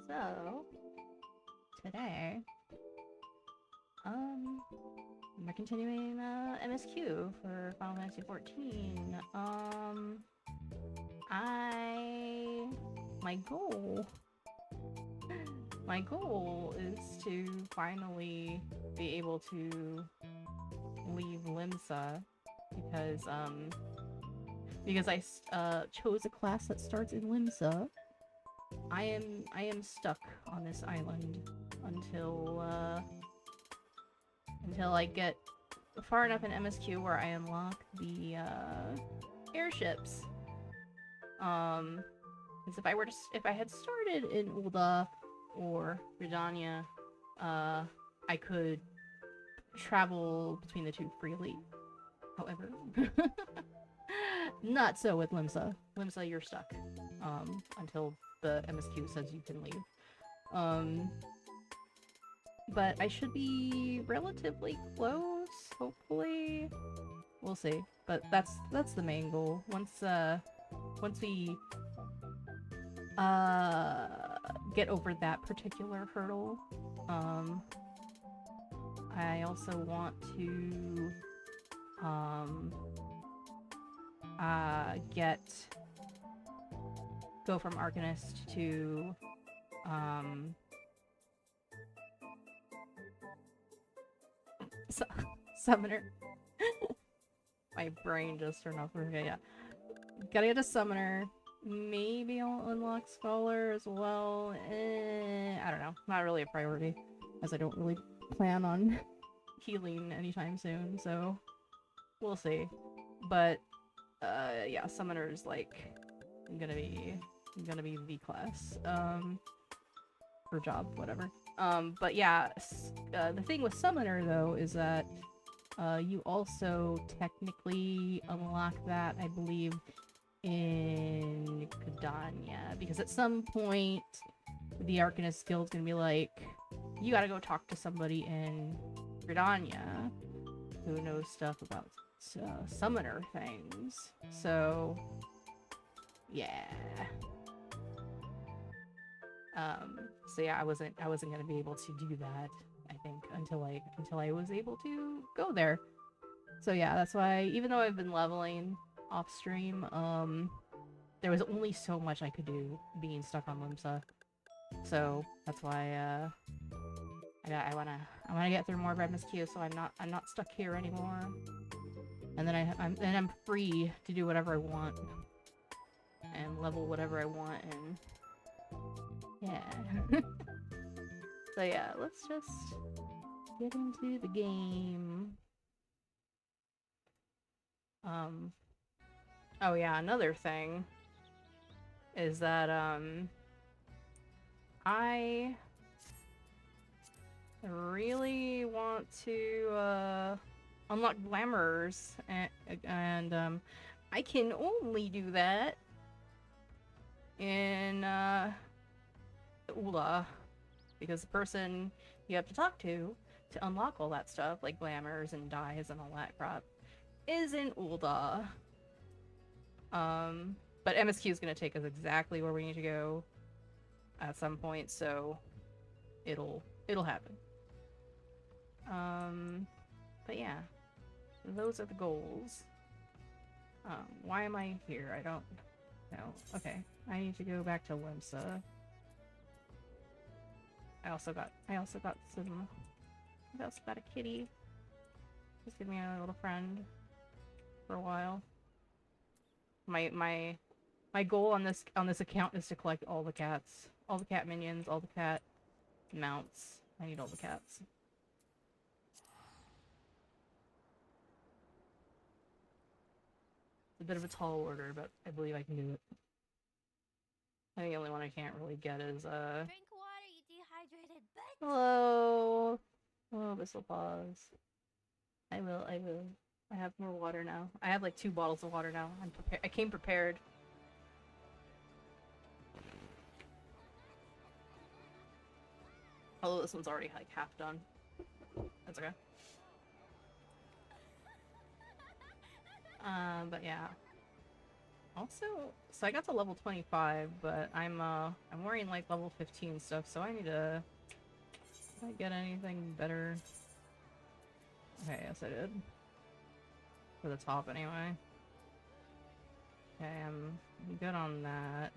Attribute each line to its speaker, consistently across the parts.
Speaker 1: So, today, we're continuing, MSQ for Final Fantasy 14. I... My goal... My goal is to finally be able to leave Limsa because I chose a class that starts in Limsa. I am stuck on this island until I get far enough in MSQ where I unlock the airships. Because if I had started in Ul'dah or Gridania, I could travel between the two freely. However, not so with Limsa. Limsa, you're stuck. Until the MSQ says you can leave. But I should be relatively close, hopefully. We'll see. But that's the main goal. Once we get over that particular hurdle, I also want to go from Arcanist to Summoner. My brain just turned off. Okay, yeah. Gotta get a Summoner. Maybe I'll unlock Scholar as well. I don't know. Not really a priority, as I don't really plan on healing anytime soon, so we'll see. But yeah, Summoner is like gonna be the class. Or job, whatever. But yeah, the thing with Summoner though is that you also technically unlock that, I believe, in Gridania, because at some point the Arcanist Guild's gonna be like, you gotta go talk to somebody in Gridania who knows stuff about Summoner things. So yeah. So yeah, I wasn't gonna be able to do that, I think, until I was able to go there. So yeah, that's why, even though I've been leveling off stream, there was only so much I could do being stuck on Limsa. So that's why I wanna get through more of MSQ, so I'm not stuck here anymore. And then I'm free to do whatever I want and level whatever I want, and yeah. So yeah, let's just get into the game. Oh yeah, another thing is that I really want to unlock glamours, and I can only do that in Ul'dah, because the person you have to talk to unlock all that stuff, like glamours and dyes and all that crap, is in Ul'dah. But MSQ is gonna take us exactly where we need to go at some point, so it'll happen. But yeah, those are the goals. Why am I here? I don't know. Okay, I need to go back to Limsa. I also got a kitty. Just give me a little friend for a while. My goal on this account is to collect all the cats, all the cat minions, all the cat mounts. I need all the cats. It's a bit of a tall order, but I believe I can do it. I think the only one I can't really get is
Speaker 2: Drink water, you dehydrated bitch!
Speaker 1: Hello. Oh, this will pause. I will. I have more water now. I have like 2 bottles of water now. I'm prepared. I came prepared. Although this one's already like half done. That's okay. But yeah. Also, so I got to level 25, but I'm wearing like level 15 stuff, so I need to... Did I get anything better? Okay, yes I did. For the top anyway. Okay, I'm good on that.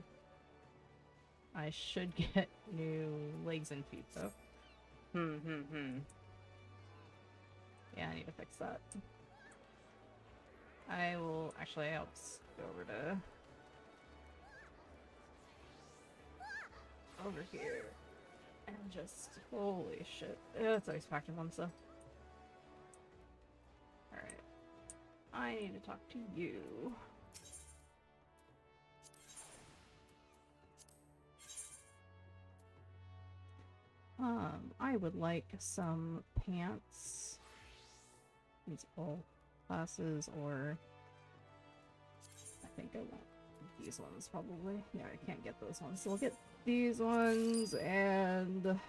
Speaker 1: I should get new legs and feet though. Yeah, I need to fix that. I will actually I'll just go over here and just holy shit. It's always packing one stuff. Alright. I need to talk to you. I would like some pants. These all classes, or I think I want these ones probably. Yeah, I can't get those ones, so we'll get these ones and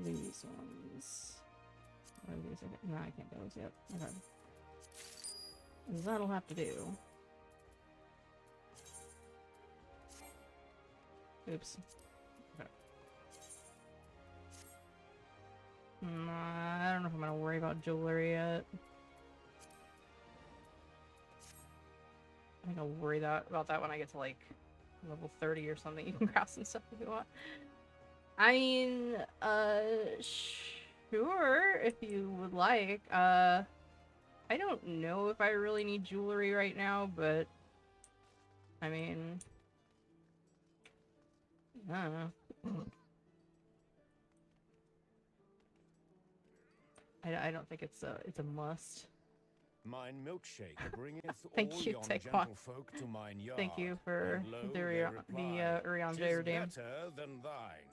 Speaker 1: these ones. What are these? No, I can't get those yet. Okay. That'll have to do. Oops. Okay. I don't know if I'm gonna worry about jewelry yet. I think I'll worry about that when I get to like level 30 or something. You can grab some stuff if you want. I mean, sure, if you would like. I don't know if I really need jewelry right now, but I mean, I don't know. I don't think it's a must.
Speaker 3: Mine milkshake bringeth
Speaker 1: Thank
Speaker 3: all
Speaker 1: you,
Speaker 3: yon
Speaker 1: Taekwon.
Speaker 3: gentlefolk to mine yard.
Speaker 1: Thank you for
Speaker 3: and lo,
Speaker 1: the
Speaker 3: they reply,
Speaker 1: Urianger
Speaker 3: "'Tis
Speaker 1: redeem.
Speaker 3: better than thine.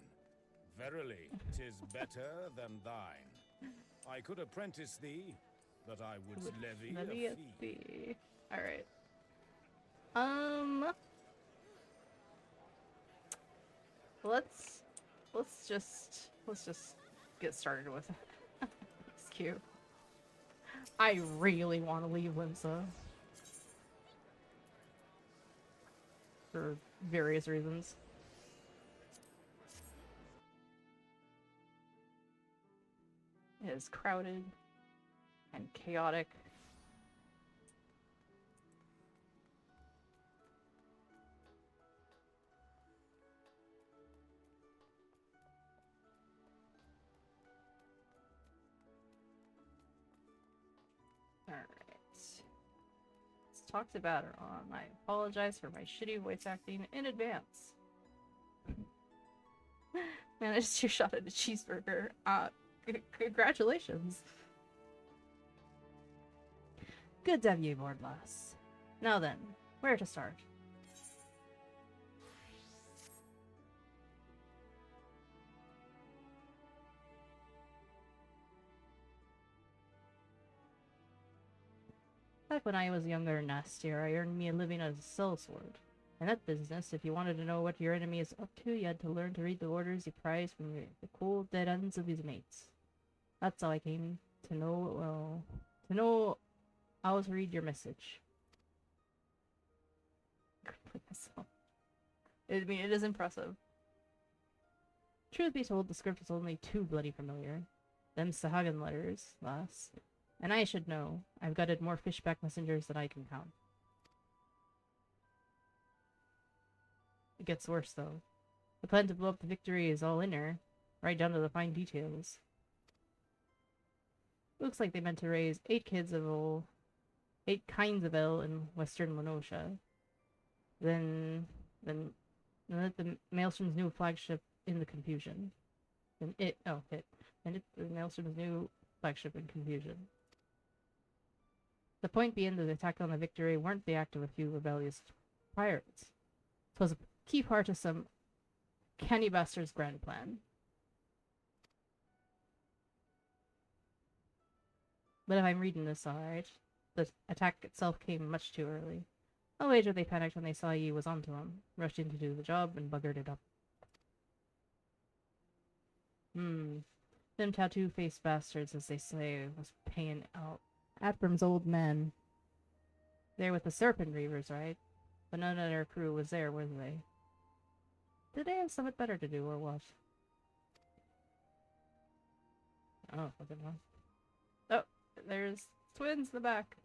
Speaker 3: Verily, 'tis better than thine. I could apprentice thee, but I would levy a fee.
Speaker 1: Alright. Let's just get started with it. It's cute. I really want to leave Limsa. For various reasons. It is crowded and chaotic. Alright. Let's talk to Batteron. I apologize for my shitty voice acting in advance. Managed to shot at a cheeseburger. Congratulations. Good to have you aboard, lass. Now then, where to start? Back when I was younger and nastier, I earned me a living as a sellsword. In that business, if you wanted to know what your enemy is up to, you had to learn to read the orders he prized from the cold dead ends of his mates. That's how I came to know, well, to know how to read your message. I mean, it is impressive. Truth be told, the script is only too bloody familiar. Them Sahagan letters, lass. And I should know. I've gutted more fishback messengers than I can count. It gets worse, though. The plan to blow up the victory is all in her, right down to the fine details. Looks like they meant to raise 8 kinds of ale in western Lenosha. Then let the Maelstrom's new flagship in the confusion. The Maelstrom's new flagship in confusion. The point being that the attack on the victory weren't the act of a few rebellious pirates. It was a key part of some canny bastard's grand plan. But if I'm reading this alright, the attack itself came much too early. I'll wager they panicked when they saw you was onto them, rushed in to do the job, and buggered it up. Them tattoo-faced bastards, as they say, was paying out Atbram's old men. They're with the Serpent Reavers, right? But none of their crew was there, were they? Did they have something better to do, or what? Oh, fucking hell. Oh, there's twins in the back.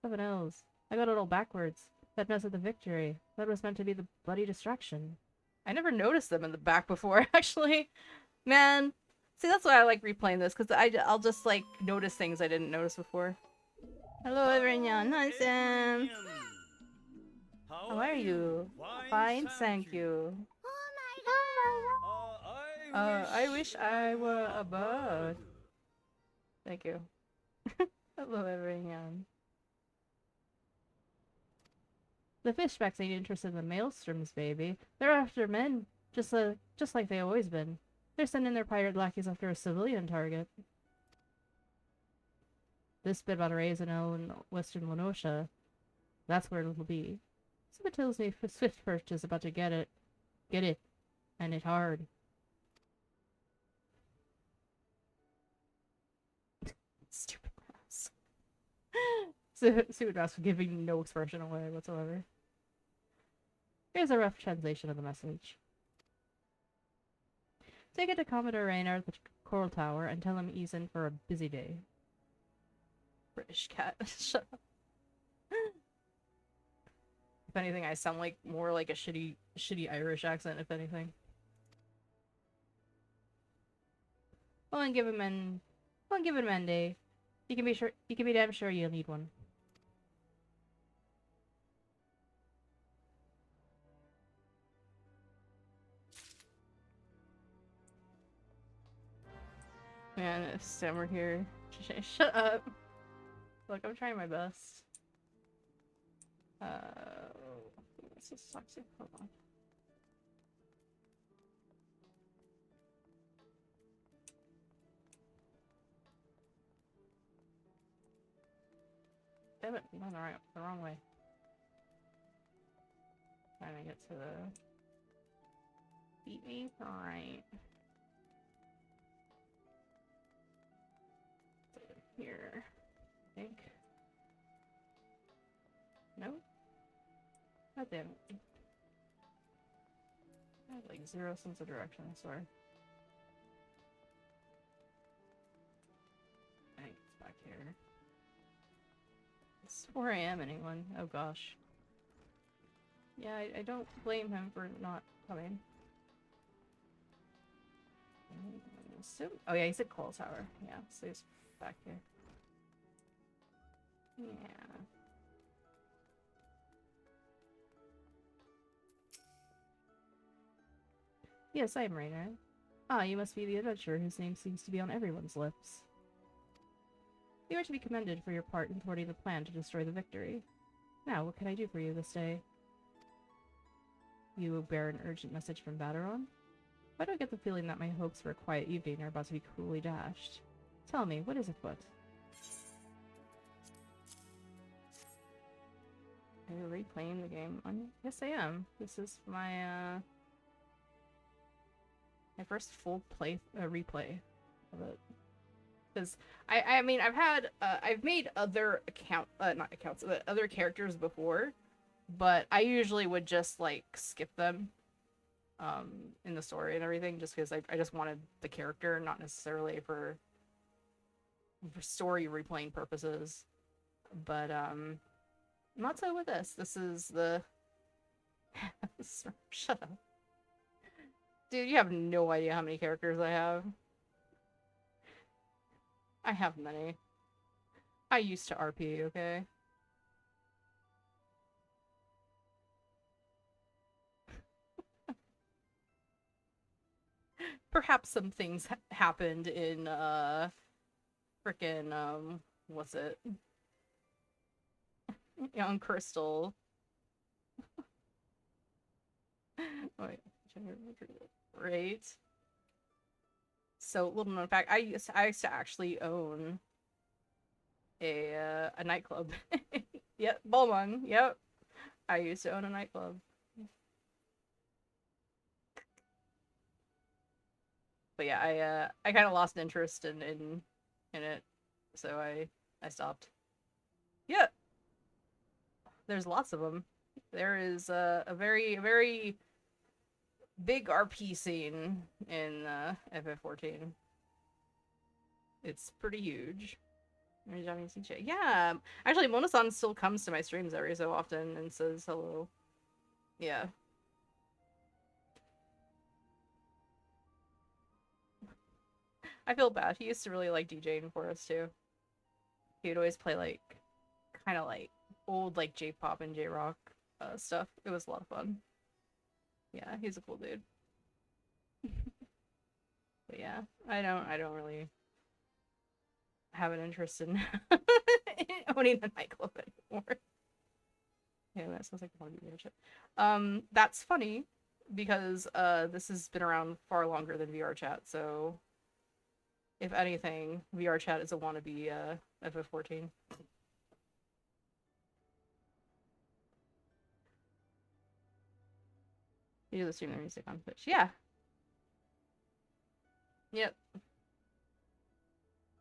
Speaker 1: Something else. I got it all backwards. That mess of the victory. That was meant to be the bloody distraction. I never noticed them in the back before, actually. Man. See, that's why I like replaying this, because I'll just, like, notice things I didn't notice before. Hello, everyone. Hi, Sam. How are you? Fine, thank you. I wish I were a bird. Thank you. Hello, everyone. The fishbacks ain't interested in the maelstroms, baby. They're after men, just like they always been. They're sending their pirate lackeys after a civilian target. This bit about Raisino in western Lenosha, that's where it'll be. Something tells me Swiftperch is about to get it, and it hard. Stupid mouse. Stupid mouse giving no expression away whatsoever. Here's a rough translation of the message. Take it to Commodore Raynor at the Coral Tower and tell him he's in for a busy day. British cat. Shut up. If anything, I sound like more like a shitty Irish accent, if anything. Well, and give him an day. You can be damn sure you'll need one. Man, if Sam were here. Shut up. Look, I'm trying my best. This is toxic. Hold on. Damn it, I'm going the wrong way. Trying to get to the... Beat me? Alright. Here. I think. Nope. God damn it. I have like zero sense of direction, I swear. I think it's back here. I swore I am anyone. Oh gosh. Yeah, I don't blame him for not coming. Oh yeah, he's at Coral Tower. Yeah, so he's back here. Yeah. Yes, I am Raynor. Ah, you must be the adventurer whose name seems to be on everyone's lips. You are to be commended for your part in thwarting the plan to destroy the victory. Now, what can I do for you this day? You bear an urgent message from Baderon? Why do I get the feeling that my hopes for a quiet evening are about to be cruelly dashed? Tell me, what is afoot? Are you replaying the game? Yes, I am. This is my first full replay of it. Because I mean, I've made other other characters before, but I usually would just like skip them in the story and everything, just because I just wanted the character, not necessarily for story replaying purposes. But not so with this. This is the shut up. Dude, you have no idea how many characters I have. I have many. I used to RP, okay? Perhaps some things happened in, frickin', what's it? Young Crystal. Wait, right? So, little known fact, I used to actually own a nightclub. Yep, Bulmung, yep. I used to own a nightclub. But yeah, I kind of lost interest in it, so I stopped. Yeah. there's lots of them. There is a very big RP scene in FF14. It's pretty huge. Yeah, actually, Mona-san still comes to my streams every so often and says hello. Yeah. I feel bad. He used to really like DJing for us too. He would always play like, kind of like old like J-pop and J-rock stuff. It was a lot of fun. Yeah, he's a cool dude. But yeah, I don't really have an interest in owning a nightclub anymore. Yeah, that sounds like a fun video chat. That's funny because this has been around far longer than VR chat, so if anything, VR chat is a wannabe FF14. You do the stream their music on Twitch. Yeah. Yep.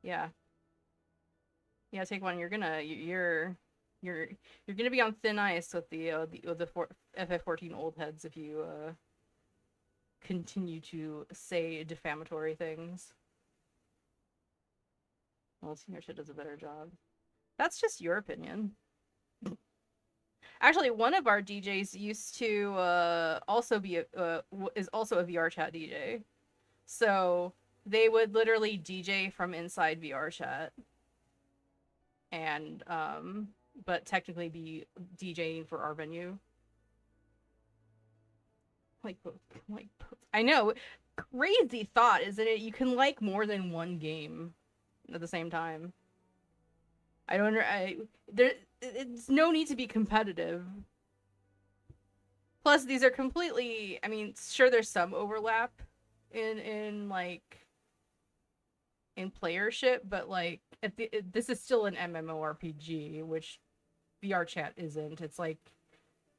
Speaker 1: Yeah. Yeah, take one. You're gonna be on thin ice with the FF14 old heads if you continue to say defamatory things. Well, Senior Shit does a better job. That's just your opinion. Actually, one of our DJs used to also be is also a VR chat DJ. So they would literally DJ from inside VR chat. And but technically be DJing for our venue. Like I know, crazy thought, isn't it? You can like more than one game at the same time. It's no need to be competitive. Plus, these are completely, I mean, sure, there's some overlap in playership, but like this is still an MMORPG, which VR chat isn't. It's like,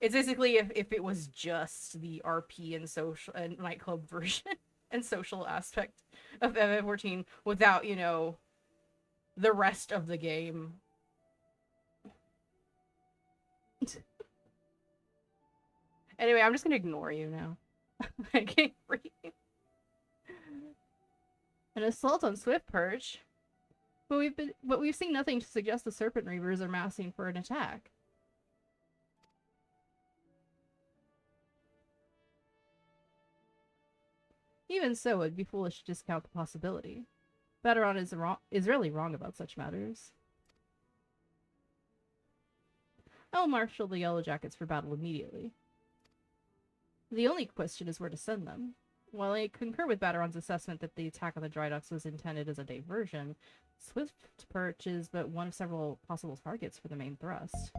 Speaker 1: it's basically if it was just the RP and social and nightclub version and social aspect of FF14 without, you know, the rest of the game. Anyway, I'm just gonna ignore you now. I can't breathe. An assault on Swift Perch? But we've seen nothing to suggest the Serpent Reavers are massing for an attack. Even so, it'd be foolish to discount the possibility. Bateron is really wrong about such matters. I'll marshal the Yellow Jackets for battle immediately. The only question is where to send them. While I concur with Bateron's assessment that the attack on the Dry Docks was intended as a diversion, Swift Perch is but one of several possible targets for the main thrust.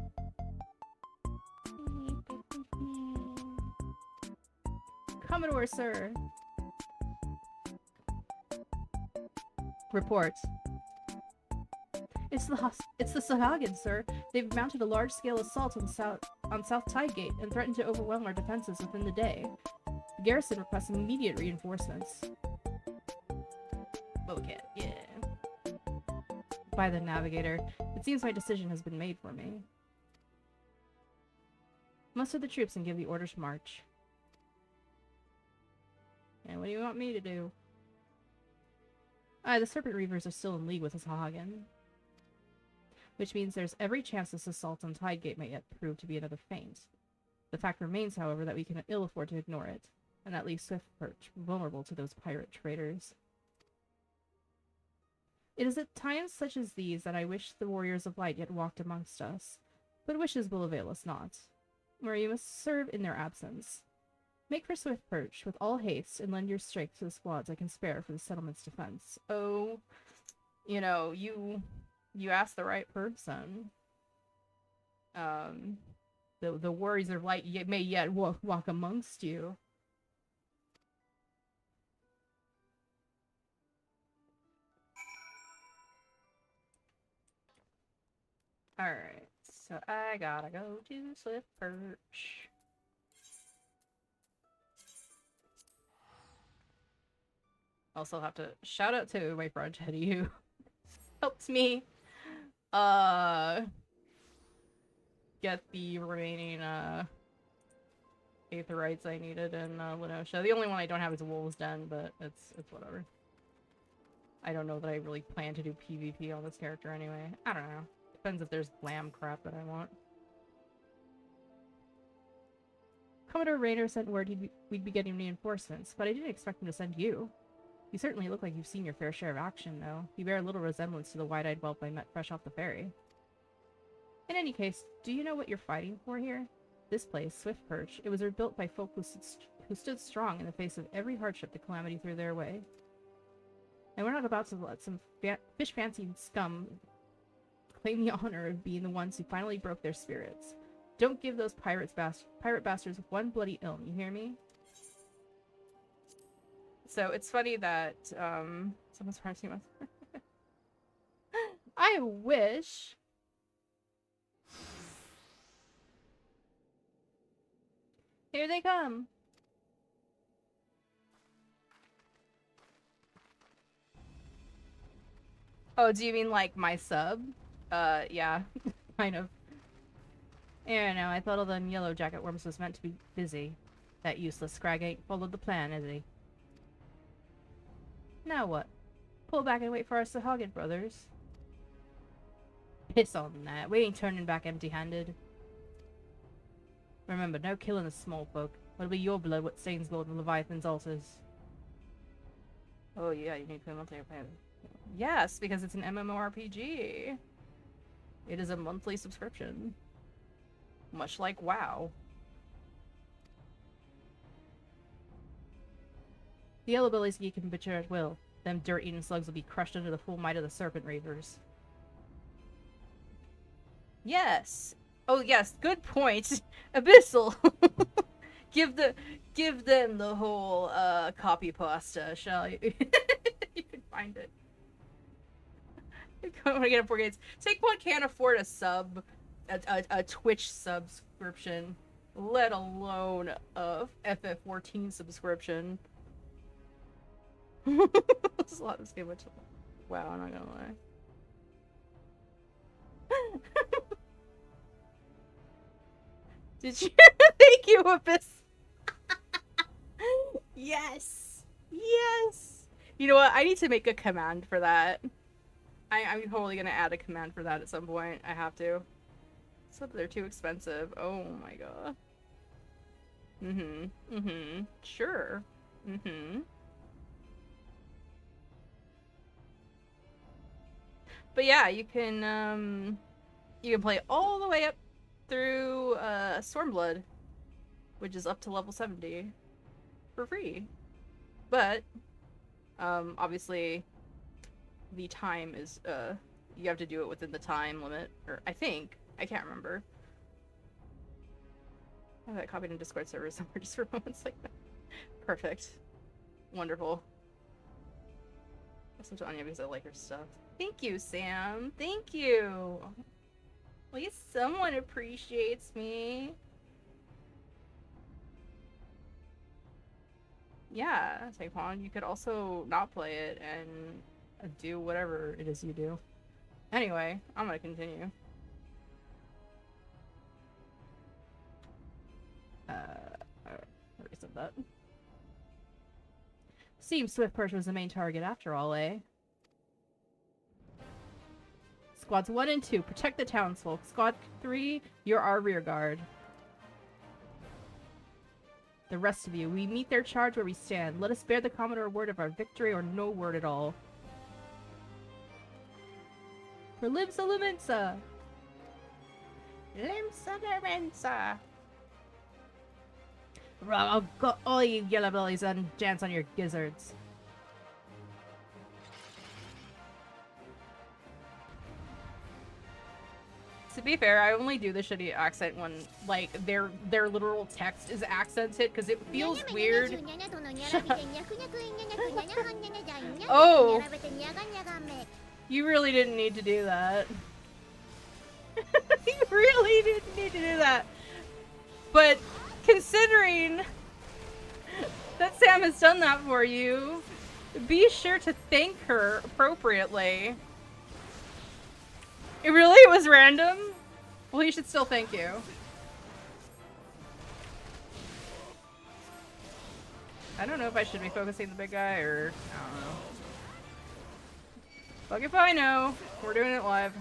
Speaker 1: Commodore, sir! Report. It's the Sahagins, sir. They've mounted a large-scale assault on South Tidegate and threatened to overwhelm our defenses within the day. The garrison requests immediate reinforcements. Okay, yeah. By the Navigator. It seems my decision has been made for me. Muster the troops and give the order to march. And what do you want me to do? The Serpent Reavers are still in league with the Sahagin. Which means there's every chance this assault on Tidegate may yet prove to be another feint. The fact remains, however, that we can ill afford to ignore it, and that leaves Swift Perch vulnerable to those pirate traders. It is at times such as these that I wish the warriors of light yet walked amongst us, but wishes will avail us not. Where you must serve in their absence. Make for Swift Perch with all haste and lend your strength to the squads I can spare for the settlement's defense. Oh, you know, you asked the right person. The warriors of light may yet walk amongst you. Alright, so I gotta go to Swift Perch. Also have to shout out to my friend Teddy who helped me get the remaining Aetherites I needed in Lenosha. The only one I don't have is Wolves Den, but it's whatever. I don't know that I really plan to do PvP on this character anyway. I don't know. Depends if there's lamb crap that I want. Commodore Rayner sent word we'd be getting reinforcements, but I didn't expect him to send you. You certainly look like you've seen your fair share of action, though. You bear little resemblance to the wide-eyed whelp I met fresh off the ferry. In any case, do you know what you're fighting for here? This place, Swift Perch, it was rebuilt by folk who stood strong in the face of every hardship the calamity threw their way. And we're not about to let some fish-fancy scum claim the honor of being the ones who finally broke their spirits. Don't give those pirate bastards one bloody ill, you hear me? So it's funny that someone's pressing us. I wish. Here they come. Oh, do you mean like my sub? Yeah, kind of. I know, I thought all them yellow jacket worms was meant to be busy. That useless scrag ain't followed the plan, is he? Now what? Pull back and wait for us to hog it, brothers. Piss on that. We ain't turning back empty-handed. Remember, no killing the small folk. It'll be your blood what stains Lord Leviathan's altars. Oh yeah, you need to put monthly plan. Yes, because it's an MMORPG. It is a monthly subscription. Much like WoW. The yellow bellies geek can butcher at will. Them dirt-eating slugs will be crushed under the full might of the serpent reavers. Yes. Oh yes, good point. Abyssal. give them the whole copy pasta, shall you? You can find it. I want to get up 4 games. Take one can't afford a sub, a Twitch subscription, let alone a FF14 subscription. This a lot this game, which wow, I'm not gonna lie. Did you? Thank you, Abyss. Yes, yes. You know what? I need to make a command for that. I'm totally gonna add a command for that at some point. I have to. Except they're too expensive. Oh my god. Sure. But yeah, you can play all the way up through Stormblood, which is up to level 70 for free. But obviously the time is you have to do it within the time limit, or I think. I can't remember. I have that copied in Discord server somewhere just for moments like that. Perfect. Wonderful. I listen to Anya because I like her stuff. Thank you, Sam. Thank you. At least someone appreciates me. Yeah, Taekwon, you could also not play it and do whatever it is you do. Anyway, I'm gonna continue. I already said that. Seems Swift Perch was the main target after all, eh? Squads 1 and 2, protect the townsfolk. Squad 3, you're our rear guard. The rest of you, we meet their charge where we stand. Let us bear the Commodore word of our victory or no word at all. For Limsa Lumensa! Limsa Lumensa! I'll go all you yellow bellies and dance on your gizzards. To be fair, I only do the shitty accent when, like, their literal text is accented, because it feels weird. Oh! You really didn't need to do that. You really didn't need to do that. But, considering that Sam has done that for you, be sure to thank her appropriately. It really was random? Well, he should still thank you. I don't know if I should be focusing the big guy or... I don't know. Fuck if I know. We're doing it live.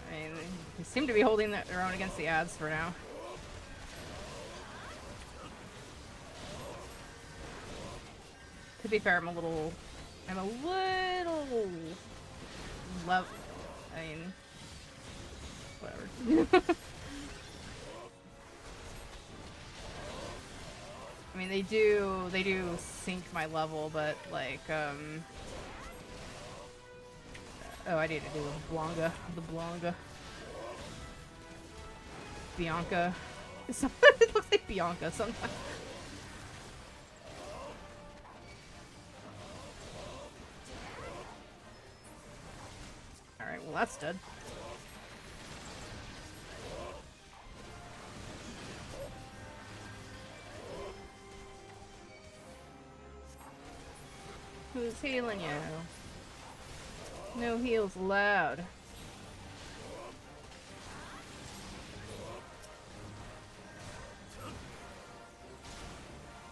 Speaker 1: I mean, they seem to be holding their own against the ads for now. To be fair, I'm a little love. I mean, whatever. I mean, they do sync my level, but like, oh, I need to do the Blanca. Bianca. It looks like Bianca sometimes. Alright, well that's dead. Who's healing you? No heals allowed.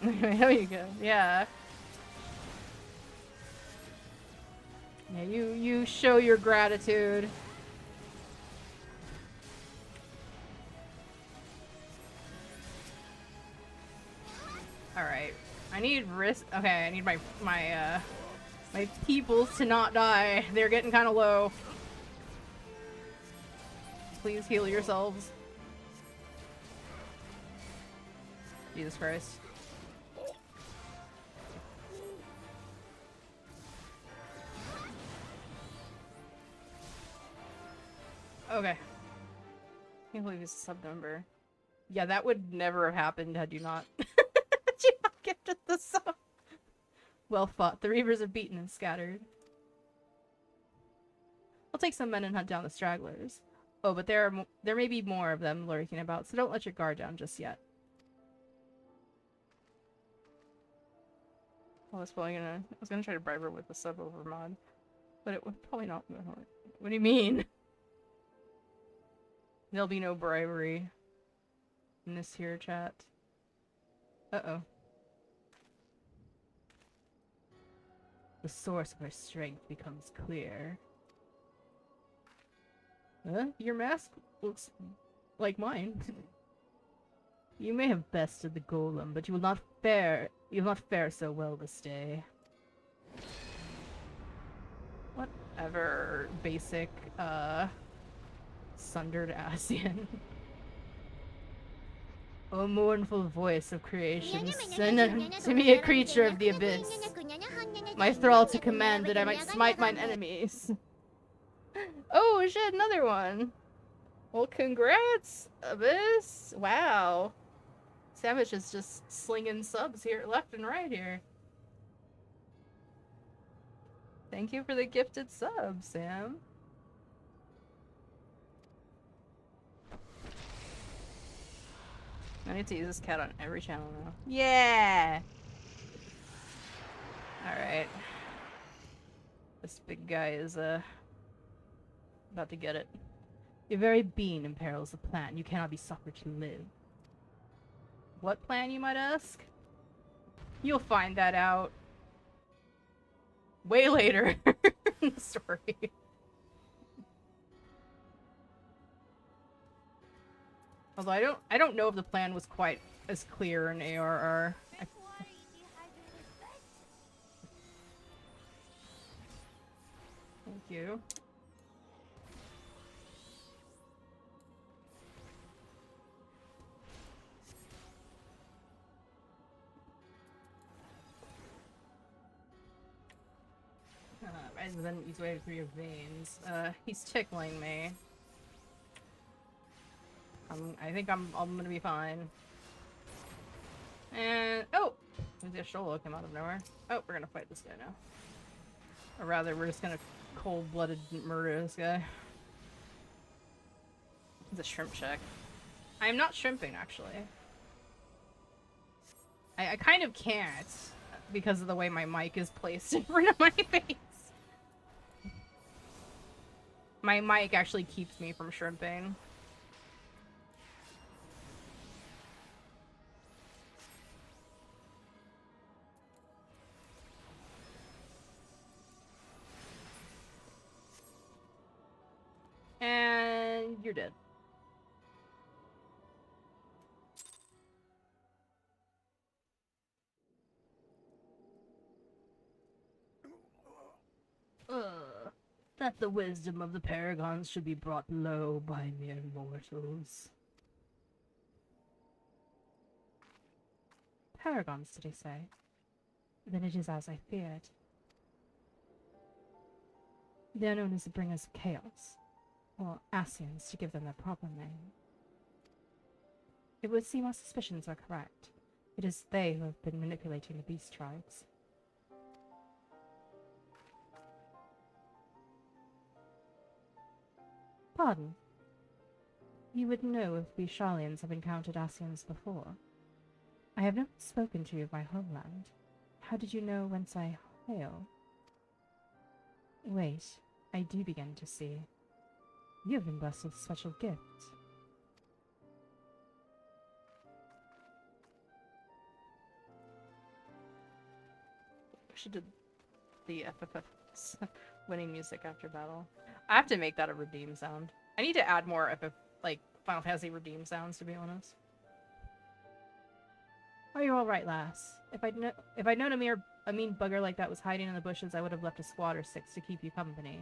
Speaker 1: There you go. Yeah. Yeah, you show your gratitude. Alright. I need risk. Okay, I need my peoples to not die. They're getting kind of low. Please heal yourselves. Jesus Christ. Okay. I can't believe it's a sub number. Yeah, that would never have happened had you not had you not gifted the sub. Well fought. The Reavers are beaten and scattered. I'll take some men and hunt down the stragglers. Oh, but there may be more of them lurking about, so don't let your guard down just yet. I was gonna try to bribe her with the sub over mod, but it would probably not work. What do you mean? There'll be no bribery in this here chat. Uh-oh. The source of her strength becomes clear. Huh? Your mask looks like mine. You may have bested the golem, but you will not fare so well this day. Whatever, basic, sundered Asian. O mournful voice of creation, send to me a creature of the abyss. My thrall to command that I might smite mine enemies. Oh shit, another one. Well, congrats, Abyss. Wow. Savage is just slinging subs here, left and right here. Thank you for the gifted sub, Sam. I need to use this cat on every channel now. Yeah! Alright. This big guy is, about to get it. Your very being imperils the plan. You cannot be suffered to live. What plan, you might ask? You'll find that out way later in the story. Although I don't know if the plan was quite as clear in ARR. Thank you. Rise of enemies way through your veins. He's tickling me. I think I'm gonna be fine. And oh, the Sholo came out of nowhere. Oh, we're gonna fight this guy now. Or rather, we're just gonna cold-blooded murder this guy. It's a shrimp check. I am not shrimping, actually. I kind of can't. because of the way my mic is placed in front of my face. My mic actually keeps me from shrimping. And you're dead. That the wisdom of the paragons should be brought low by mere mortals. Paragons, did he say? Then it is as I feared. They are known as the bringers of chaos, or Asians to give them their proper name. It would seem our suspicions are correct. It is they who have been manipulating the beast tribes. Pardon? You would know if we Sharlians have encountered Asians before. I have not spoken to you of my homeland. How did you know whence I hail? Wait, I do begin to see. You have been blessed with a special gift. She did the FFF's winning music after battle. I have to make that a redeem sound. I need to add more like Final Fantasy redeem sounds, to be honest. Are you all right, lass? If I'd known a mean bugger like that was hiding in the bushes, I would have left a squad or 6 to keep you company.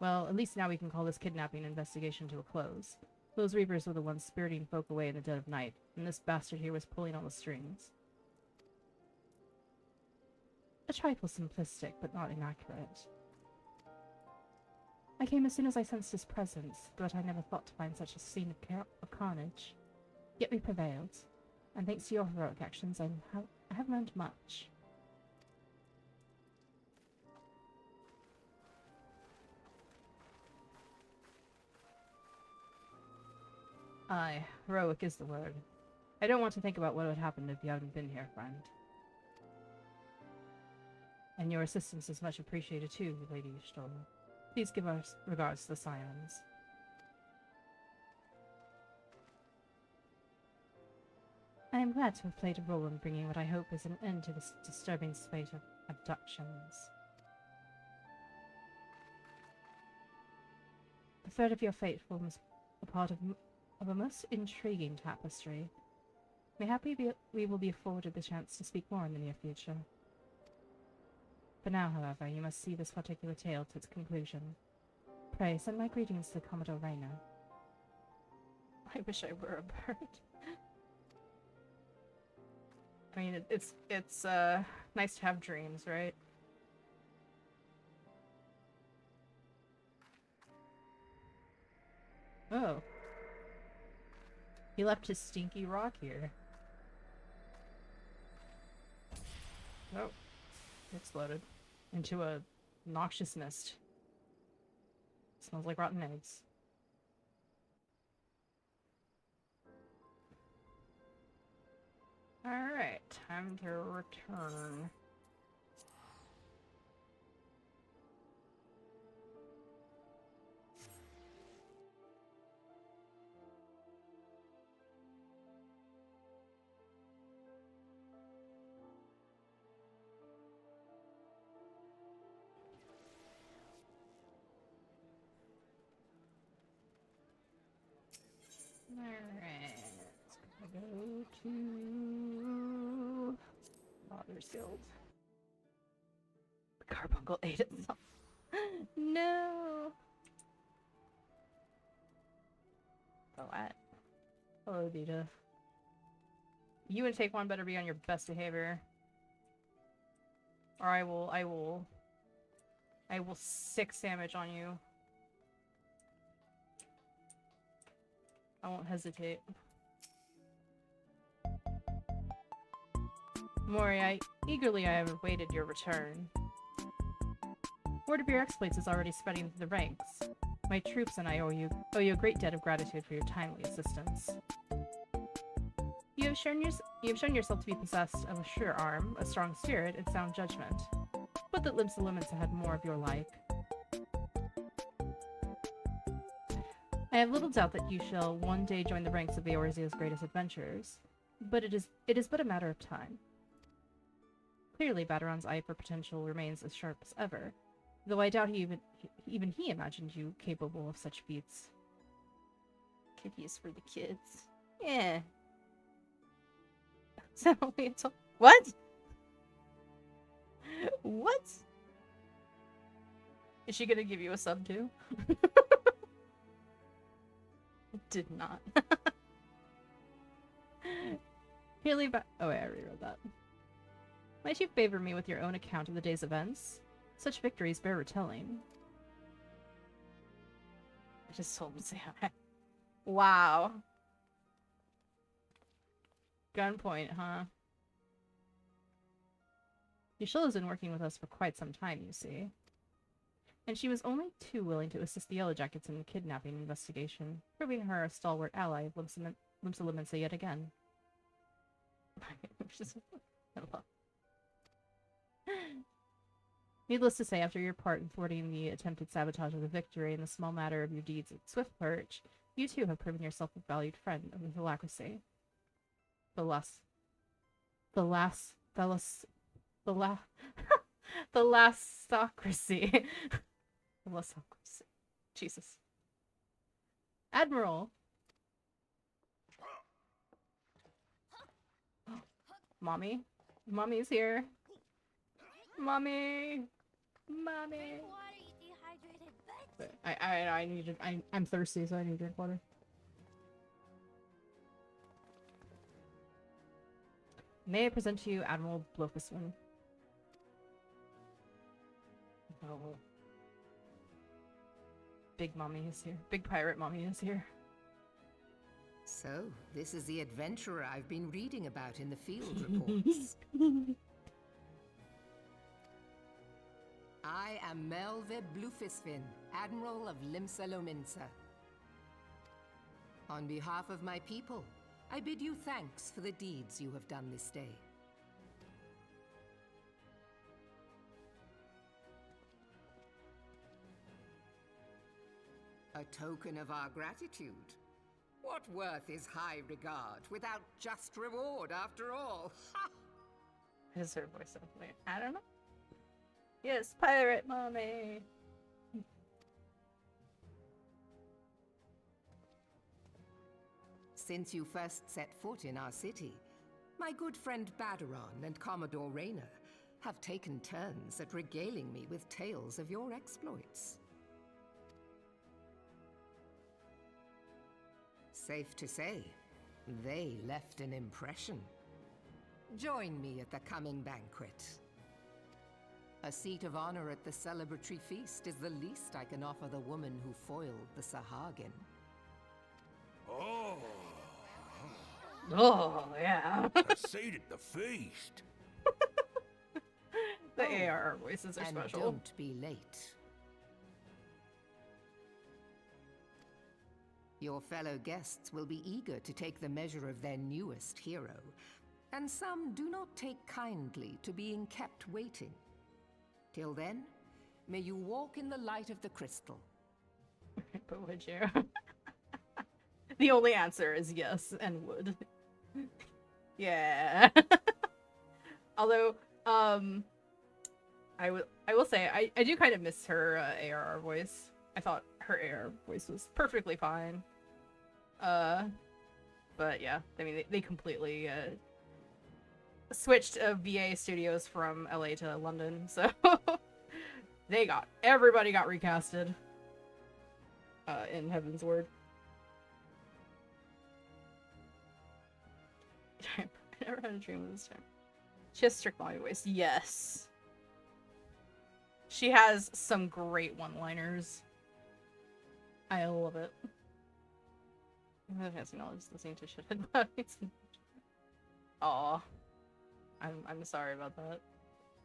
Speaker 1: Well, at least now we can call this kidnapping investigation to a close. Those reapers were the ones spiriting folk away in the dead of night, and this bastard here was pulling all the strings. A trifle simplistic, but not inaccurate. I came as soon as I sensed his presence, but I never thought to find such a scene of carnage. Yet we prevailed, and thanks to your heroic actions, I have learned much. Aye, heroic is the word. I don't want to think about what would happen if you hadn't been here, friend. And your assistance is much appreciated too, Lady Stoll. Please give our regards to the Scions. I am glad to have played a role in bringing what I hope is an end to this disturbing spate of abductions. The thread of your fate forms a part of a most intriguing tapestry. Mayhappy we will be afforded the chance to speak more in the near future. For now, however, you must see this particular tale to its conclusion. Pray, send my greetings to Commodore Rayner. I wish I were a bird. I mean, it's nice to have dreams, right? Oh. He left his stinky rock here. Oh. Exploded into a noxious mist. Smells like rotten eggs. Alright, time to return. Alright, let's go to Father's Guild. The carbuncle ate itself. No! What? Hello, Dita. You and Take One better be on your best behavior. Or I will 6 damage on you. I won't hesitate. Mori, I have awaited your return. Word of your exploits is already spreading through the ranks. My troops and I owe you a great debt of gratitude for your timely assistance. You have shown You have shown yourself to be possessed of a sure arm, a strong spirit, and sound judgment. But that Limsa Lumensa had more of your like. I have little doubt that you shall one day join the ranks of the Eorzea's greatest adventurers, but it is but a matter of time. Clearly, Baderon's eye for potential remains as sharp as ever, though I doubt even he imagined you capable of such feats. Kitties for the kids. Yeah. So what? What? Is she gonna give you a sub too? Did not. Clearly, oh wait, I rewrote that. Might you favor me with your own account of the day's events? Such victories bear retelling. I just told him to say hi. Wow. Gunpoint, huh? Yashil has been working with us for quite some time, you see. And she was only too willing to assist the Yellow Jackets in the kidnapping investigation, proving her a stalwart ally of Limsa Lumensa yet again. Needless to say, after your part in thwarting the attempted sabotage of the victory and the small matter of your deeds at Swiftperch, you too have proven yourself a valued friend of the Thalaccracy. The Lastocracy. The Lastocracy. Jesus. Admiral! Mommy? Mommy's here. Mommy! Mommy!
Speaker 2: Drink water, you dehydrated bitch.
Speaker 1: I need to, I'm thirsty, so I need to drink water. May I present to you Admiral Blofuswin? Oh. Big mommy is here. Big pirate mommy is here.
Speaker 4: So, this is the adventurer I've been reading about in the field reports. I am Melve Blufisfin, Admiral of Limsa Lominsa. On behalf of my people, I bid you thanks for the deeds you have done this day. A token of our gratitude. What worth is high regard without just reward after all? Ha!
Speaker 1: Is her voice so familiar? I don't know. Yes, pirate mommy.
Speaker 4: Since you first set foot in our city, my good friend Baderon and Commodore Rayner have taken turns at regaling me with tales of your exploits. Safe to say, they left an impression. Join me at the coming banquet. A seat of honor at the celebratory feast is the least I can offer the woman who foiled the Sahagin.
Speaker 3: Oh,
Speaker 1: Oh, yeah.
Speaker 3: a seat at the feast.
Speaker 1: The AR voices are
Speaker 4: And
Speaker 1: special.
Speaker 4: don't be late. Your fellow guests will be eager to take the measure of their newest hero, and some do not take kindly to being kept waiting. Till then, may you walk in the light of the crystal.
Speaker 1: But would you? The only answer is yes, and would. Yeah. Although, I will say, I do kind of miss her ARR voice. I thought her AR voice was perfectly fine. But yeah, I mean, they completely switched VA studios from LA to London, so everybody got recasted in Heaven's Word. I never had a dream of this time. She has strict mommy voice. Yes. She has some great one-liners. I love it. I fancy knowledge listening to shithead bodies. Aw. I'm sorry about that.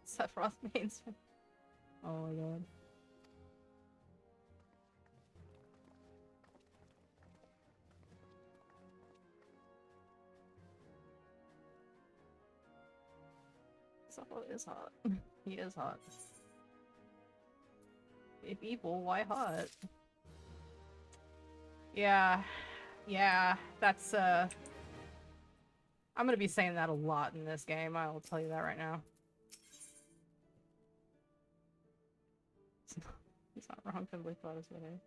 Speaker 1: Sephiroth mains. Oh my god. Suffolk is hot. He is hot. If evil, why hot? Yeah. Yeah, that's, I'm gonna be saying that a lot in this game, I will tell you that right now. He's not wrong, Finley thought his way.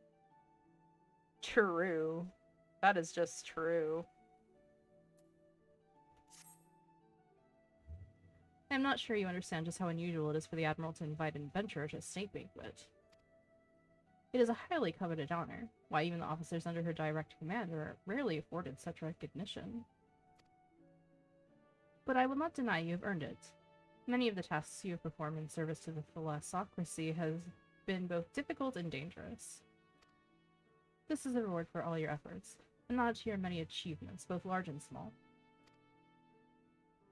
Speaker 1: True. That is just true. I'm not sure you understand just how unusual it is for the Admiral to invite an adventurer to a state banquet. It is a highly coveted honor, why even the officers under her direct command are rarely afforded such recognition. But I will not deny you have earned it. Many of the tasks you have performed in service to the philosocracy has been both difficult and dangerous. This is a reward for all your efforts, a nod to your many achievements, both large and small.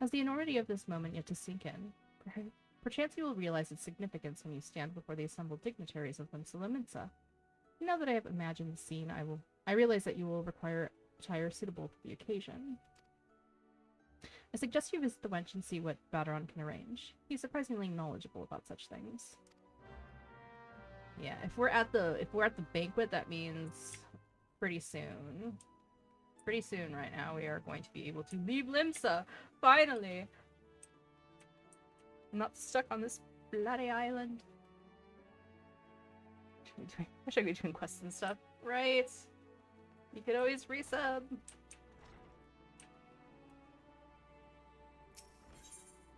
Speaker 1: Has the enormity of this moment yet to sink in? Perchance you will realize its significance when you stand before the assembled dignitaries of Limsa. Now that I have imagined the scene, I realize that you will require attire suitable for the occasion. I suggest you visit the wench and see what Baderon can arrange. He's surprisingly knowledgeable about such things. Yeah, if we're at the banquet, that means pretty soon. Pretty soon right now we are going to be able to leave Limsa! Finally! I'm not stuck on this bloody island. I should be doing quests and stuff. Right! You could always resub.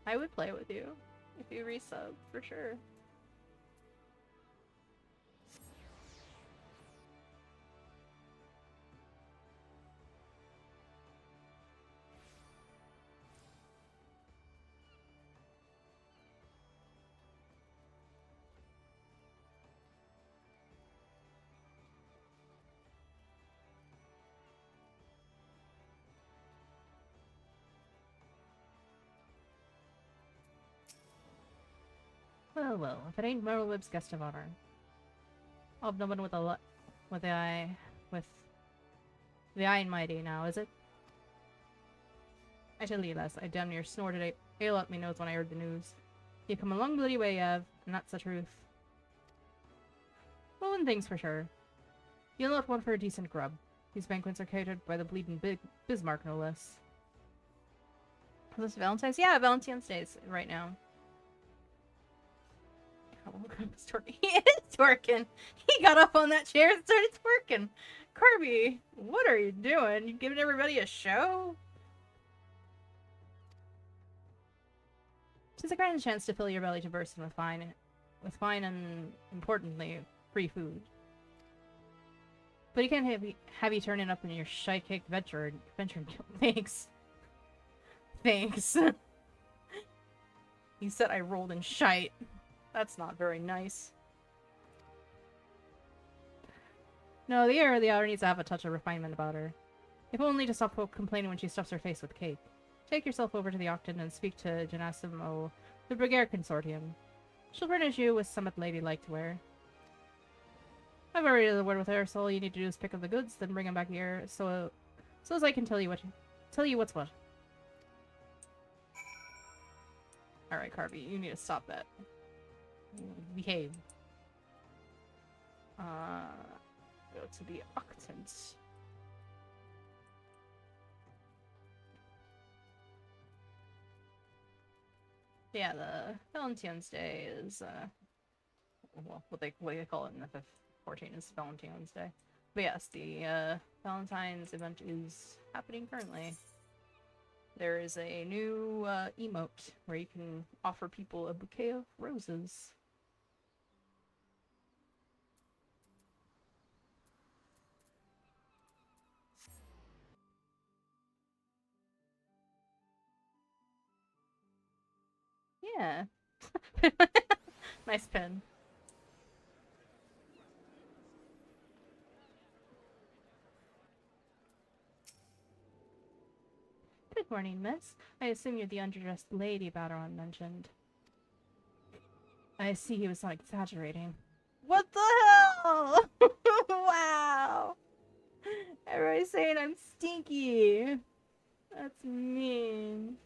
Speaker 1: I would play with you if you resub, for sure. Well, well, if it ain't Merleweb's guest of honor. Hobnobbing with the eye and mighty now, is it? I tell you, lass, I damn near snorted ale up me nose when I heard the news. You come a long bloody way, Yav, and that's the truth. Well, one thing's for sure. You'll not want for a decent grub. These banquets are catered by the bleeding Bismarck, no less. Is this Valentine's? Yeah, Valentine's Day's right now. He is twerking. He got up on that chair and started twerking. Kirby, what are you doing? You giving everybody a show? It's a grand chance to fill your belly to bursting with fine and, importantly, free food. But you can't have you turning up in your shite-caked venture. Thanks. Thanks. He said I rolled in shite. That's not very nice. No, the air of the hour needs to have a touch of refinement about her. If only to stop complaining when she stuffs her face with cake. Take yourself over to the Octon and speak to Genasimo, the Brigadier Consortium. She'll furnish you with somewhat ladylike to wear. I've already had a word with her, so all you need to do is pick up the goods, then bring them back here, so as I can tell you what's what. Alright, Carby, you need to stop that. Behave. Go to the Octant. Yeah, the Valentine's Day is, well, what they call it in FF14 is Valentine's Day. But yes, the, Valentine's event is happening currently. There is a new, emote where you can offer people a bouquet of roses. Yeah. Nice pen. Good morning, miss. I assume you're the underdressed lady Baderon mentioned. I see he was not exaggerating. What the hell? Wow! Everybody's saying I'm stinky. That's mean.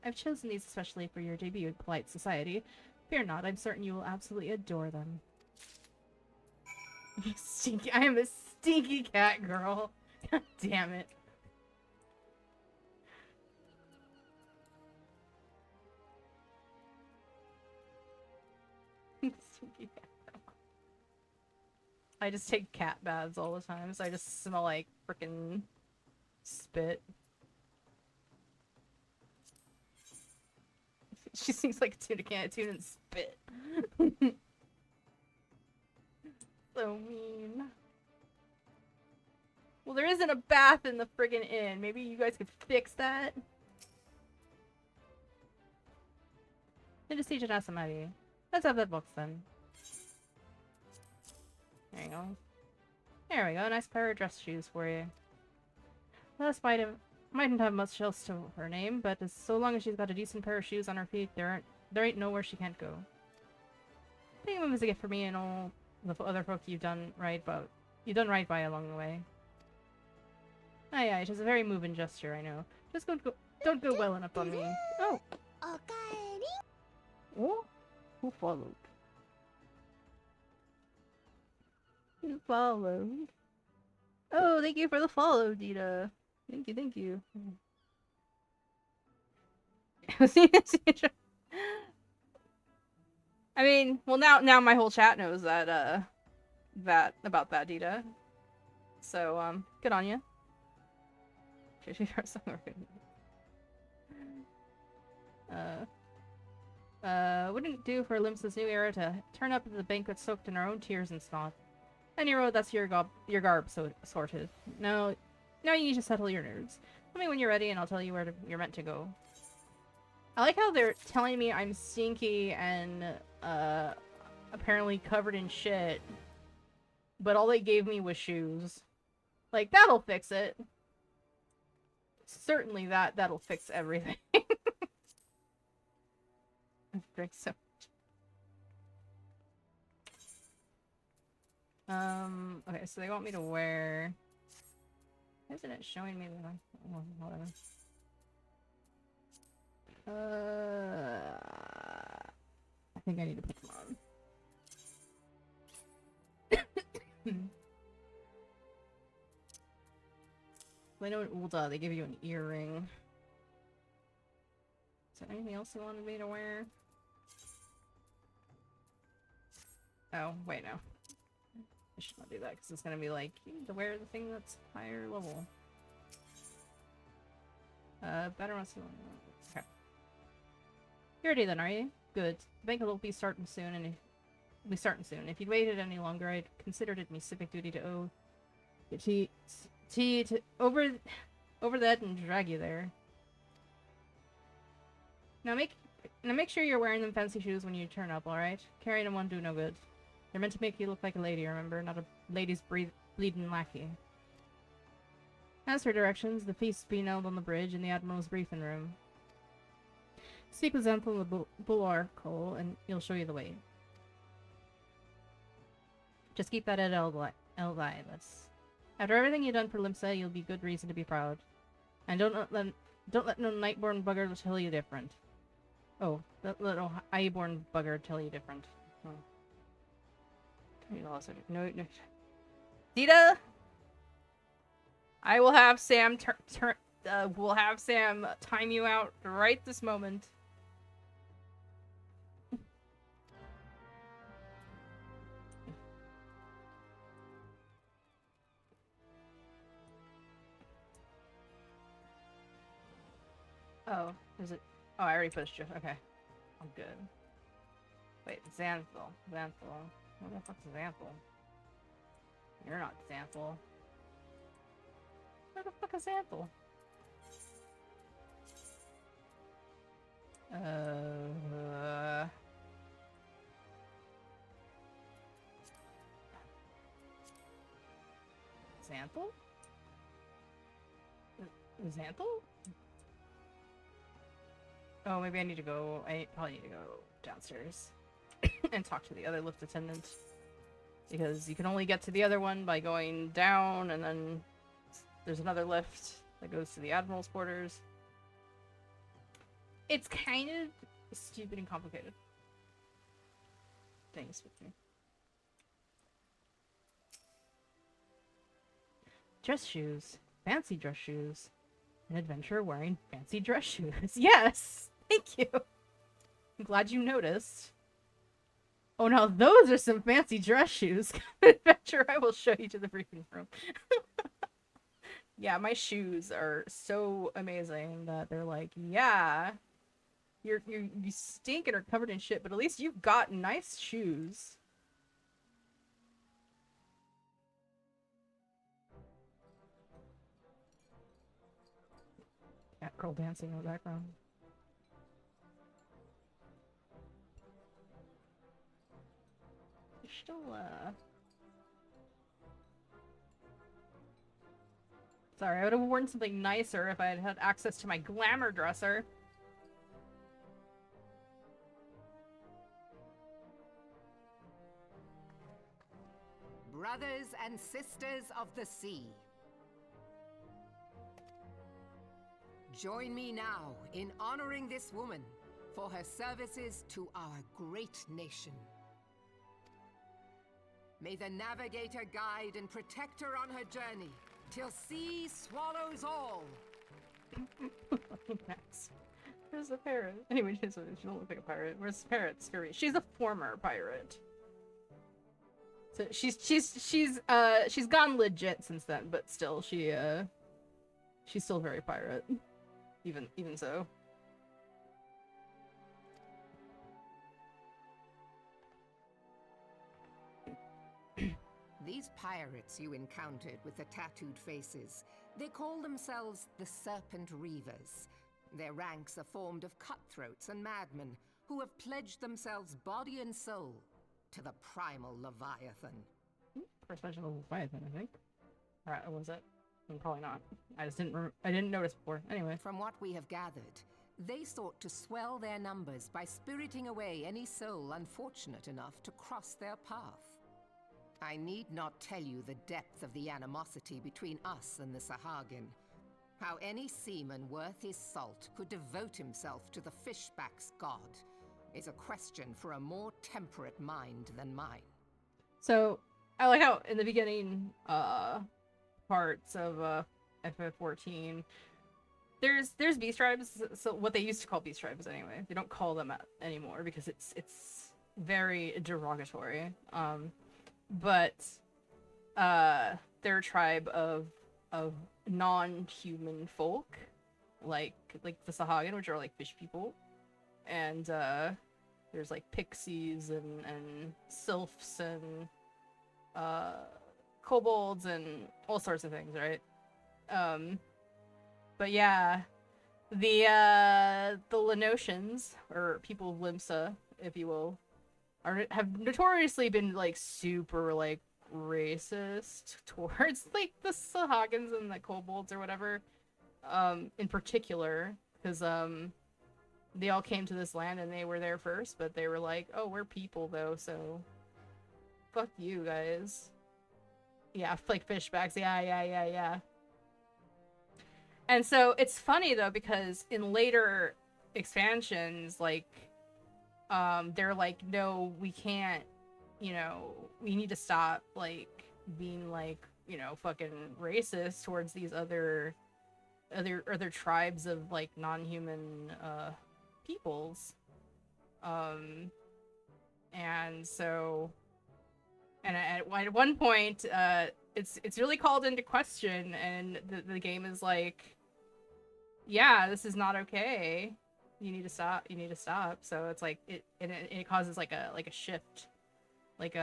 Speaker 1: I've chosen these especially for your debut in polite society. Fear not, I'm certain you will absolutely adore them. Stinky. I am a stinky cat girl. God damn it. Stinky cat girl. I just take cat baths all the time, so I just smell like frickin' spit. She seems like a tuna can of tuna and spit. So mean. Well, there isn't a bath in the friggin' inn. Maybe you guys could fix that? Then just teach it us somebody. Let's have that books then. There you go. There we go. Nice pair of dress shoes for you. Last mightn't have much else to her name, but so long as she's got a decent pair of shoes on her feet, there ain't nowhere she can't go. Think of them as a gift for me and all the other folk you've done right by along the way. Aye, aye, it is a very moving gesture, I know. Just don't go welling up on me. Oh! Oh? Who followed? Who followed? Oh, thank you for the follow, Dita. Thank you, thank you. I mean, well now my whole chat knows that, about that, Dita. So, good on you. Wouldn't it do for Limsa's new era to turn up at the banquet soaked in our own tears and snot? Any road, that's your garb sorted. Now you need to settle your nerves. Tell me when you're ready and I'll tell you where you're meant to go. I like how they're telling me I'm stinky and, apparently covered in shit. But all they gave me was shoes. Like, that'll fix it. Certainly that'll fix everything. I drink so much. Okay, so they want me to wear... Why isn't it showing me the... Oh, whatever. I think I need to put them on. I know in Ulda they give you an earring. Is there anything else they wanted me to wear? Oh, wait, no. I should not do that because it's gonna be like, you need to wear the thing that's higher level. Better must okay. You're ready then, are you? Good. The banquet will be starting soon, If you'd waited any longer, I'd considered it my civic duty to owe tea to over that and drag you there. Now make sure you're wearing them fancy shoes when you turn up, alright? Carrying them won't do no good. They're meant to make you look like a lady, remember? Not a lady's bleeding lackey. As for directions, the feast's being held on the bridge in the Admiral's briefing room. Speak with Xanthal the Bulwarkle, and he'll show you the way. Just keep that at Elvai. After everything you've done for Limsa, you'll be good reason to be proud. And don't let no Nightborn bugger tell you different. Oh, don't let no Highborn bugger tell you different. Oh. No. Dita! I will have Sam we'll have Sam time you out right this moment. Oh, is it? Oh, I already pushed you. Okay. I'm good. Wait, Xanthal. What the fuck's Xanthal? You're not Xanthal. Where the fuck is Xanthal? Xanthal? Xanthal? Oh, maybe I need to go. I probably need to go downstairs and talk to the other lift attendant. Because you can only get to the other one by going down, and then there's another lift that goes to the Admiral's quarters. It's kind of stupid and complicated. Thanks, Victor. Dress shoes. Fancy dress shoes. An adventurer wearing fancy dress shoes. Yes! Thank you! I'm glad you noticed. Oh, now those are some fancy dress shoes. Adventure, I will show you to the briefing room. Yeah, my shoes are so amazing that they're like, yeah, you stink and are covered in shit, but at least you've got nice shoes. Cat girl dancing in the background. You're still, sorry, I would have worn something nicer if I had had access to my glamour dresser.
Speaker 4: Brothers and sisters of the sea, join me now in honoring this woman for her services to our great nation. May the navigator guide and protect her on her journey till sea swallows all.
Speaker 1: Nice. Where's the parrot? Anyway, she don't look like a pirate. Where's the parrot? Scurry. She's a former pirate. So she's gone legit since then, but still she's still very pirate. Even so.
Speaker 4: These pirates you encountered with the tattooed faces, they call themselves the Serpent Reavers. Their ranks are formed of cutthroats and madmen who have pledged themselves body and soul to the primal Leviathan.
Speaker 1: First mention of Leviathan, I think. Or was it? Probably not. I didn't notice before. Anyway.
Speaker 4: From what we have gathered, they sought to swell their numbers by spiriting away any soul unfortunate enough to cross their path. I need not tell you the depth of the animosity between us and the Sahagin. How any seaman worth his salt could devote himself to the fishback's god is a question for a more temperate mind than mine.
Speaker 1: So, I like how in the beginning parts of FF14, there's beast tribes, so what they used to call beast tribes anyway. They don't call them anymore because it's very derogatory. But they're a tribe of non-human folk, like the Sahagin, which are like fish people, and there's like pixies and sylphs and kobolds and all sorts of things, right? But yeah, the Lenosians, or people of Limsa, if you will, have notoriously been like super like racist towards like the Sahagins and the kobolds or whatever, in particular, because they all came to this land and they were there first, but they were like, oh, we're people though, so fuck you guys. Yeah, like fishbacks. Yeah. And so it's funny though, because in later expansions, like they're like, no, we can't, you know, we need to stop like being like, you know, fucking racist towards these other tribes of like non-human peoples. And so, and at one point it's really called into question, and the game is like, yeah, this is not okay. You need to stop. So it's like it causes like a shift, like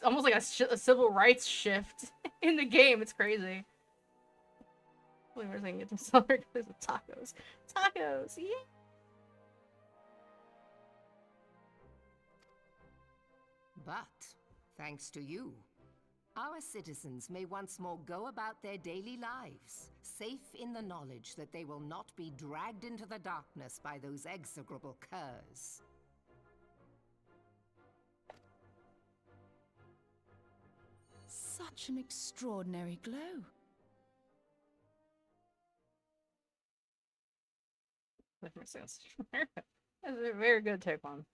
Speaker 1: almost like a civil rights shift in the game. It's crazy. Wait, where's I can get some celery with tacos? Tacos, yeah.
Speaker 4: But thanks to you, our citizens may once more go about their daily lives, safe in the knowledge that they will not be dragged into the darkness by those execrable curs.
Speaker 5: Such an extraordinary glow.
Speaker 1: That's a very good take on.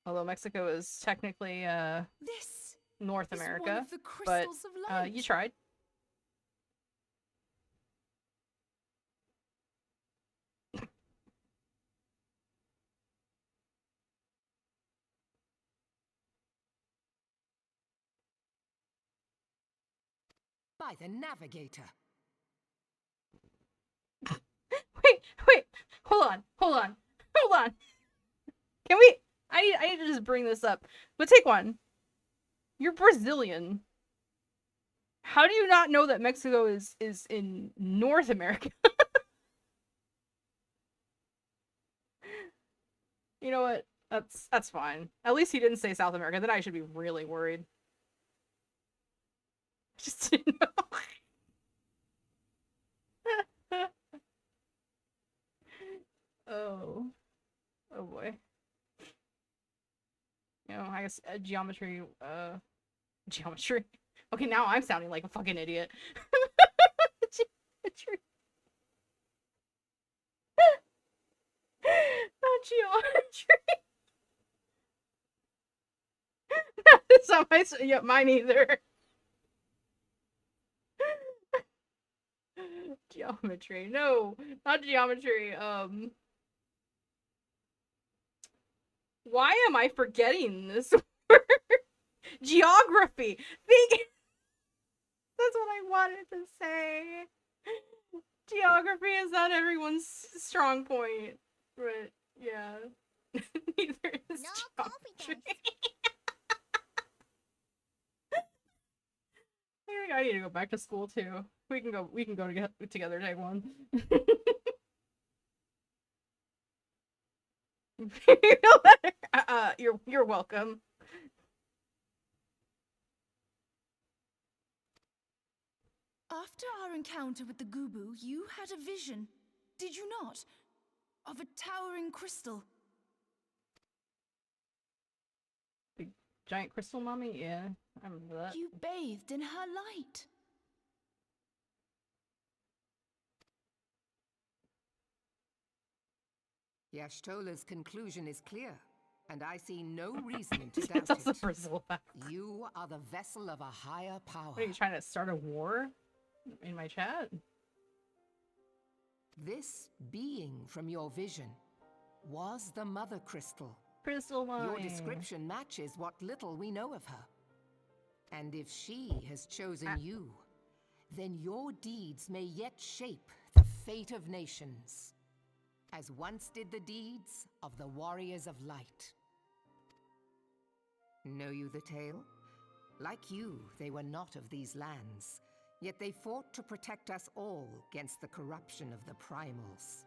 Speaker 1: Although Mexico is technically
Speaker 5: This
Speaker 1: North
Speaker 5: is one
Speaker 1: America,
Speaker 5: of the
Speaker 1: but
Speaker 5: crystals of light.
Speaker 1: you tried.
Speaker 4: By the navigator.
Speaker 1: Wait, hold on. Can we? I need to just bring this up. But take one. You're Brazilian. How do you not know that Mexico is in North America? You know what? That's fine. At least he didn't say South America. Then I should be really worried. Just didn't know. Oh boy. You know, I guess geometry. Geometry. Okay, now I'm sounding like a fucking idiot. Geometry. Not geometry. That's not my. Yeah, mine either. Geometry. No, not geometry. Why am I forgetting this word? Geography. That's what I wanted to say. Geography is not everyone's strong point, but yeah, neither is geometry. I need to go back to school too. We can go together, take one. You're welcome.
Speaker 5: After our encounter with the Gubu, you had a vision, did you not? Of a towering crystal.
Speaker 1: Big giant crystal mummy? Yeah, I remember that.
Speaker 5: You bathed in her light.
Speaker 4: Y'shtola's conclusion is clear, and I see no reason to doubt it.
Speaker 1: Brazil back.
Speaker 4: You are the vessel of a higher power.
Speaker 1: What, are you trying to start a war in my chat?
Speaker 4: This being from your vision was the Mother Crystal.
Speaker 1: Crystal mummy.
Speaker 4: Your description matches what little we know of her. And if she has chosen you, then your deeds may yet shape the fate of nations, as once did the deeds of the Warriors of Light. Know you the tale? Like you, they were not of these lands, yet they fought to protect us all against the corruption of the Primals.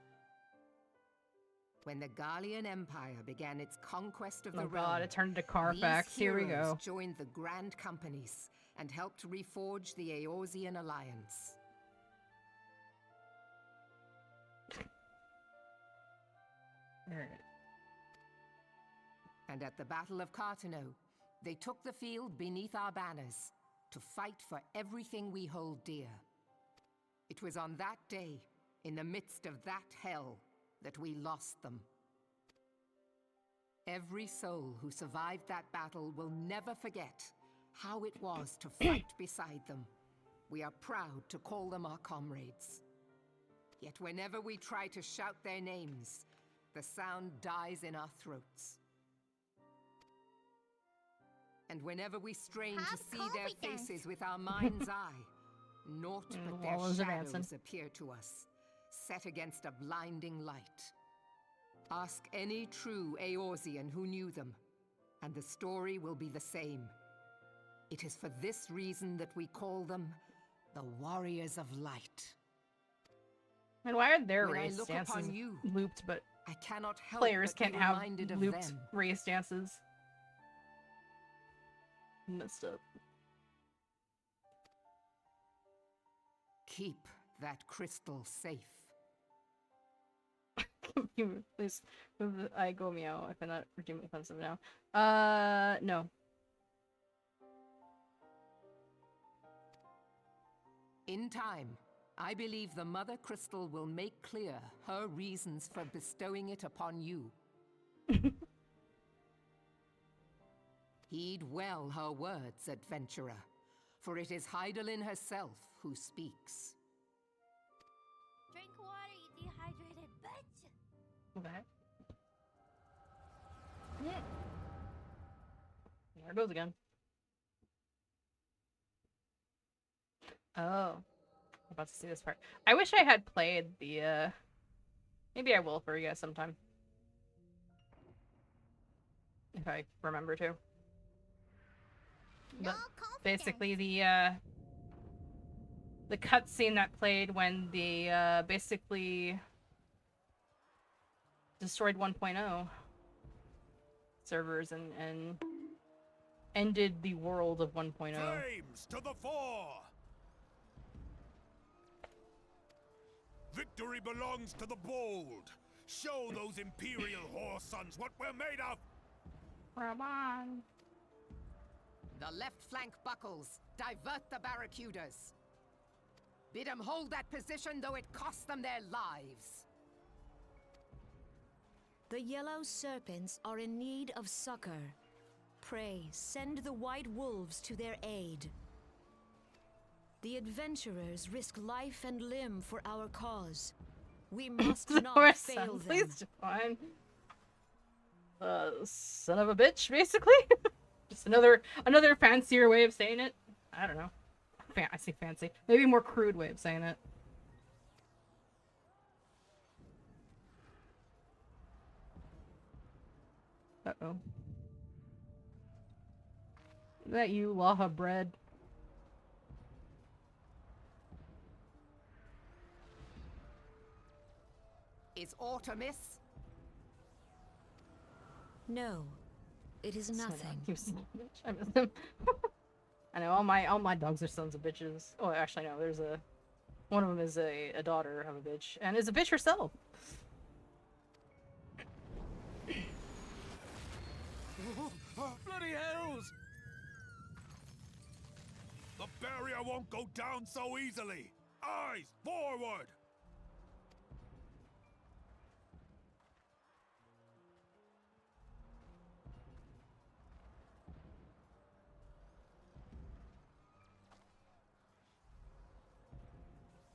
Speaker 4: When the Gallian Empire began its conquest of the realm,
Speaker 1: oh god, it turned to Carfax. Here we go.
Speaker 4: Joined the Grand Companies and helped reforge the Eorzean Alliance.
Speaker 1: Alright.
Speaker 4: And at the Battle of Cartano, they took the field beneath our banners to fight for everything we hold dear. It was on that day, in the midst of that hell, that we lost them. Every soul who survived that battle will never forget how it was to fight beside them. We are proud to call them our comrades. Yet whenever we try to shout their names, the sound dies in our throats. And whenever we strain to see their faces with our mind's eye, naught but their shadows appear to us, set against a blinding light. Ask any true Eorzean who knew them, and the story will be the same. It is for this reason that we call them the Warriors of Light.
Speaker 1: And why are their
Speaker 4: When
Speaker 1: race dances looped, but
Speaker 4: I cannot help
Speaker 1: players
Speaker 4: but be
Speaker 1: can't have
Speaker 4: reminded of
Speaker 1: looped
Speaker 4: them.
Speaker 1: race dances? Messed up.
Speaker 4: Keep that crystal safe.
Speaker 1: Can you please move the I go meow if I'm not redeeming offensive now? No.
Speaker 4: In time, I believe the Mother Crystal will make clear her reasons for bestowing it upon you. Heed well her words, adventurer, for it is Hydaelyn herself who speaks.
Speaker 2: Drink water, you dehydrated bitch!
Speaker 1: Okay. Yeah. There it goes again. Oh. I'm about to see this part. I wish I had played the, maybe I will for you guys sometime. If I remember to.
Speaker 2: No
Speaker 1: But
Speaker 2: confidence.
Speaker 1: basically the cutscene that played when the, basically destroyed 1.0 servers and ended the world of 1.0.
Speaker 3: Flames to the fore! Victory belongs to the bold. Show those Imperial whore sons what we're made of!
Speaker 1: Come on.
Speaker 4: The left flank buckles. Divert the barracudas. Bid them hold that position, though it cost them their lives.
Speaker 6: The yellow serpents are in need of succor. Pray, send the white wolves to their aid. The adventurers risk life and limb for our cause. We must not fail them.
Speaker 1: Please define. Son of a bitch, basically. Just another fancier way of saying it. I don't know. I say fancy. Maybe a more crude way of saying it. Uh-oh. Is that you, Laha Bread?
Speaker 4: Is aught amiss?
Speaker 6: No, it is nothing.
Speaker 1: You son of a bitch. I miss him. I know all my dogs are sons of bitches. Oh, actually no. There's one of them is a daughter of a bitch and is a bitch herself.
Speaker 3: Bloody hells! The barrier won't go down so easily! Eyes forward!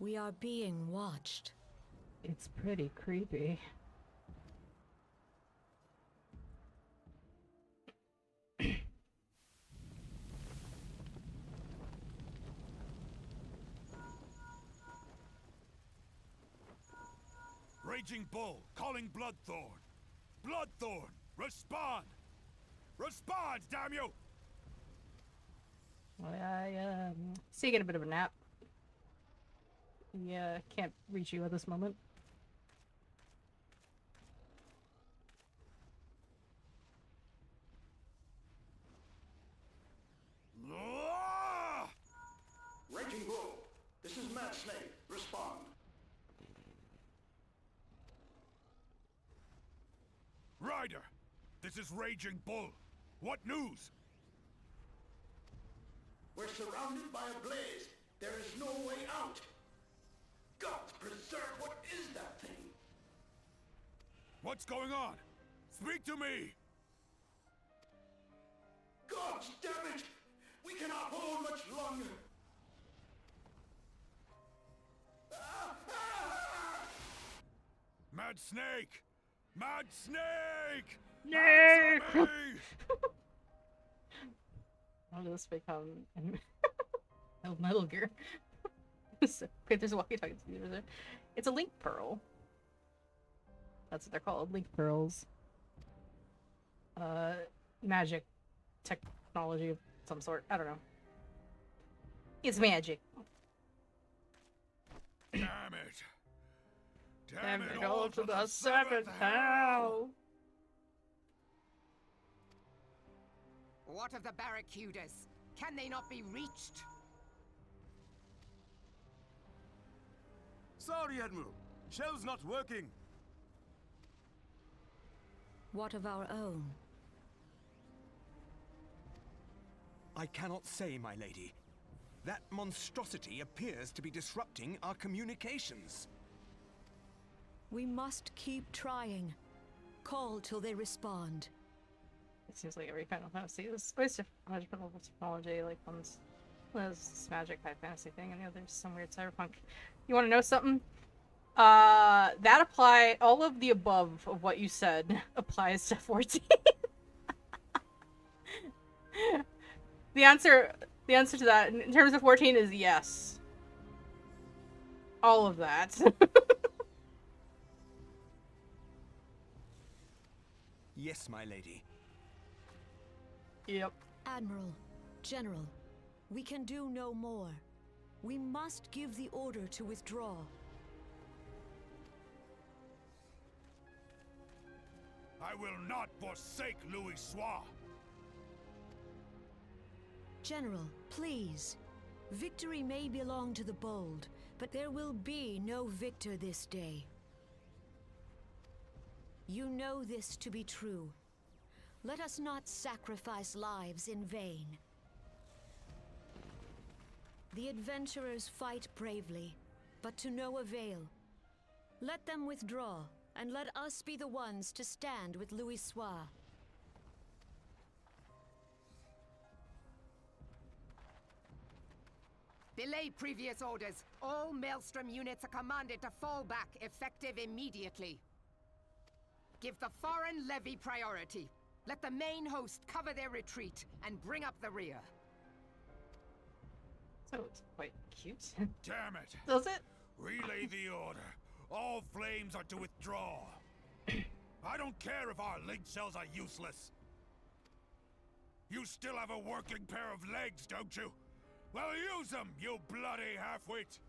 Speaker 6: We are being watched.
Speaker 1: It's pretty creepy.
Speaker 3: Raging Bull, calling Bloodthorn. Bloodthorn, respond! Respond, damn you!
Speaker 1: Well, taking a bit of a nap. Yeah, can't reach you at this moment.
Speaker 3: Ah!
Speaker 7: Raging Bull, this is Mad Snake. Respond.
Speaker 3: Ryder, this is Raging Bull. What news?
Speaker 7: We're surrounded by a blaze. There is no way out. God preserve, what is that thing?
Speaker 3: What's going on? Speak to me!
Speaker 7: God damn it! We cannot hold much longer.
Speaker 3: Mad Snake! Mad Snake!
Speaker 1: Snake!
Speaker 3: Answer me!
Speaker 1: How does this become Metal Gear? Okay, there's a walkie-talkie speeder there. It's a link pearl. That's what they're called, link pearls. Magic technology of some sort. I don't know. It's magic.
Speaker 3: Damn it!
Speaker 1: Damn it all to the seventh hell!
Speaker 4: What of the barracudas? Can they not be reached?
Speaker 3: Sorry, Admiral. Shell's not working.
Speaker 6: What of our own?
Speaker 8: I cannot say, my lady. That monstrosity appears to be disrupting our communications.
Speaker 6: We must keep trying. Call till they respond.
Speaker 1: It seems like every Final Fantasy is always different level of technology. Like one's this magic high fantasy thing, and the other's some weird cyberpunk. You want to know something? That all of the above of what you said applies to 14. The answer to that in terms of 14 is yes. All of that.
Speaker 8: Yes, my lady.
Speaker 1: Yep.
Speaker 6: Admiral, General, we can do no more. We must give the order to withdraw.
Speaker 7: I will not forsake Louis Soir.
Speaker 6: General, please. Victory may belong to the bold, but there will be no victor this day. You know this to be true. Let us not sacrifice lives in vain. The adventurers fight bravely, but to no avail. Let them withdraw, and let us be the ones to stand with Louis Soir.
Speaker 4: Belay previous orders. All Maelstrom units are commanded to fall back, effective immediately. Give the foreign levy priority. Let the main host cover their retreat and bring up the rear.
Speaker 1: So it's quite cute.
Speaker 7: Damn it!
Speaker 1: Does it?
Speaker 7: Relay the order. All flames are to withdraw. I don't care if our link cells are useless. You still have a working pair of legs, don't you? Well, use them, you bloody half-wit!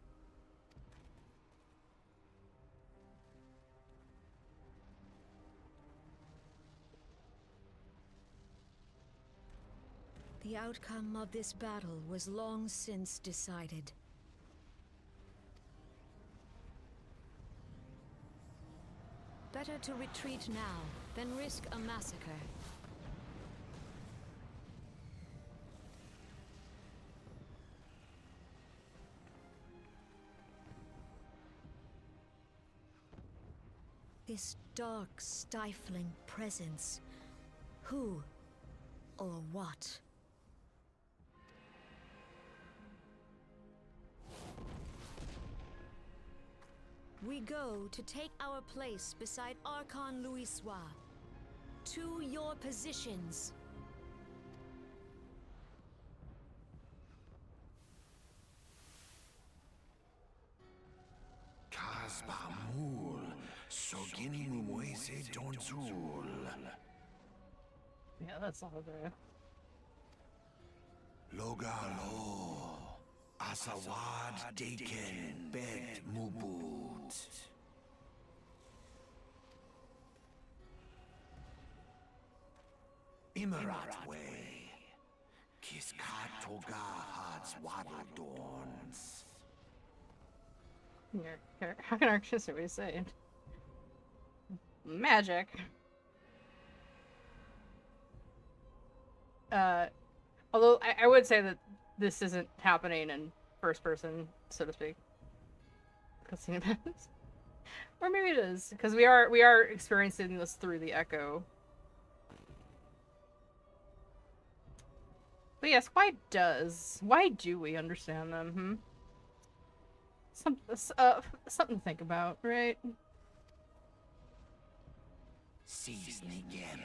Speaker 6: The outcome of this battle was long since decided. Better to retreat now than risk a massacre. This dark, stifling presence. Who or what? We go to take our place beside Archon Louis Soir. To your positions.
Speaker 7: Kasbamul, Sogini Mumuese Donzul.
Speaker 1: Yeah, that's all there.
Speaker 7: Logalo, Asawad Daken, Bet Mubut. Imarat Way, Kiskat Toga Hads Waddle Dorns.
Speaker 1: How can Archis be saying? Magic. Although I would say that this isn't happening in first person, so to speak. Cutscene events. Or maybe it is, because we are experiencing this through the echo. But yes, why do we understand them, something to think about, right?
Speaker 7: Seize again.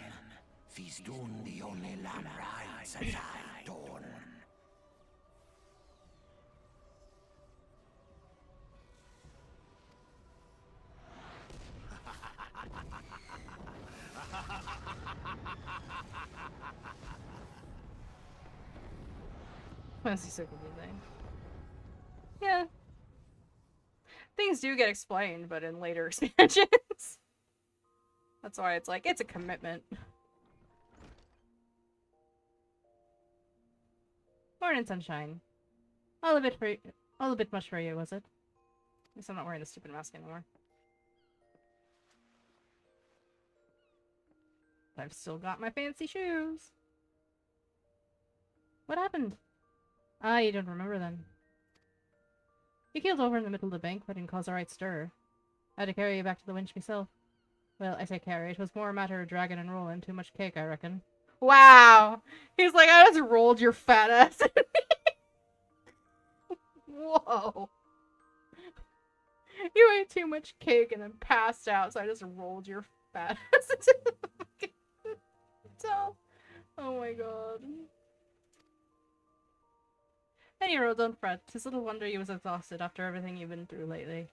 Speaker 7: Feastun the only lamb rides as I dawn.
Speaker 1: That's so confusing. Yeah. Things do get explained, but in later expansions. That's why it's like, it's a commitment. Morning, sunshine. All a bit much for you, was it? At least I'm not wearing the stupid mask anymore. But I've still got my fancy shoes. What happened? Ah, you don't remember then. You keeled over in the middle of the banquet and caused a right stir. I had to carry you back to the winch myself. Well, I say carry. It was more a matter of dragging and rolling. Too much cake, I reckon. Wow! He's like, I just rolled your fat ass. Whoa! You ate too much cake and then passed out, so I just rolled your fat ass into the fucking towel. Oh my god. Anyway, don't fret. 'Tis little wonder you was exhausted after everything you've been through lately.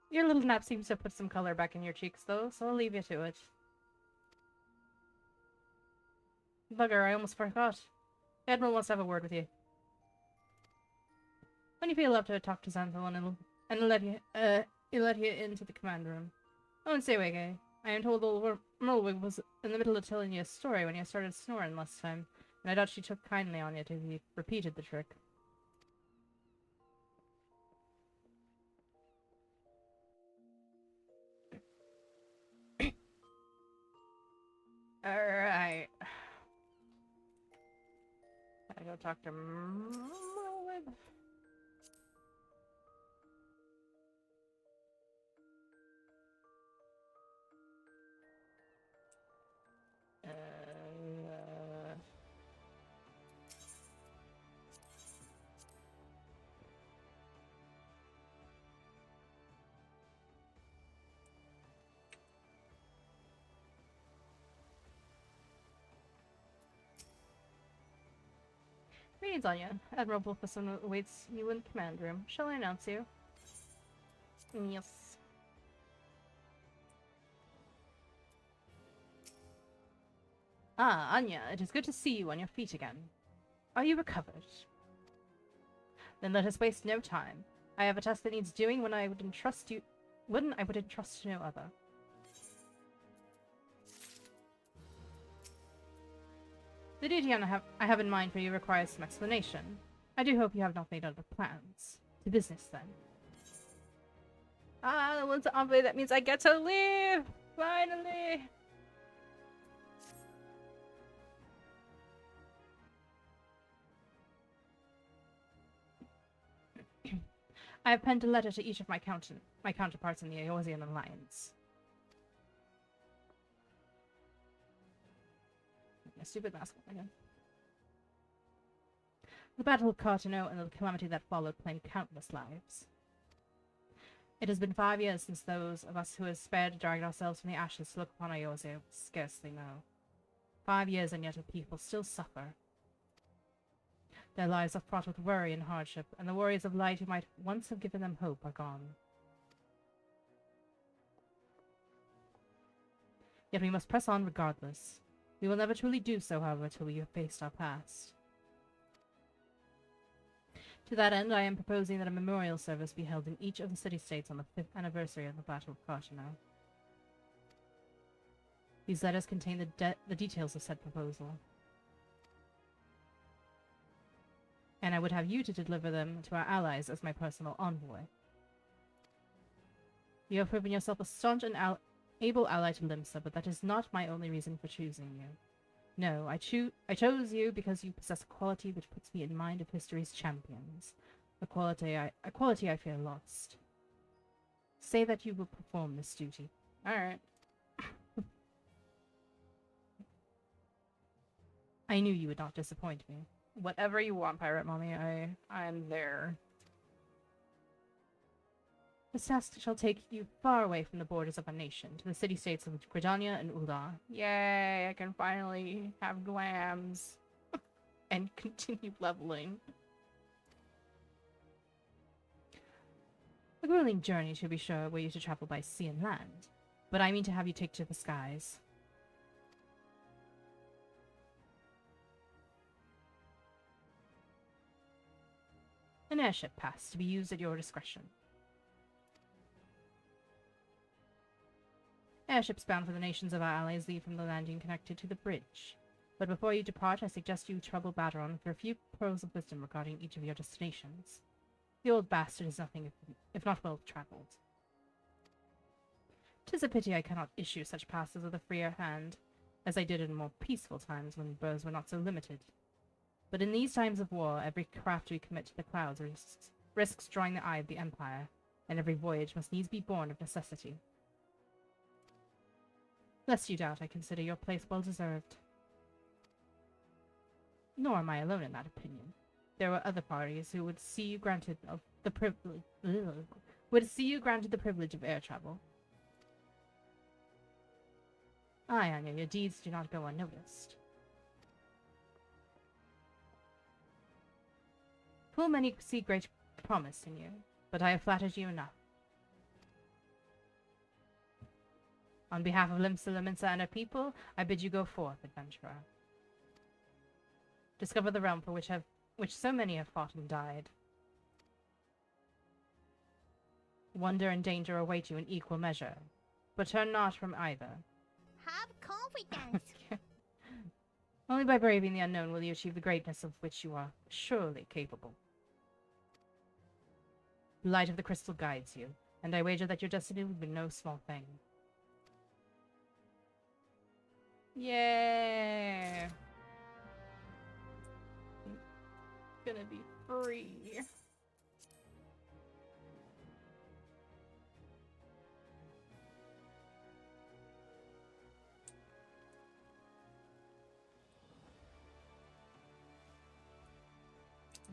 Speaker 1: Your little nap seems to have put some color back in your cheeks, though, so I'll leave you to it. Bugger, I almost forgot. The Admiral wants to have a word with you. When you feel up to it, talk to Xanthal and he'll let you into the command room. Oh, and stay awake, eh? I am told old Merlwig was in the middle of telling you a story when you started snoring last time, and I doubt she took kindly on you till you repeated the trick. Alright. Gotta go talk to Merlwig. Greetings, Anya. Admiral Wolfson awaits you in the command room. Shall I announce you? Yes. Ah, Anya, it is good to see you on your feet again. Are you recovered? Then let us waste no time. I have a task that needs doing when I would entrust to no other. The duty I have in mind for you requires some explanation. I do hope you have not made other plans. To business, then. Ah, the one's envoy, that means I get to leave! Finally! I have penned a letter to each of my counterparts in the Eorzean Alliance. A stupid mask again. The Battle of Cartano and the calamity that followed claimed countless lives. It has been 5 years since those of us who have spared dragged ourselves from the ashes to look upon Eorzea scarcely know. 5 years, and yet a people still suffer. Their lives are fraught with worry and hardship, and the warriors of light who might once have given them hope are gone. Yet we must press on regardless. We will never truly do so, however, till we have faced our past. To that end, I am proposing that a memorial service be held in each of the city-states on the 5th anniversary of the Battle of Cartano. These letters contain the details of said proposal. And I would have you to deliver them to our allies as my personal envoy. You have proven yourself a staunch and able ally to Limsa, but that is not my only reason for choosing you. No, I chose you because you possess a quality which puts me in mind of history's champions. A quality I fear lost. Say that you will perform this duty. Alright. I knew you would not disappoint me. Whatever you want, Pirate Mommy, I'm there. This task shall take you far away from the borders of our nation, to the city-states of Gridania and Ul'dah. Yay, I can finally have glams. And continue leveling. A grueling journey, to be sure, were you to travel by sea and land. But I mean to have you take to the skies. An airship pass, to be used at your discretion. Airships bound for the nations of our allies leave from the landing connected to the bridge. But before you depart, I suggest you trouble Baderon for a few pearls of wisdom regarding each of your destinations. The old bastard is nothing if not well travelled. 'Tis a pity I cannot issue such passes with a freer hand. as I did in more peaceful times when birds were not so limited. But in these times of war, every craft we commit to the clouds risks drawing the eye of the Empire, and every voyage must needs be born of necessity. Lest you doubt, I consider your place well deserved. Nor am I alone in that opinion. There were other parties who would see you granted the privilege of air travel. Aye, Anya, your deeds do not go unnoticed. Full many see great promise in you, but I have flattered you enough. On behalf of Limsa Liminsa and her people, I bid you go forth, adventurer. Discover the realm for which so many have fought and died. Wonder and danger await you in equal measure, but turn not from either.
Speaker 2: Have confidence.
Speaker 1: Only by braving the unknown will you achieve the greatness of which you are surely capable. The light of the crystal guides you, and I wager that your destiny will be no small thing. Yay! Gonna be free.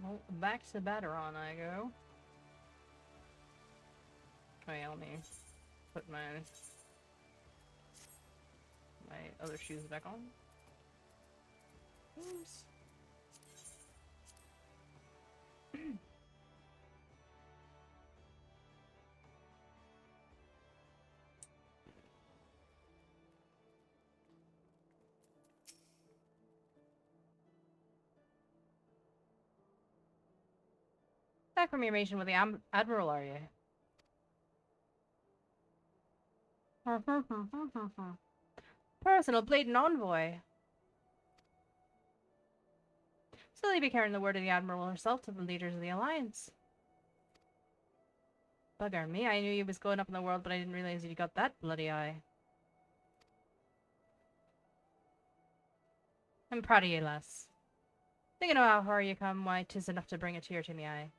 Speaker 1: Well, back to Baderon I go. Oh yeah, let me put my other shoes back on. Oops. Back from your mission with the Admiral, are you? Personal blatant envoy. Still, you'd be carrying the word of the Admiral herself to the leaders of the Alliance. Bugger me, I knew he was going up in the world, but I didn't realize he got that bloody eye. I'm proud of you, lass. Thinking of how far you come, why, 'tis enough to bring a tear to me eye.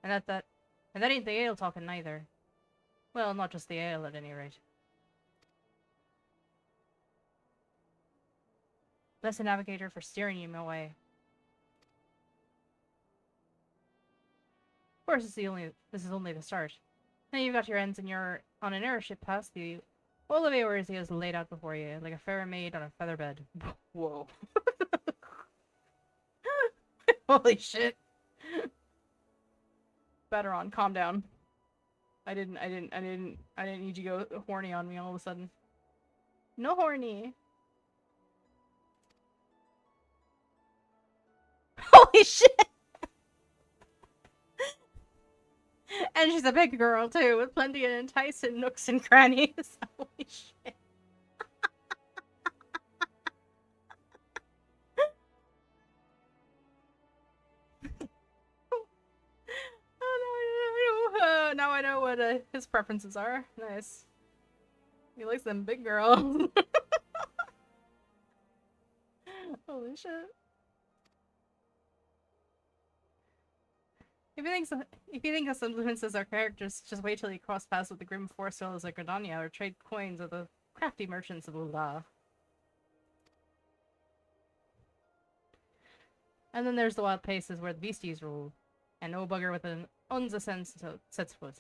Speaker 1: And that ain't the ale talking neither. Well, not just the ale, at any rate. Bless the navigator for steering you my way. Of course, this is only the start. Now you've got your ends and you're on an airship past the all of yours is laid out before you, like a fair maid on a feather bed. Whoa. Holy shit. Baderon, calm down. I didn't need you to go horny on me all of a sudden. No horny. Holy shit! And she's a big girl too, with plenty of enticing nooks and crannies. Holy shit. Now I know what his preferences are. Nice. He likes them big girls. Holy shit. If you think us influences our characters, just wait till you cross paths with the grim forest dwellers like Gridania or trade coins with the crafty merchants of Ula. And then there's the wild places where the beasties rule, and no bugger with an unza sense sets foot.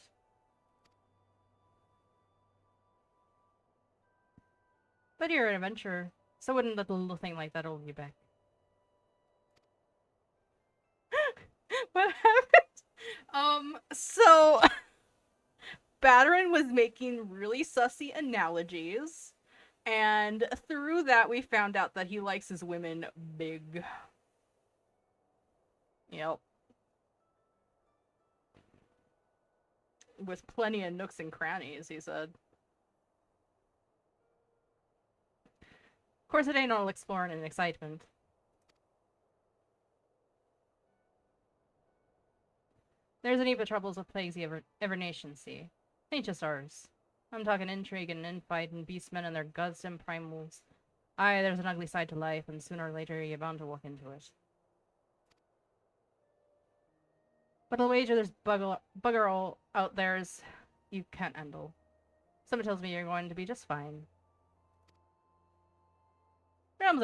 Speaker 1: But you're an adventurer, so wouldn't let a little thing like that hold you back. What happened? So Baderon was making really sussy analogies, and through that we found out that he likes his women big. Yep. With plenty of nooks and crannies, he said. Of course, it ain't all exploring and excitement. There's a heap of troubles with plagues ever nations see. Ain't just ours. I'm talking intrigue and infight and beastmen and their goddamn primals. Aye, there's an ugly side to life, and sooner or later you're bound to walk into it. But I'll wager there's bugger all out there you can't handle. Someone tells me you're going to be just fine. The realm's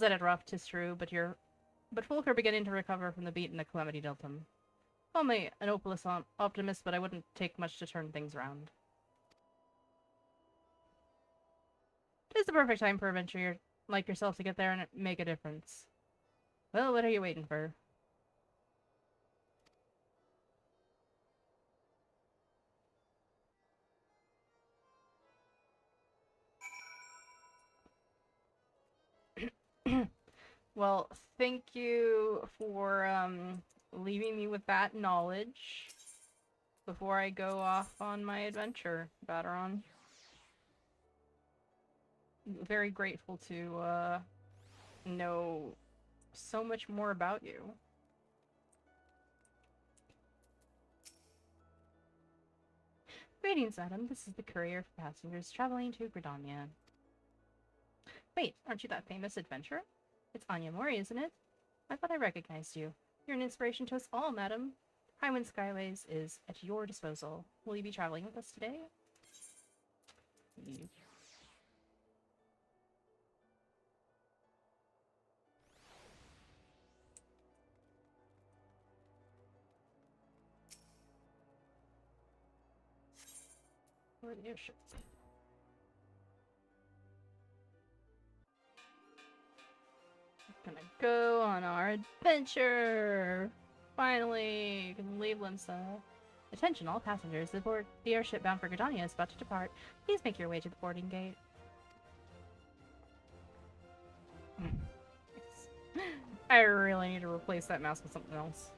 Speaker 1: at it rough, 'tis true, but folk are beginning to recover from the beat in the calamity dealt them. Call me an hopeless optimist, but I wouldn't take much to turn things around. 'Tis the perfect time for a venture like yourself to get there and make a difference. Well, what are you waiting for? Well, thank you for leaving me with that knowledge before I go off on my adventure, Bateron. Very grateful to know so much more about you. Greetings, Adam. This is the courier for passengers traveling to Gridania. Wait, aren't you that famous adventurer? It's Anya Mori, isn't it? I thought I recognized you. You're an inspiration to us all, madam. Highwind Skyways is at your disposal. Will you be traveling with us today? Where are the airships? Gonna go on our adventure! Finally! You can leave Limsa. Attention all passengers, the airship bound for Gridania is about to depart. Please make your way to the boarding gate. I really need to replace that mask with something else.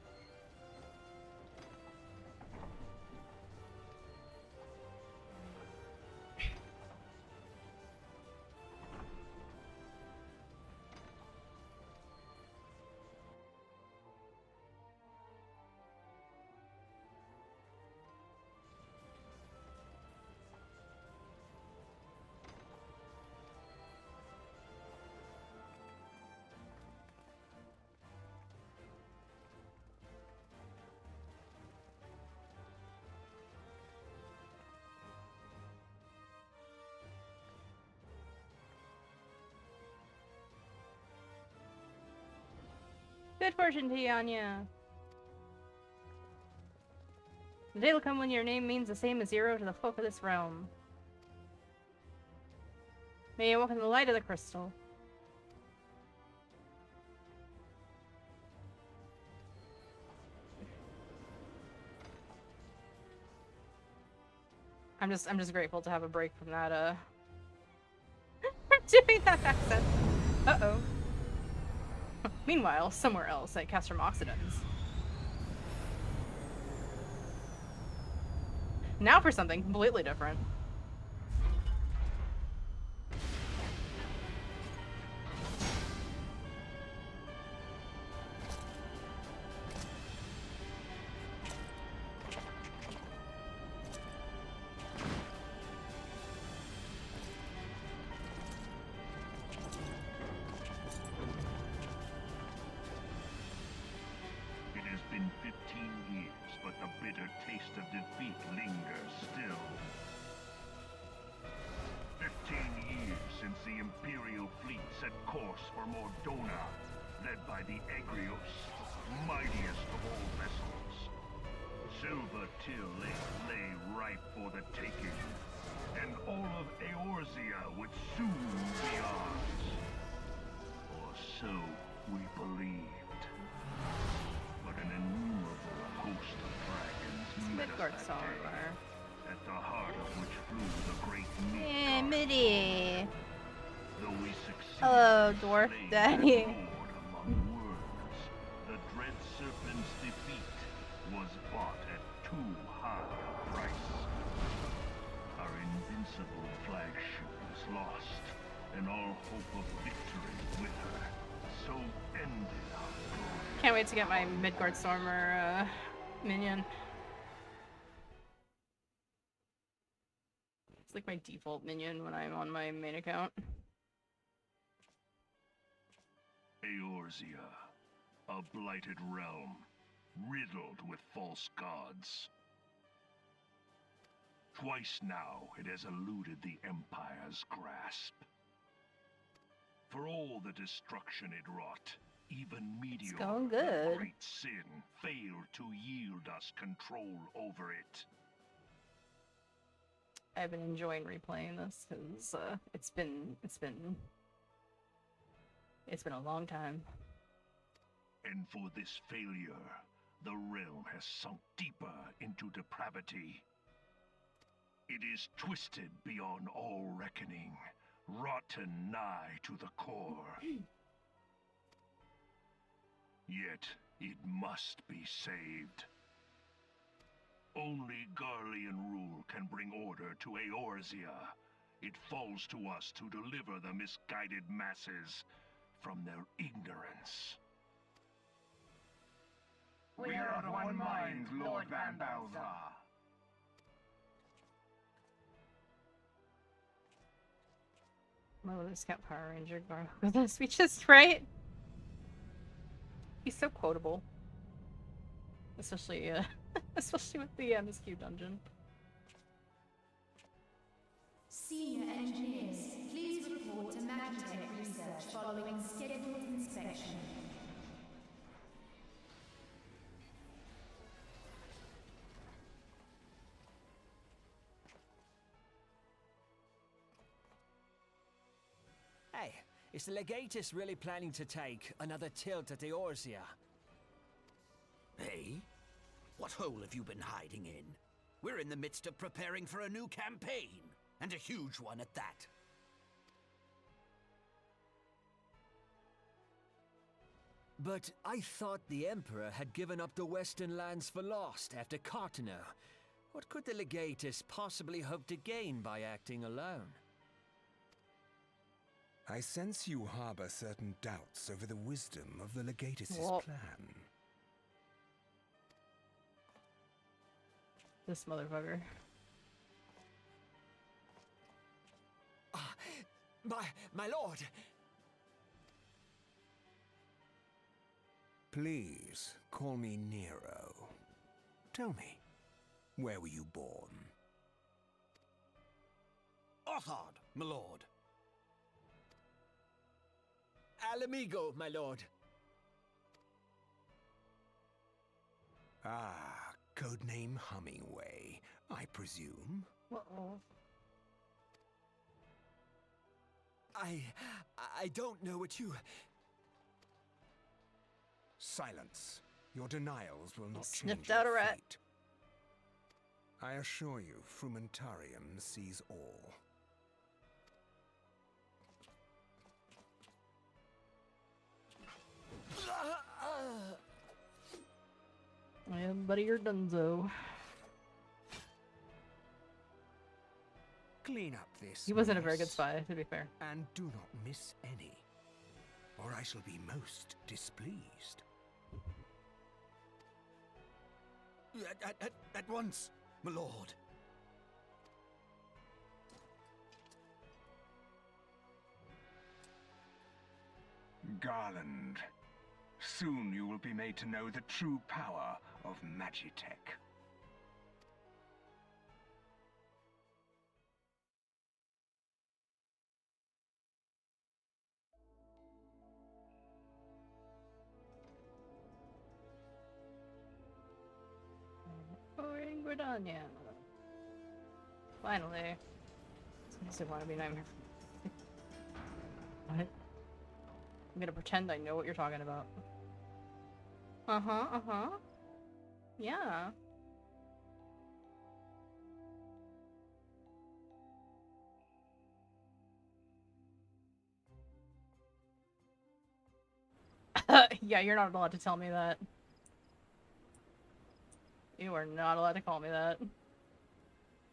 Speaker 1: Good fortune to you, Anya. The day will come when your name means the same as zero to the folk of this realm. May you walk in the light of the crystal. I'm just grateful to have a break from that, doing that accent. Uh-oh. Meanwhile, somewhere else at Castrum Occidens. Now for something completely different.
Speaker 7: At the heart of which flew the great meat.
Speaker 1: Hey, Mitty.
Speaker 7: Though we succeeded
Speaker 1: Hello, Dwarf Daddy.
Speaker 7: Among worlds, the dread serpent's defeat was bought at too high a price. Our invincible flagship was lost, and all hope of victory with her. So ended our glory.
Speaker 1: Can't wait to get my Midgard Stormer minion. like my default minion when I'm on my main account.
Speaker 9: Eorzea, a blighted realm, riddled with false gods. Twice now it has eluded the Empire's grasp. For all the destruction it wrought, even Meteor,
Speaker 1: going
Speaker 9: the
Speaker 1: good.
Speaker 9: great sin, failed to yield us control over it.
Speaker 1: I've been enjoying replaying this because it's been a long time.
Speaker 9: And for this failure, the realm has sunk deeper into depravity. It is twisted beyond all reckoning, rotten nigh to the core. Yet, it must be saved. Only Garlean rule can bring order to Eorzea. It falls to us to deliver the misguided masses from their ignorance.
Speaker 10: We are of one mind, Lord Van Balthar.
Speaker 1: Oh, this got Power Ranger Garl with those speeches, right? He's so quotable. Especially, especially with the MSQ dungeon.
Speaker 5: Senior engineers, please report to Magitech research following scheduled inspection.
Speaker 11: Hey, is the Legatus really planning to take another tilt at Eorzea?
Speaker 12: Hey? What hole have you been hiding in? We're in the midst of preparing for a new campaign, and a huge one at that.
Speaker 11: But I thought the Emperor had given up the Western lands for lost after Cartano. What could the Legatus possibly hope to gain by acting alone?
Speaker 8: I sense you harbor certain doubts over the wisdom of the Legatus'
Speaker 1: Whoa.
Speaker 8: plan.
Speaker 1: This motherfucker.
Speaker 11: My lord!
Speaker 8: Please, call me Nero. Tell me, where were you born?
Speaker 12: Othard, my lord.
Speaker 11: Alamigo, my lord.
Speaker 8: Ah, codename Hummingway, I presume.
Speaker 1: Uh-oh.
Speaker 11: I don't know what you...
Speaker 8: Silence. Your denials will not
Speaker 1: Sniffed
Speaker 8: change
Speaker 1: out
Speaker 8: your
Speaker 1: a rat.
Speaker 8: fate. I assure you, Frumentarium sees all.
Speaker 1: Yeah, buddy, you're donezo.
Speaker 8: Clean up this
Speaker 1: He wasn't a very good
Speaker 8: mess,
Speaker 1: spy, to be fair.
Speaker 8: and do not miss any, or I shall be most displeased.
Speaker 12: At once, my lord.
Speaker 10: Garland, soon you will be made to know the true power of Magitech.
Speaker 1: We're done, yeah. Finally. So want to be nightmare. What? I'm gonna pretend I know what you're talking about. Uh-huh. Yeah. Yeah, you're not allowed to tell me that. You are not allowed to call me that.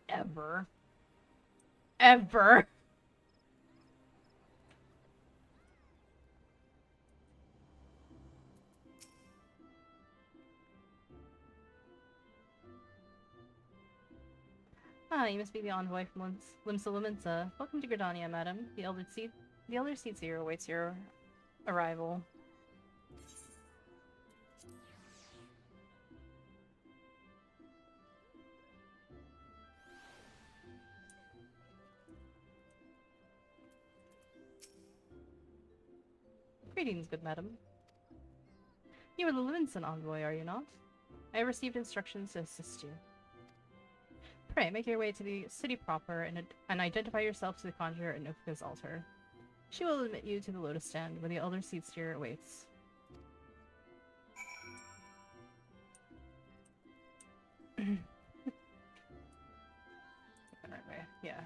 Speaker 1: Ever. Ever. Ah, you must be the envoy from Limsa Limensa. Welcome to Gridania, madam. The Elder Seat Seer awaits your arrival. Greetings, good madam. You are the Livingston envoy, are you not? I have received instructions to assist you. Pray, make your way to the city proper and identify yourself to the conjurer at Nofka's altar. She will admit you to the Lotus Stand, where the Elder Seat Seer awaits. Right way, yeah.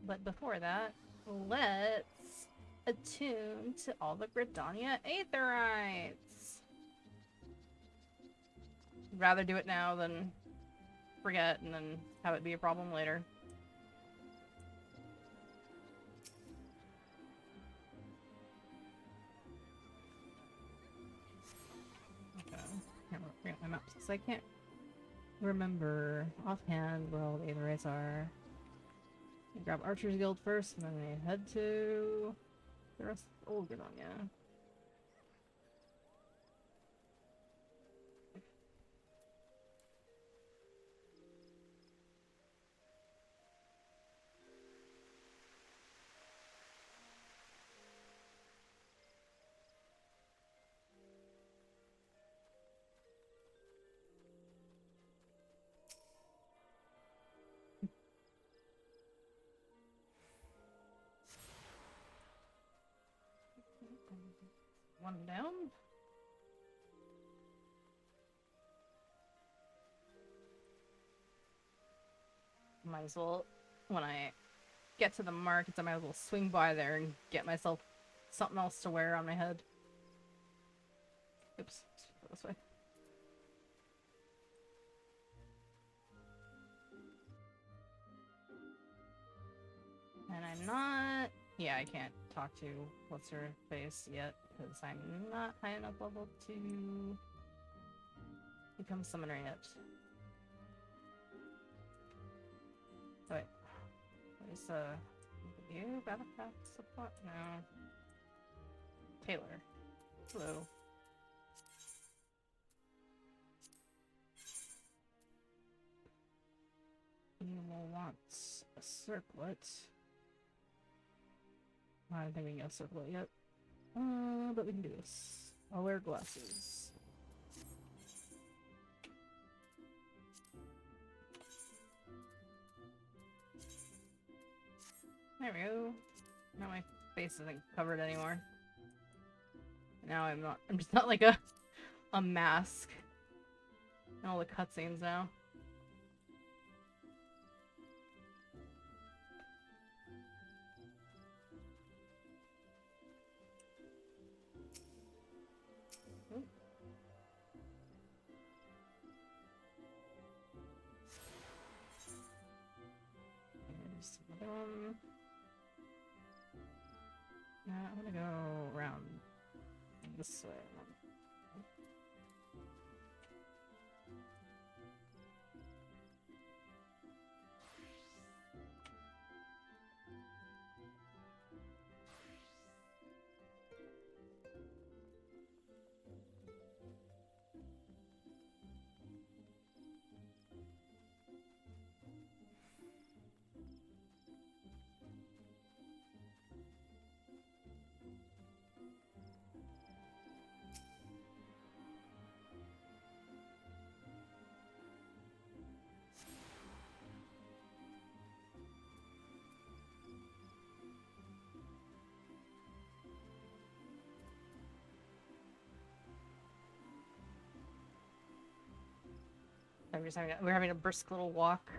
Speaker 1: But before that, let's attune to all the Gridania Aetherites. Rather do it now than forget and then have it be a problem later. Okay, here, bring up my maps because I can't remember offhand where all the Aetherites are. Grab Archer's Guild first, and then we head to the rest of Old Gridania. One down. Might as well, when I get to the markets, I might as well swing by there and get myself something else to wear on my head. Oops, let's go this way. And I'm not... Yeah, I can't talk to what's-her-face yet, because I'm not high enough level to become summoner yet. Wait. Where's you? Battle Path support? No. Taylor. Hello. You will want a circlet. I don't think we can get a circlet yet. But we can do this. I'll wear glasses. There we go. Now my face isn't covered anymore. Now I'm just not like a mask. And all the cutscenes now. I'm gonna go around this way. We're having a brisk little walk.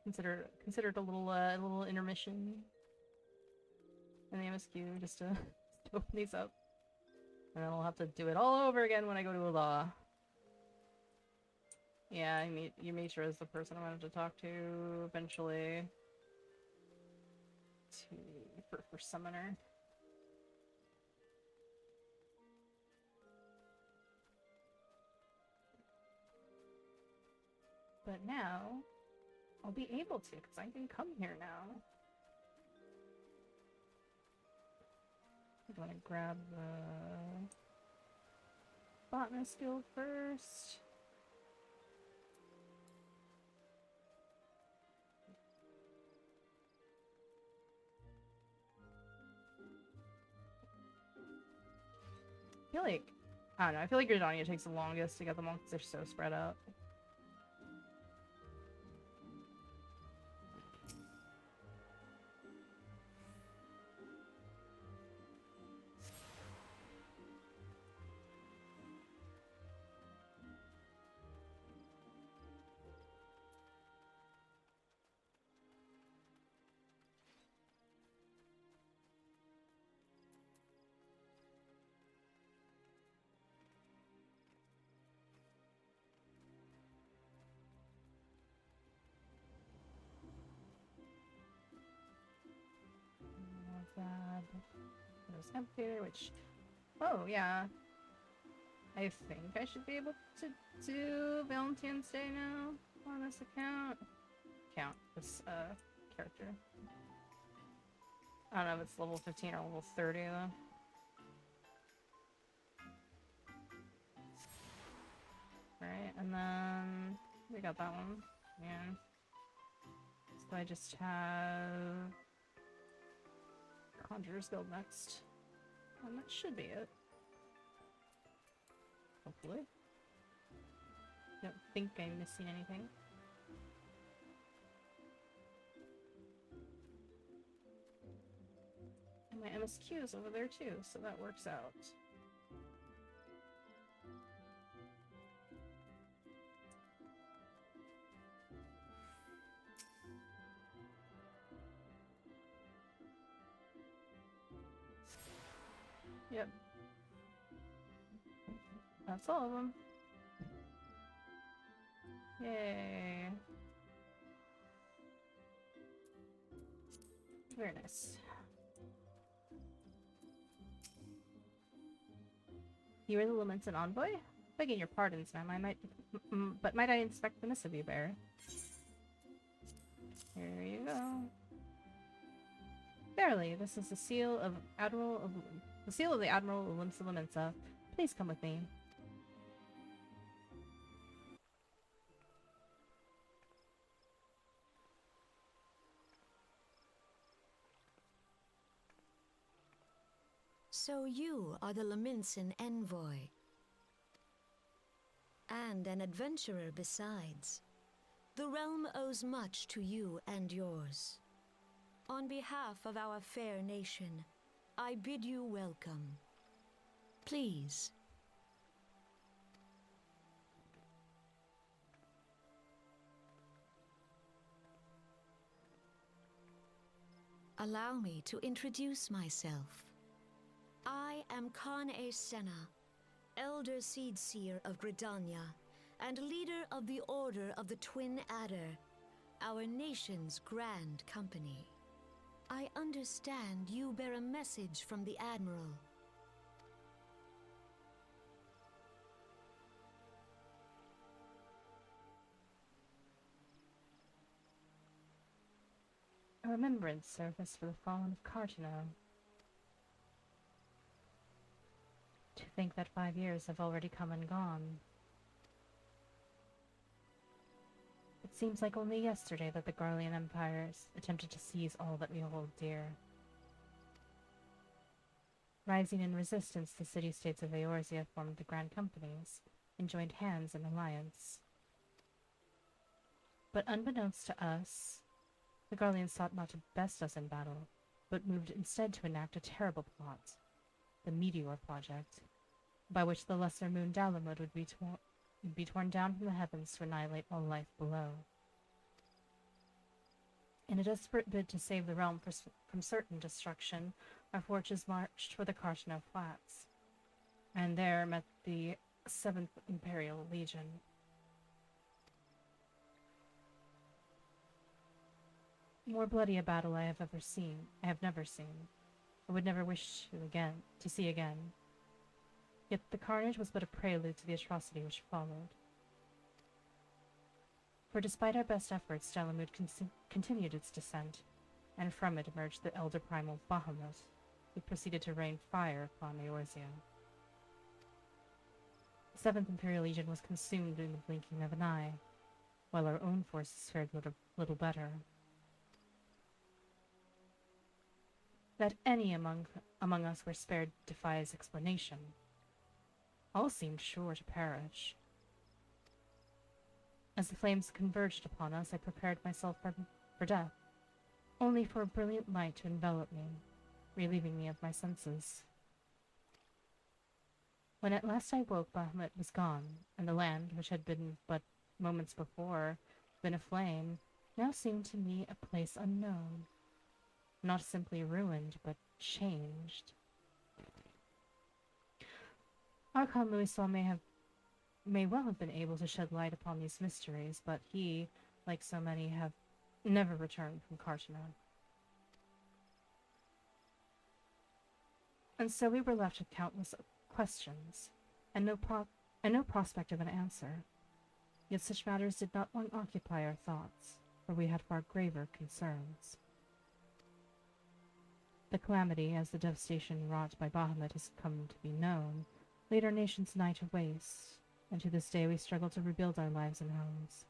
Speaker 1: Considered a little intermission in the MSQ just to open these up, and then I'll have to do it all over again when I go to Ula. Yeah, Yumitra is the person I wanted to talk to eventually. 2, for summoner. But now, I'll be able to, because I can come here now. I'm gonna grab the botanist guild first. I feel like, I don't know, I feel like Gridania takes the longest to get them all because they're so spread out. There's amphitheater, which, oh yeah, I think I should be able to do Valentine's Day now on this this character. I don't know if it's level 15 or level 30 though. Right, and then we got that one. Yeah. So I just have Conjurer's Guild next. And that should be it. Hopefully. Don't think I'm missing anything. And my MSQ is over there too, so that works out. Yep. That's all of them. Yay. Very nice. You are the Lamented Envoy? Begging your pardons, ma'am, but might I inspect the missive you bear? Here you go. Verily, this is the seal of the Admiral of Limsa Lamensa. Please come with me.
Speaker 6: So you are the Laminsan envoy. And an adventurer besides. The realm owes much to you and yours. On behalf of our fair nation, I bid you welcome. Please. Allow me to introduce myself. I am Khan-e Senna, Elder Seedseer of Gridania, and leader of the Order of the Twin Adder, our nation's grand company. I understand you bear a message from the Admiral.
Speaker 1: A remembrance service for the fallen of Cartino. To think that 5 years have already come and gone. It seems like only yesterday that the Garlean empires attempted to seize all that we hold dear. Rising in resistance, the city-states of Eorzea formed the Grand Companies and joined hands in alliance. But unbeknownst to us, the Garleans sought not to best us in battle, but moved instead to enact a terrible plot, the Meteor Project, by which the lesser moon Dalamud would be torn down from the heavens to annihilate all life below. In a desperate bid to save the realm from certain destruction, our forces marched for the Cartino Flats, and there met the 7th Imperial Legion. More bloody a battle I have ever seen. I have never seen. I would never wish to see again. Yet the carnage was but a prelude to the atrocity which followed. For despite our best efforts, Dalamud continued its descent, and from it emerged the elder primal Bahamut, who proceeded to rain fire upon Eorzea. The 7th Imperial Legion was consumed in the blinking of an eye, while our own forces fared little better. That any among us were spared defies explanation. All seemed sure to perish. As the flames converged upon us, I prepared myself for death, only for a brilliant light to envelop me, relieving me of my senses. When at last I woke, Bahamut was gone, and the land, which had been but moments before been aflame, now seemed to me a place unknown. Not simply ruined, but changed. Archon Louisoix may well have been able to shed light upon these mysteries, but he, like so many, have never returned from Cartena. And so we were left with countless questions, and no prospect of an answer. Yet such matters did not long occupy our thoughts, for we had far graver concerns. The calamity, as the devastation wrought by Bahamut has come to be known, laid our nation's nigh to waste, and to this day we struggle to rebuild our lives and homes.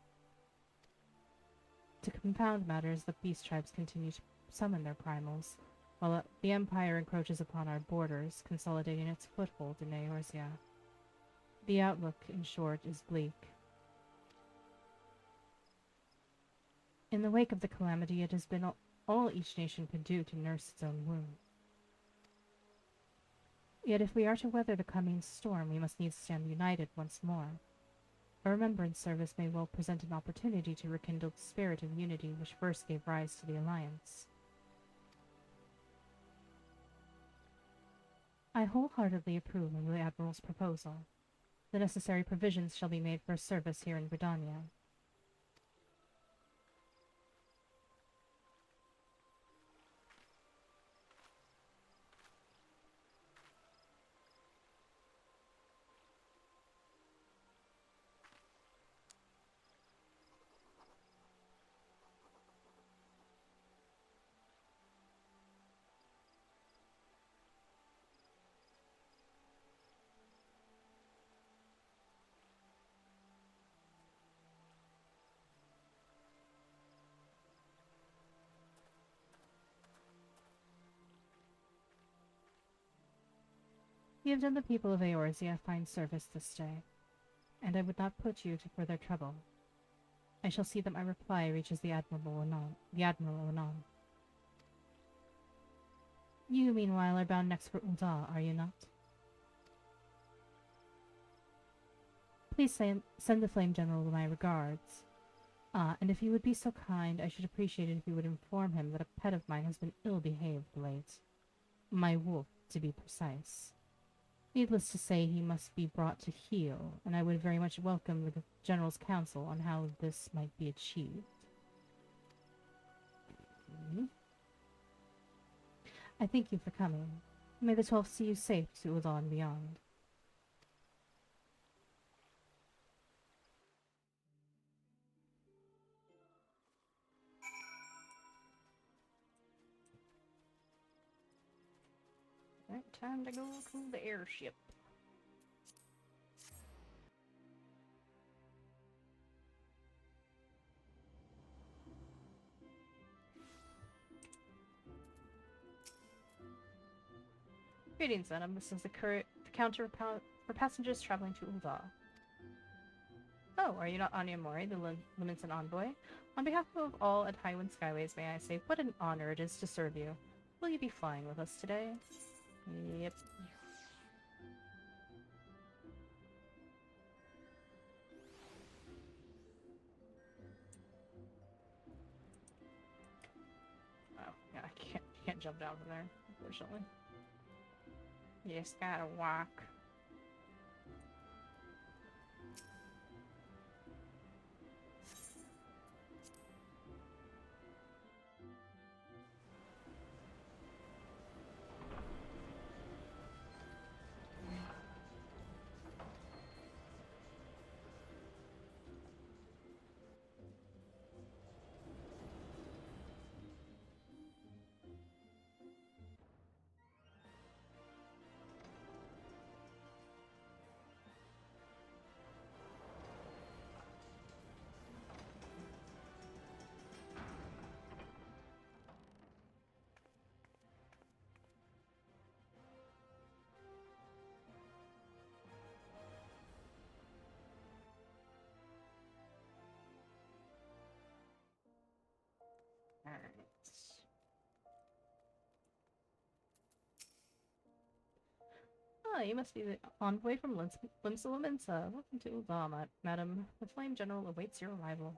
Speaker 1: To compound matters, the beast tribes continue to summon their primals, while the Empire encroaches upon our borders, consolidating its foothold in Eorzea. The outlook, in short, is bleak. In the wake of the calamity, it has been all each nation could do to nurse its own wound. Yet if we are to weather the coming storm, we must needs stand united once more. A remembrance service may well present an opportunity to rekindle the spirit of unity which first gave rise to the alliance. I wholeheartedly approve of the Admiral's proposal. The necessary provisions shall be made for a service here in Britannia. You have done the people of Eorzea a fine service this day, and I would not put you to further trouble. I shall see that my reply reaches the Admiral anon. You, meanwhile, are bound next for Ul'dah, are you not? Please send the Flame General my regards. And if you would be so kind, I should appreciate it if you would inform him that a pet of mine has been ill-behaved late. My wolf, to be precise. Needless to say, he must be brought to heel, and I would very much welcome the General's counsel on how this might be achieved. I thank you for coming. May the 12th see you safe to Ul'dah and beyond. Right, time to go to the airship. Greetings, Venom. This is the counter for passengers traveling to Ul'dah. Oh, are you not Anya Mori, the Lamentant envoy? On behalf of all at Highwind Skyways, may I say, what an honor it is to serve you. Will you be flying with us today? Yep. Oh, yeah, I can't jump down from there, unfortunately. You just gotta walk. Ah, you must be the envoy from Limsa. Welcome to Ul'dah, madam. The Flame General awaits your arrival.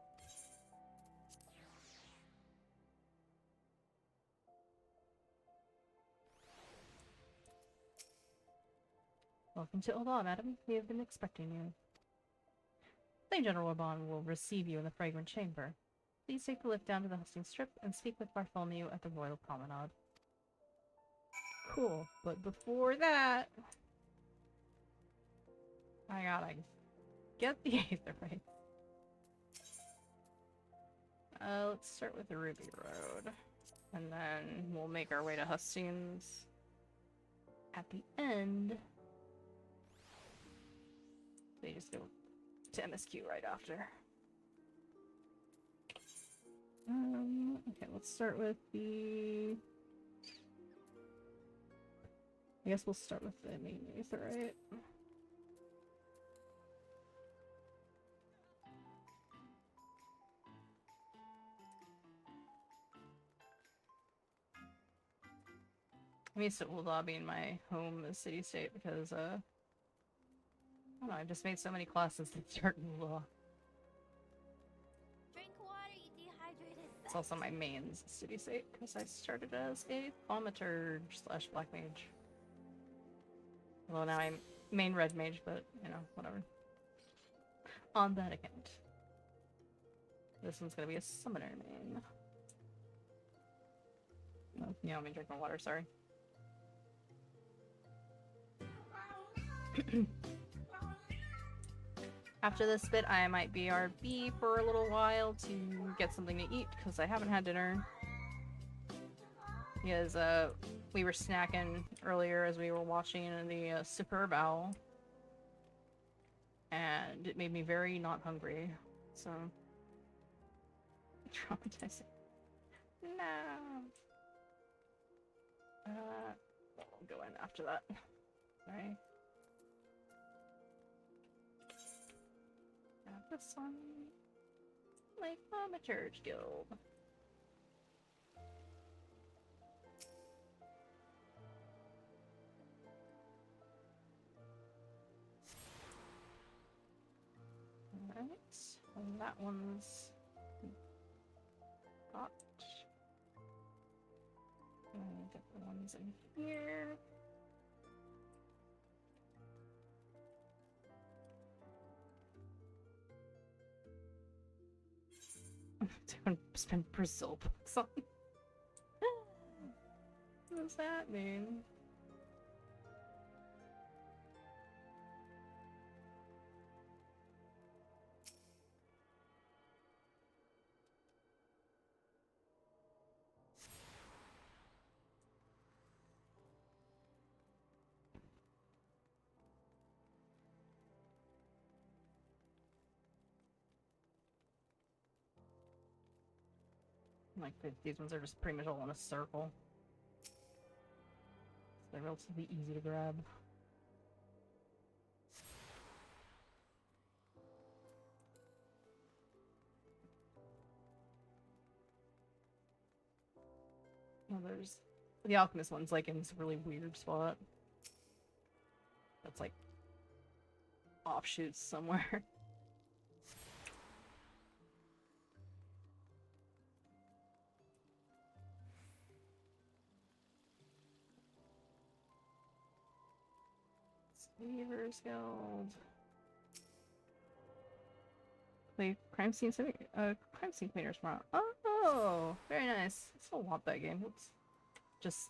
Speaker 1: Welcome to Ul'dah, madam. We have been expecting you. Flame General Orban will receive you in the Fragrant Chamber. Please take the lift down to the hosting strip and speak with Bartholomew at the Royal Promenade. Cool, but before that, I gotta get the Aetherite. Let's start with the Ruby Road, and then we'll make our way to Hustings at the end. They just go to MSQ right after. Okay, let's start with the... I guess we'll start with the main Aetherite. I'm used to Ul'dah being my home city-state because, I don't know, I've just made so many classes that start in Ul'dah.
Speaker 2: Drink water, you dehydrated.
Speaker 1: It's also my main city-state because I started as a thaumaturge / black mage. Although now I'm main red mage, but, you know, whatever. On that account. This one's gonna be a summoner main. Oh, yeah, let me drink my water, sorry. After this bit, I might BRB for a little while to get something to eat, because I haven't had dinner. Because, we were snacking earlier as we were watching the Superb Owl. And it made me very not hungry, so... Traumatizing. No! We'll go in after that. Sorry. This one, like Thaumaturge Guild. Alright, and that one's got. Get the ones in here. Don't spend Brazil bucks on. What does that mean? Like, these ones are just pretty much all in a circle. So they're relatively easy to grab. Well, there's... The Alchemist one's like in this really weird spot. That's like... offshoots somewhere. Weaver's Guild. Play crime scene cleaners tomorrow. Oh, very nice. I still want that game. It's just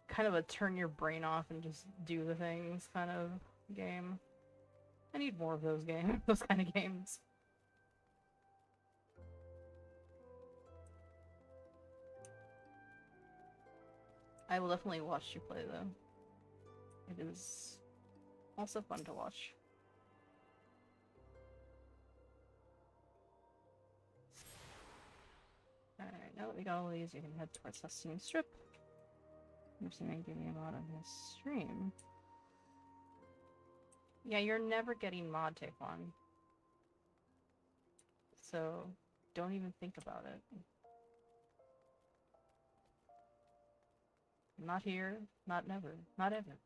Speaker 1: kind of a turn your brain off and just do the things kind of game. I need more of those games. Those kind of games. I will definitely watch you play though. It is also fun to watch. Alright, now that we got all these, you can head towards Hustings Strip. You're seeming to give me a mod on this stream. Yeah, you're never getting mod take on. So, don't even think about it. Not here, not never, not ever.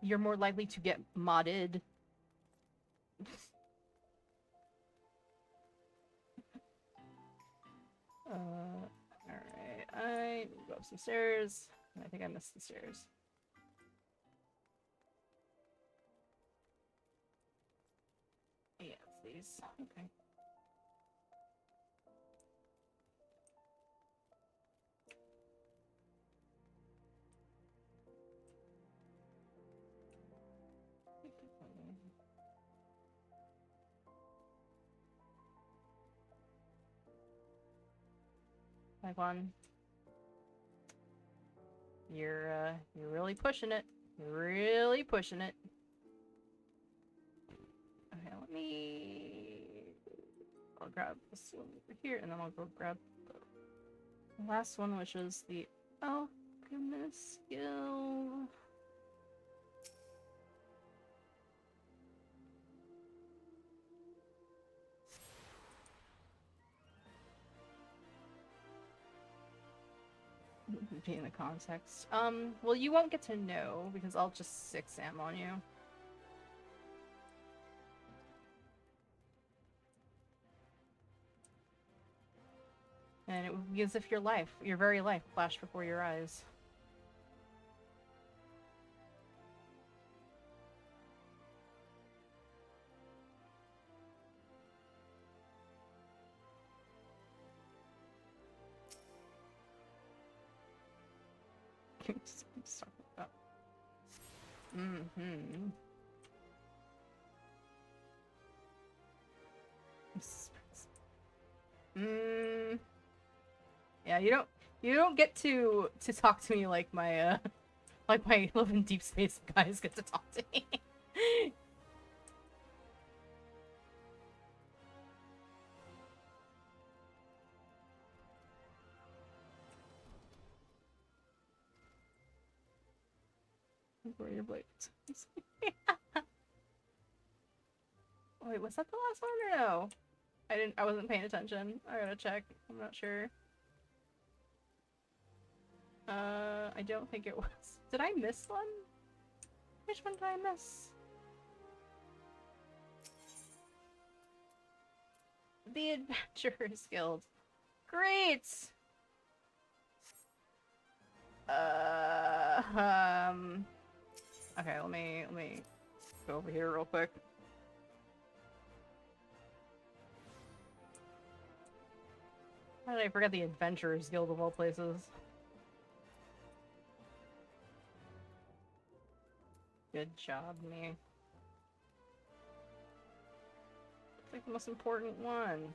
Speaker 1: you're more likely to get modded. Alright, I need to go up some stairs. I think I missed the stairs. Yeah, it's these. Okay. Like one. You're really pushing it. You're really pushing it. Okay, let me... I'll grab this one over here, and then I'll go grab the last one, which is the alchemist skill. Be in the context. Well, you won't get to know because I'll just 6 Sam on you. And it would be as if your very life flashed before your eyes. Yeah, you don't get to talk to me like my like my Live in Deep Space guys get to talk to me. Where are your blades? Wait, was that the last one or no? I wasn't paying attention. I gotta check. I'm not sure. I don't think it was. Did I miss one? Which one did I miss? The Adventurers Guild. Great! Okay, let me go over here real quick. How did I forget the Adventurers Guild of all places? Good job, me. It's like the most important one.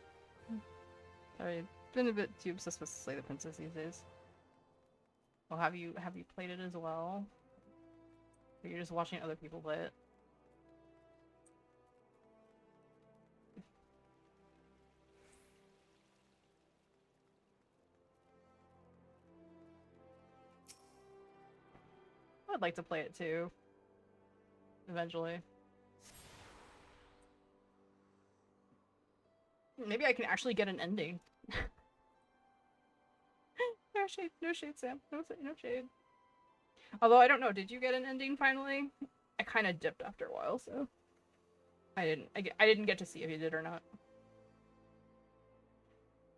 Speaker 1: I've been a bit too obsessed with Slay the Princess these days. Well, have you played it as well? Or you're just watching other people play it? I'd like to play it too. Eventually. Maybe I can actually get an ending. No shade, Sam. No shade. Although, I don't know, did you get an ending finally? I kind of dipped after a while, so... I didn't get to see if you did or not.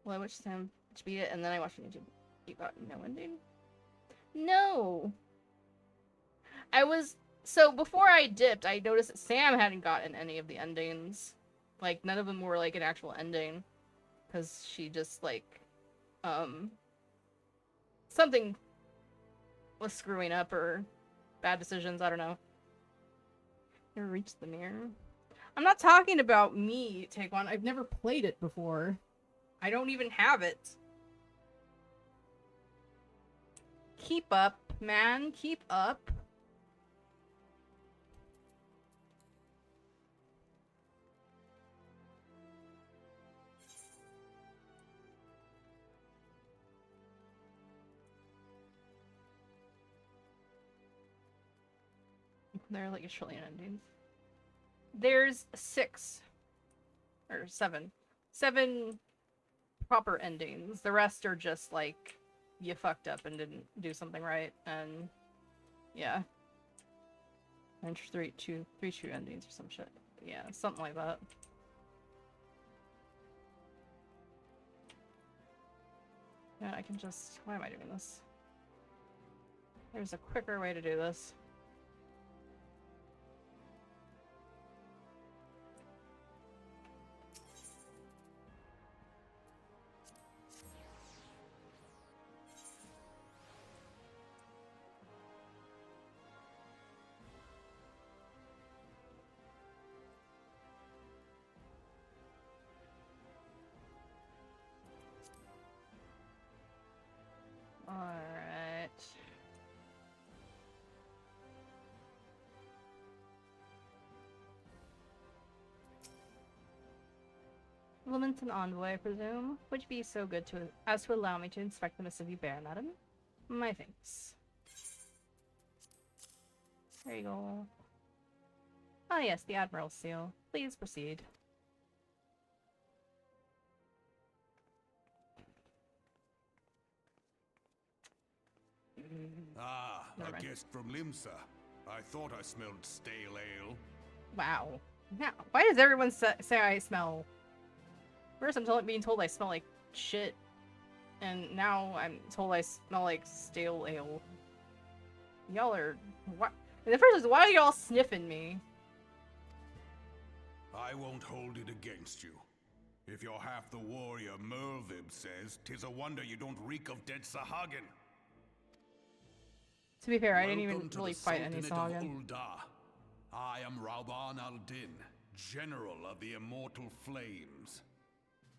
Speaker 1: Well, I watched Sam beat it, and then I watched YouTube. You got no ending? No! So, before I dipped, I noticed that Sam hadn't gotten any of the endings. Like, none of them were, like, an actual ending. Because she just, like, something was screwing up, or bad decisions, I don't know. Never reached the mirror. I'm not talking about me, Take One. I've never played it before. I don't even have it. Keep up, man. Keep up. There are like a trillion endings. There's 6. Or 7. 7 proper endings. The rest are just like, you fucked up and didn't do something right, and yeah. And three true endings or some shit. Yeah, something like that. Yeah, I can just... Why am I doing this? There's a quicker way to do this. Alright. Wilmington Envoy, I presume. Would you be so good as to allow me to inspect the missive you bear, madam? My thanks. There you go. Ah yes, the Admiral's seal. Please proceed.
Speaker 7: Ah,
Speaker 1: Never
Speaker 7: a
Speaker 1: mind.
Speaker 7: guest from Limsa. I thought I smelled stale ale.
Speaker 1: Wow. Now, why does everyone say I smell... First I'm being told I smell like shit, and now I'm told I smell like stale ale. Y'all are... What? And the first is, why are y'all sniffing me?
Speaker 7: I won't hold it against you. If you're half the warrior Merlvib says, 'tis a wonder you don't reek of dead Sahagin.
Speaker 1: To be fair, I didn't even
Speaker 7: Welcome to
Speaker 1: really
Speaker 7: the
Speaker 1: fight any
Speaker 7: Sultanate of
Speaker 1: Sahagin.
Speaker 7: Ul'dah. I am Rauban al-Din, General of the Immortal Flames.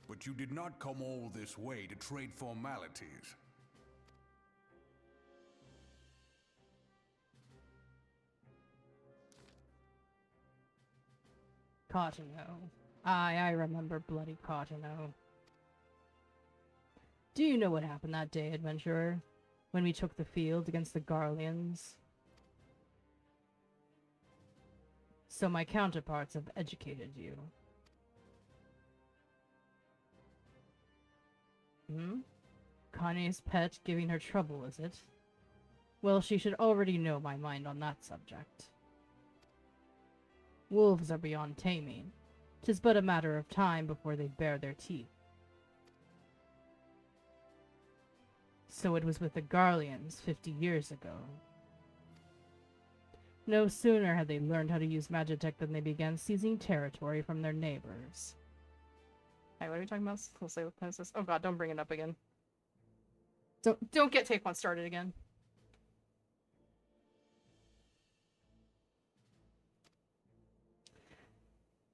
Speaker 7: But you did not come all this way to trade formalities.
Speaker 1: Cottino. I remember bloody Cottino. Do you know what happened that day, adventurer? When we took the field against the Garleans? So my counterparts have educated you. Hmm? Kanye's pet giving her trouble, is it? Well, she should already know my mind on that subject. Wolves are beyond taming. 'Tis but a matter of time before they bare their teeth. So it was with the Garleans 50 years ago. No sooner had they learned how to use Magitech than they began seizing territory from their neighbors. Hey, what are we talking about? We'll say what this is. Oh god, don't bring it up again. Don't get take one started again.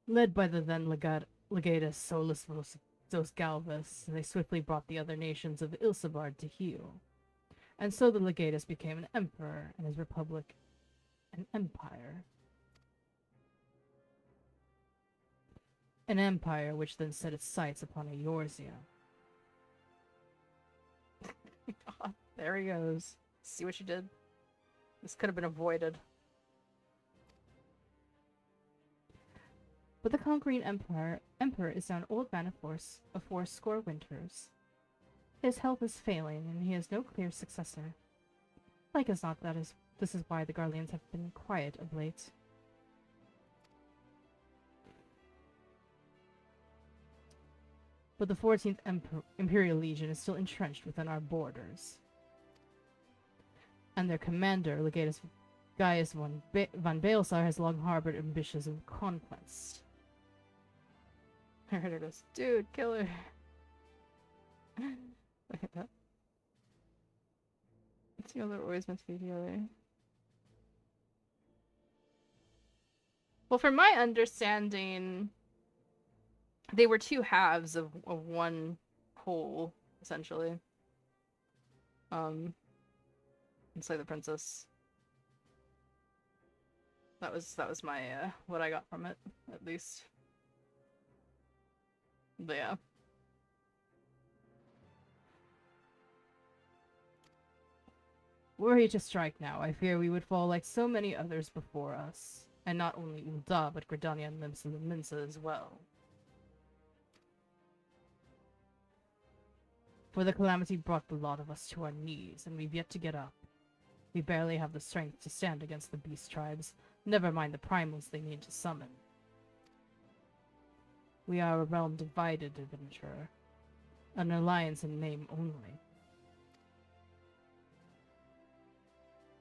Speaker 1: Led by the then legatus Solus Dos Galvus, they swiftly brought the other nations of Ilsabard to heel. And so the legatus became an emperor, and his republic an empire. An empire which then set its sights upon Eorzea. God, there he goes. See what you did? This could have been avoided. But the conquering emperor is now an old man of 80 winters. His health is failing, and he has no clear successor. Like as not, this is why the Garleans have been quiet of late. But the 14th Imperial Legion is still entrenched within our borders. And their commander, Legatus Gaius von Balesar, has long harbored ambitions of conquest. There it is. Dude, kill her. Look at that. It's, they're always meant to be together. Well, from my understanding, they were two halves of one whole, essentially. Slay the Princess. That was my what I got from it, at least. But yeah. Were he to strike now, I fear we would fall like so many others before us. And not only Ul'dah, but Gridania and Minsa as well. For the calamity brought the lot of us to our knees, and we've yet to get up. We barely have the strength to stand against the beast tribes, Never mind the primals they need to summon. We are a realm divided, adventurer. An alliance in name only.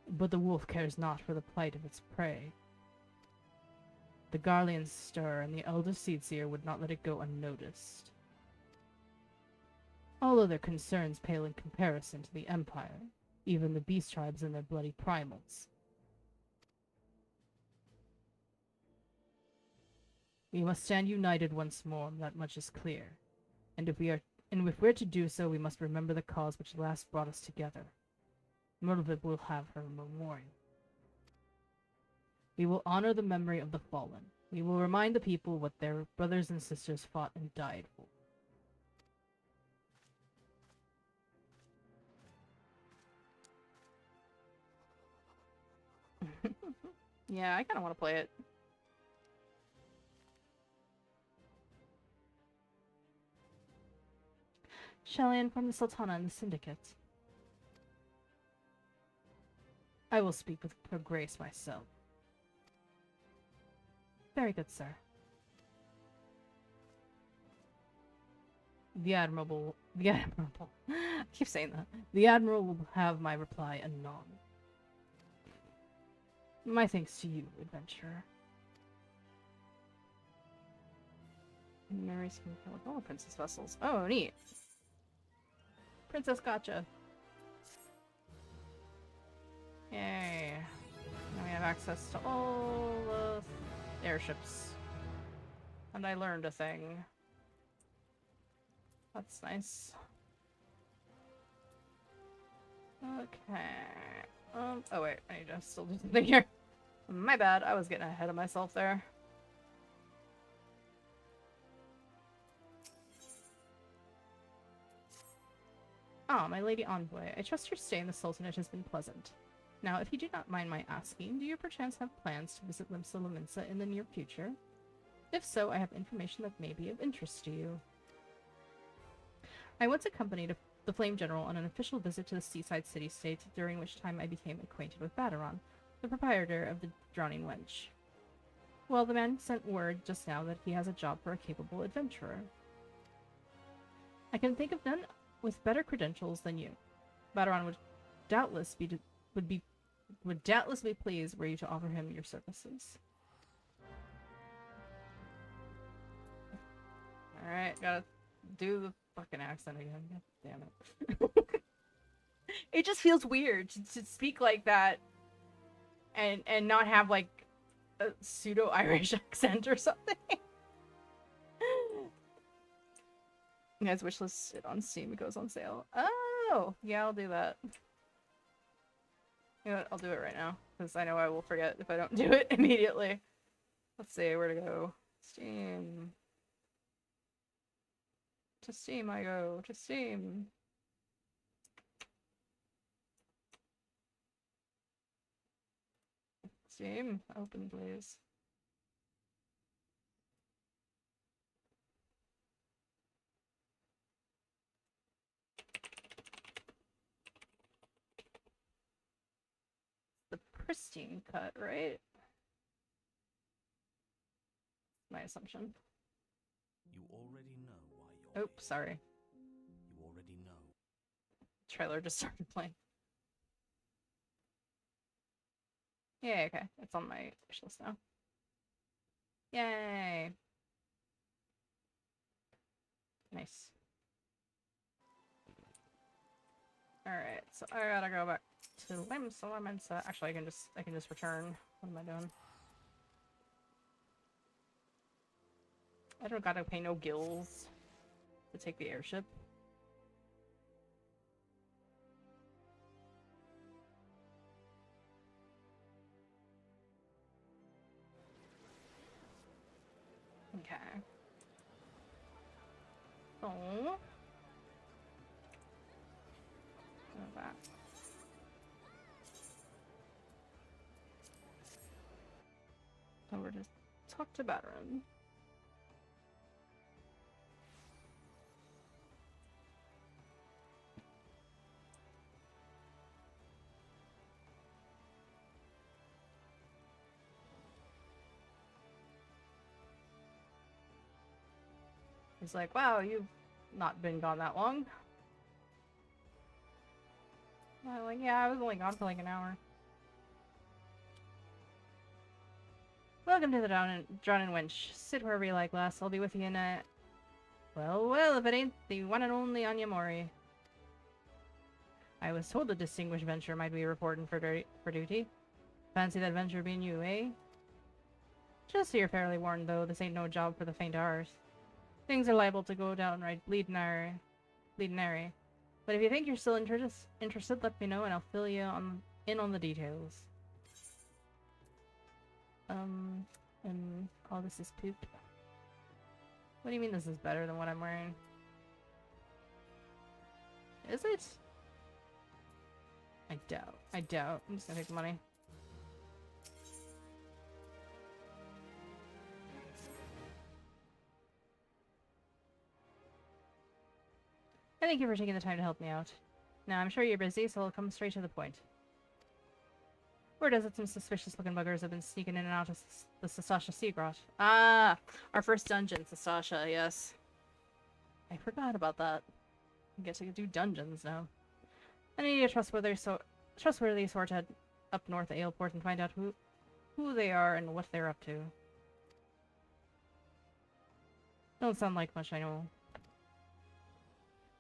Speaker 1: But the wolf cares not for the plight of its prey. The Garleans stir, and the elder Seedseer would not let it go unnoticed. Although their concerns pale in comparison to the Empire, even the beast tribes and their bloody primals. We must stand united once more, that much is clear. And if we're to do so, we must remember the cause which last brought us together. Myrtlevik will have her memorial. We will honor the memory of the fallen. We will remind the people what their brothers and sisters fought and died for. Yeah, I kind of want to play it. Shall I inform the Sultana and the Syndicate? I will speak with Her Grace myself. Very good, sir. The Admiral, I keep saying that. The Admiral will have my reply anon. My thanks to you, adventurer. Mary's can kill all princess vessels. Oh, neat. Princess gotcha. Yay. Now we have access to all the airships. And I learned a thing. That's nice. Okay. Oh wait, I need to still do something here. My bad, I was getting ahead of myself there. Ah, my lady envoy. I trust your stay in the Sultanate has been pleasant. Now, if you do not mind my asking, do you perchance have plans to visit Limsa Lominsa in the near future? If so, I have information that may be of interest to you. I once accompanied the Flame General on an official visit to the seaside city-state, during which time I became acquainted with Badaron, the proprietor of the Drowning Wench. Well, the man sent word just now that he has a job for a capable adventurer. I can think of none with better credentials than you. Badaron would doubtless be pleased were you to offer him your services. Alright, gotta do the fucking accent again. God damn it. It just feels weird to speak like that and not have like a pseudo-Irish accent or something. You guys wishlist it on Steam, it goes on sale. Oh! Yeah, I'll do that. You know what, I'll do it right now, because I know I will forget if I don't do it immediately. Let's see, where to go? Steam. To Steam I go, to Steam. Steam, open please. The pristine cut, right? My assumption.
Speaker 13: You already know why you're
Speaker 1: Oops, sorry.
Speaker 13: You already know.
Speaker 1: Trailer just started playing. Yeah, okay. It's on my wish list now. Yay! Nice. Alright, so I gotta go back to Limsa Lominsa. Actually, I can just return. What am I doing? I don't gotta pay no gills to take the airship. Okay. So that. Over to talk to Badaron. He's like, wow, you've not been gone that long. I'm like, yeah, I was only gone for like an hour. Welcome to the Drown and Wench. Sit wherever you like, lass. I'll be with you in a... Well, well, if it ain't the one and only Anya Mori. I was told a distinguished venture might be reporting for duty. Fancy that venture being you, eh? Just so you're fairly warned, though, this ain't no job for the faint of heart. Things are liable to go downright bleedin' airy. But if you think you're still interested, let me know and I'll fill you in on the details. Oh, this is poop. What do you mean this is better than what I'm wearing? Is it? I doubt. I'm just gonna take the money. Thank you for taking the time to help me out. Now, I'm sure you're busy, so I'll come straight to the point. Word is that some suspicious-looking buggers have been sneaking in and out of the Sasasha Sea Grot. Ah! Our first dungeon, Sasasha, yes. I forgot about that. I get to do dungeons now. I need a trustworthy sort to head up north at Aleport and find out who they are and what they're up to. Don't sound like much, I know.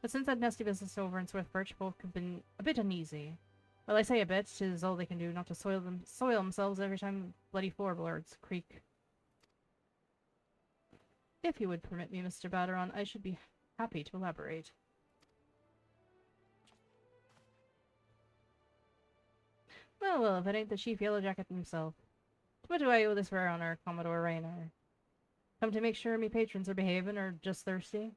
Speaker 1: But since that nasty business over in Swift Birch, both have been a bit uneasy. Well, I say a bit, 'tis all they can do not to soil themselves every time bloody floorboards creak. If you would permit me, Mr. Batteron, I should be happy to elaborate. Well, if it ain't the Chief Yellowjacket himself. What do I owe this rare honor, Commodore Raynor? Come to make sure me patrons are behaving, or just thirsty?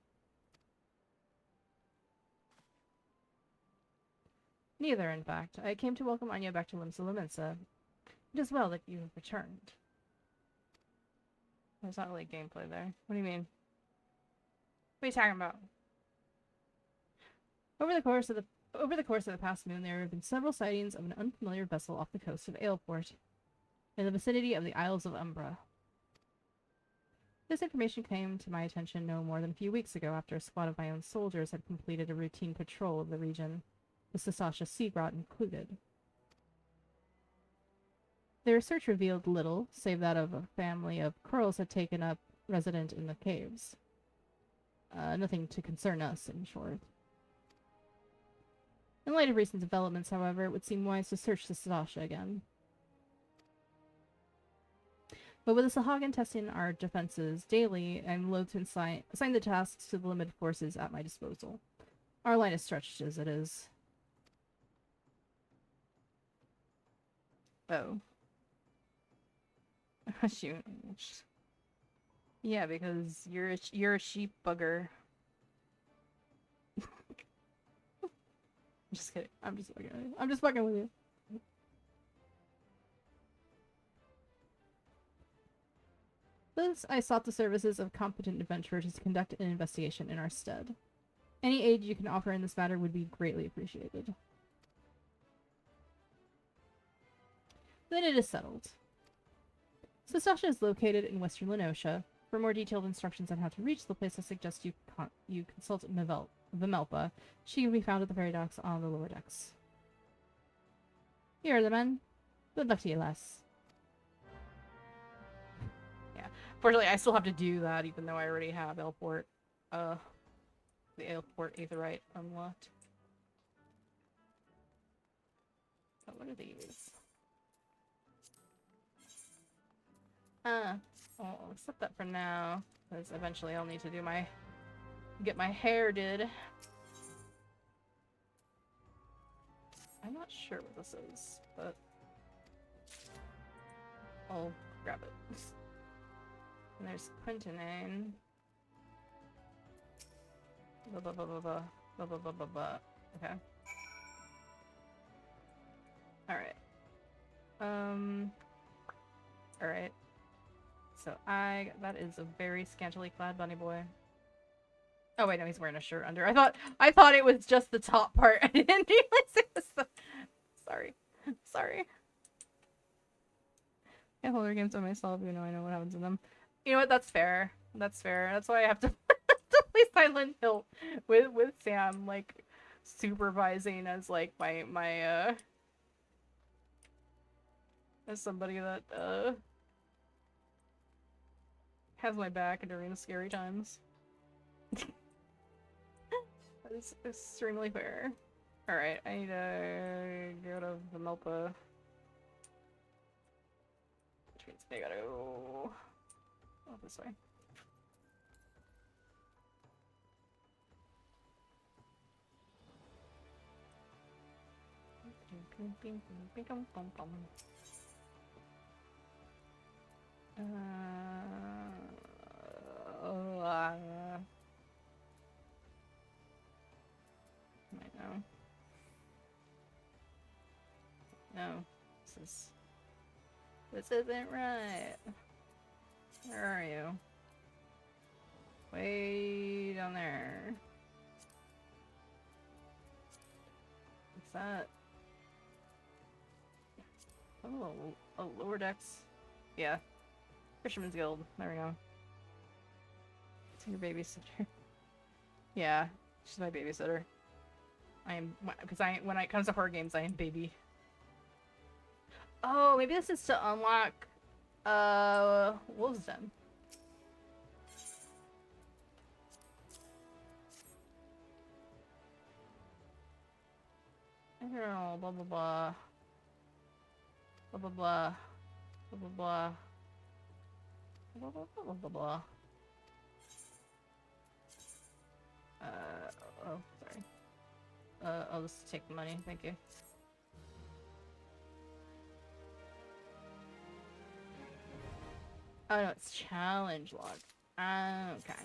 Speaker 1: Neither, in fact. I came to welcome Anya back to Limsa Lominsa. It is well that you have returned. There's not really gameplay there. What do you mean? What are you talking about? Over the course of the past moon, there have been several sightings of an unfamiliar vessel off the coast of Aleport, in the vicinity of the Isles of Umbra. This information came to my attention no more than a few weeks ago after a squad of my own soldiers had completed a routine patrol of the region, the Sasasha Sea Grot included. Their search revealed little, save that of a family of Kurls had taken up resident in the caves. Nothing to concern us, in short. In light of recent developments, however, it would seem wise to search the Sasasha again. But with the Sahagin testing our defenses daily, I'm loath to assign the tasks to the limited forces at my disposal. Our line is stretched as it is. Oh. Shoot. Yeah, because you're a sheep bugger. Just kidding. I'm just fucking with you. I'm just fucking with you. Thus, I sought the services of competent adventurers to conduct an investigation in our stead. Any aid you can offer in this matter would be greatly appreciated. Then it is settled. Sasasha is located in western Lenosha. For more detailed instructions on how to reach the place, I suggest you consult Vimelpa. She can be found at the ferry docks on the lower decks. Here are the men. Good luck to you, lass. Yeah. Fortunately, I still have to do that, even though I already have Aleport, the Aleport Aetherite unlocked. Oh, what are these? I'll accept that for now, because eventually I'll need to do get my hair did. I'm not sure what this is, but I'll grab it. And there's Quintonane. Blah blah blah blah blah blah blah blah blah blah. Okay. Alright. Alright. So that is a very scantily clad bunny boy. Oh wait, no, he's wearing a shirt under. I thought it was just the top part. I didn't realize it was the... Sorry. I hold their games by myself, even though I know what happens in them. You know what? That's fair. That's why I have to Silent Hill with Sam like supervising as like my as somebody that has my back during the scary times. That is extremely fair. Alright, I need to go to Vanelpa. Which means I gotta go this way. I know. No, this isn't right. Where are you? Way down there. What's that? Oh, lower decks. Yeah. Fisherman's Guild. There we go. It's your babysitter. Yeah, she's my babysitter. I am, because when it comes to horror games, I am baby. Oh, maybe this is to unlock, Wolves Den. I don't know, blah blah blah. Blah blah blah. Blah blah blah. Blah blah blah blah blah. Oh, sorry. I'll just take the money, thank you. Oh no, it's challenge log. Okay.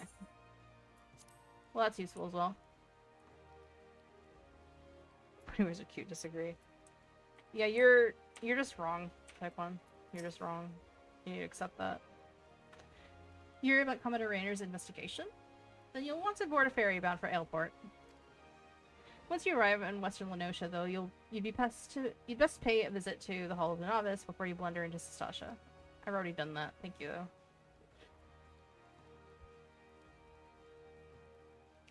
Speaker 1: Well, that's useful as well. Anyways, a cute disagree. Yeah, you're just wrong, Type 1. You're just wrong. You need to accept that. You hear about Commodore Rayner's investigation? Then you'll want to board a ferry bound for Ailport. Once you arrive in Western Lenosha, though, you'd best pay a visit to the Hall of the Novice before you blunder into Sastasha. I've already done that. Thank you, though.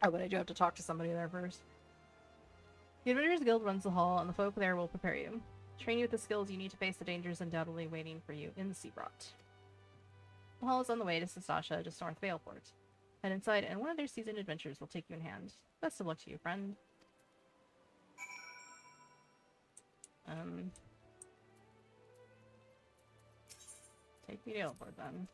Speaker 1: Oh, but I do have to talk to somebody there first. The Adventurers Guild runs the hall, and the folk there will prepare you. Train you with the skills you need to face the dangers undoubtedly waiting for you in the Seabrot. The hall is on the way to Sastasha, just north of Ailport. Head inside, and one of their seasoned adventurers will take you in hand. Best of luck to you, friend. Take me to Ailport, then.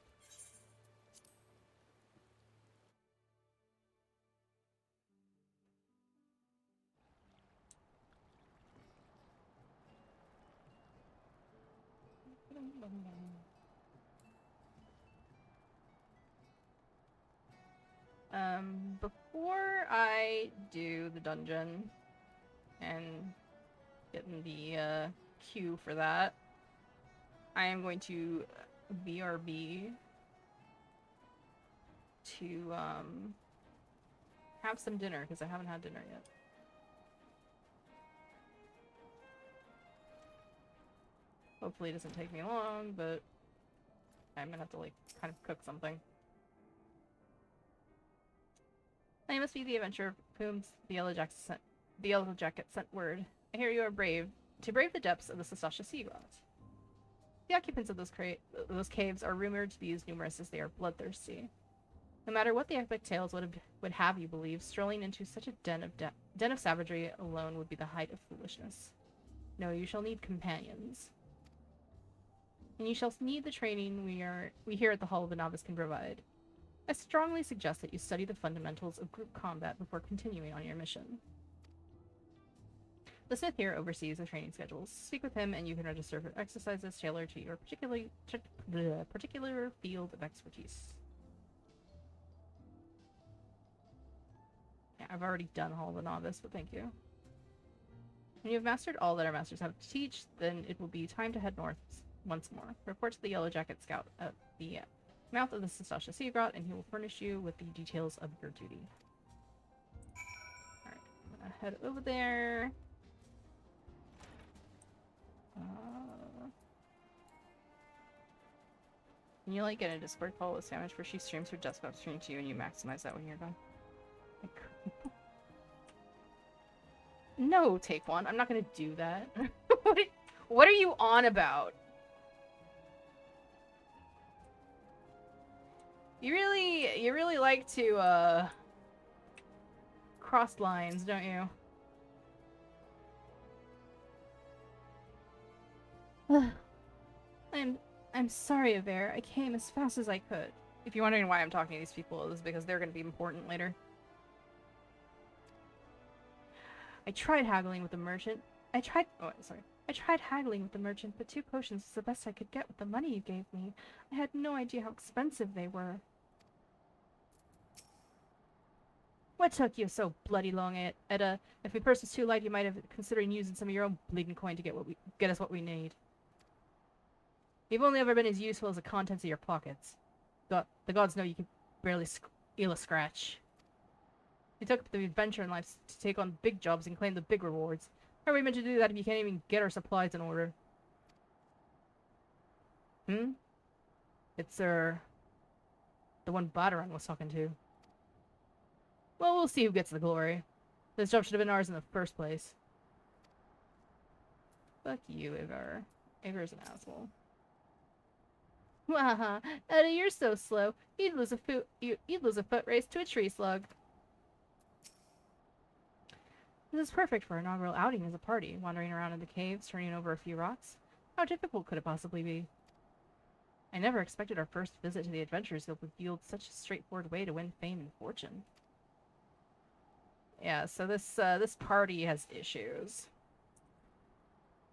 Speaker 1: Before I do the dungeon and get in the queue for that, I am going to BRB to have some dinner because I haven't had dinner yet. Hopefully it doesn't take me long, but I'm gonna have to like kind of cook something. I must be the adventurer whom the Yellow Jacket sent word. I hear you are brave to brave the depths of the Sastasha Seagrot. The occupants of those caves are rumored to be as numerous as they are bloodthirsty. No matter what the epic tales would have you believe, strolling into such a den of savagery alone would be the height of foolishness. No, you shall need companions. And you shall need the training we here at the Hall of the Novice can provide. I strongly suggest that you study the fundamentals of group combat before continuing on your mission. The smith here oversees the training schedules. Speak with him and you can register for exercises tailored to your particular field of expertise. Yeah, I've already done Hall of the Novice, but thank you. When you have mastered all that our masters have to teach, then it will be time to head north once more. Report to the Yellow Jacket Scout at the mouth of the Sastasha Seagrot, and he will furnish you with the details of your duty. Alright, I'm gonna head over there. Can you like get a Discord call with Sandwich where she streams her desktop stream to you and you maximize that when you're done? No, take one. I'm not gonna do that. What are you on about? You really like to, cross lines, don't you? I'm sorry, Aver. I came as fast as I could. If you're wondering why I'm talking to these people, it's because they're gonna be important later. I tried haggling with the merchant. I tried haggling with the merchant, but 2 potions was the best I could get with the money you gave me. I had no idea how expensive they were. What took you so bloody long, Edda? If my purse was too light, you might have considered using some of your own bleeding coin to get us what we need. You've only ever been as useful as the contents of your pockets. The gods know you can barely eel a scratch. You took up the adventure in life to take on big jobs and claim the big rewards. How are we meant to do that if you can't even get our supplies in order? It's, the one Badaran was talking to. Well, we'll see who gets the glory. This job should have been ours in the first place. Fuck you, Ivar. Ivar's an asshole. Waha, Edda, you're so slow. You'd lose a foot race to a tree slug. This is perfect for an inaugural outing as a party, wandering around in the caves, turning over a few rocks. How difficult could it possibly be? I never expected our first visit to the Adventurers Guild would yield such a straightforward way to win fame and fortune. Yeah, so this party has issues.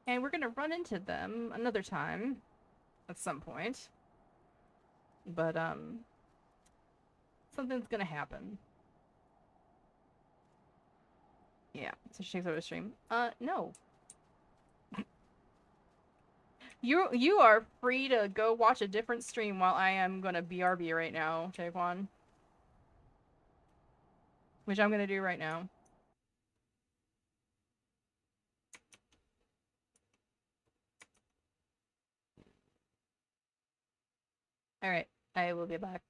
Speaker 1: And we're gonna run into them another time. At some point. But, something's gonna happen. Yeah, so she takes over the stream. No. You are free to go watch a different stream while I am gonna BRB right now, Taekwon. Which I'm gonna do right now. Alright, I will be back.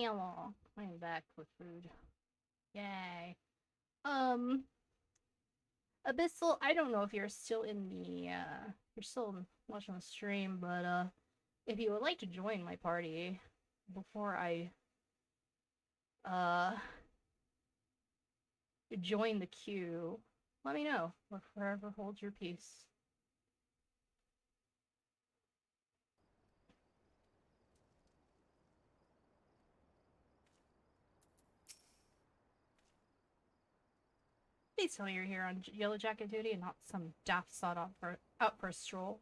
Speaker 1: meal. I'm back for food. Yay. Abyssal, I don't know if you're still in the, you're still watching the stream, but, if you would like to join my party before I, join the queue, let me know, or forever hold your peace. Please tell me you're here on Yellow Jacket duty and not some daft sod out for a stroll.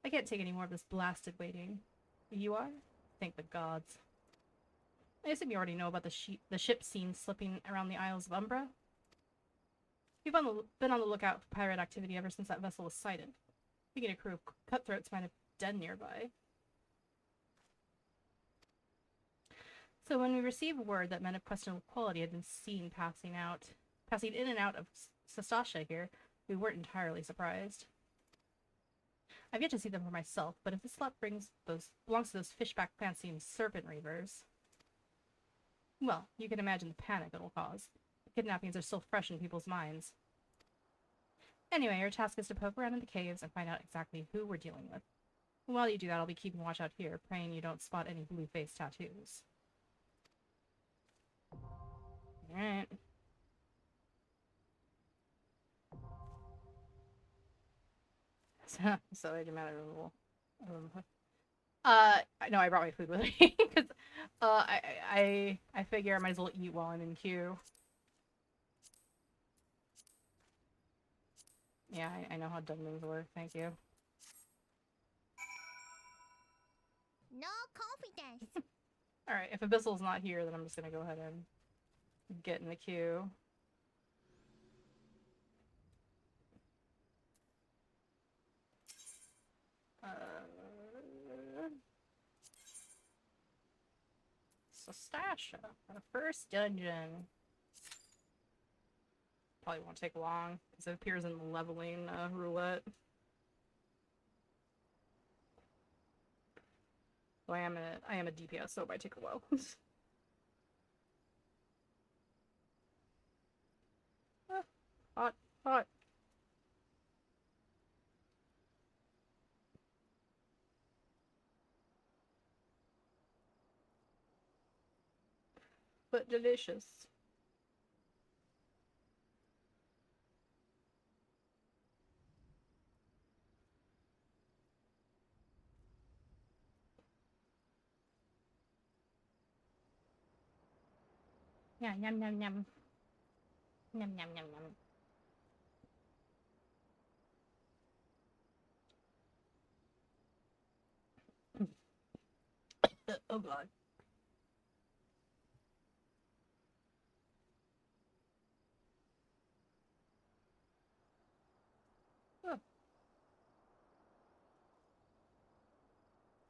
Speaker 1: I can't take any more of this blasted waiting. You are? Thank the gods. I assume you already know about the ship scene slipping around the Isles of Umbra? We've been on the lookout for pirate activity ever since that vessel was sighted. Thinking a crew of cutthroats might have den nearby. So when we received word that men of questionable quality had been seen passing in and out of Sastasha here, we weren't entirely surprised. I've yet to see them for myself, but if this lot belongs to those fishback fancying serpent reavers, well, you can imagine the panic it'll cause. The kidnappings are still fresh in people's minds. Anyway, your task is to poke around in the caves and find out exactly who we're dealing with. And while you do that, I'll be keeping watch out here, praying you don't spot any blue-faced tattoos. Alright. So I demand a removal. No, I brought my food with me because I figure I might as well eat while I'm in queue. Yeah, I know how dumb things work. Thank you.
Speaker 2: No confidence.
Speaker 1: All right, if Abyssal's not here, then I'm just gonna go ahead and get in the queue. Sastasha, our first dungeon. Probably won't take long because it appears in the leveling roulette. So I am a DPS, so it might take a while. Hot, hot. But delicious. Yeah, yum yum yum. Yum yum yum yum. Oh god. Oh.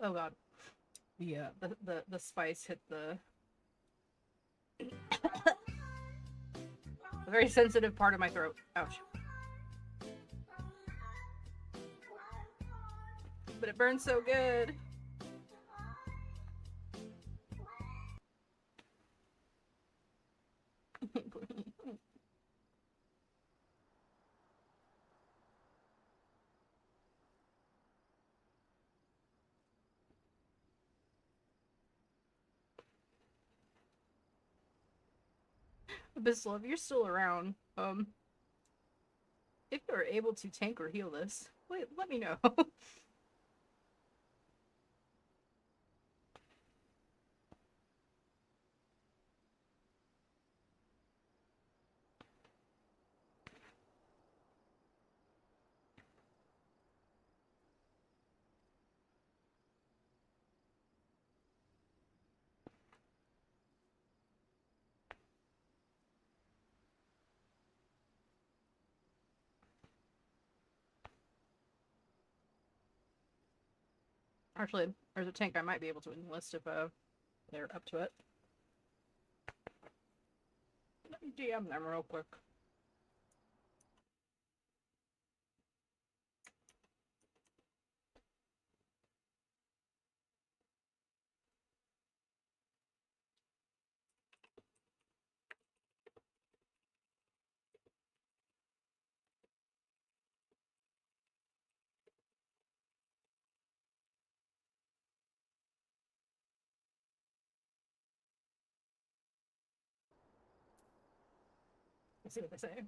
Speaker 1: Oh god. Yeah, the spice hit the a very sensitive part of my throat. Ouch. But it burns so good. Abyssal, if you're still around, if you're able to tank or heal this, let me know. Actually, there's a tank I might be able to enlist if they're up to it. Let me DM them real quick. Let's see what they say.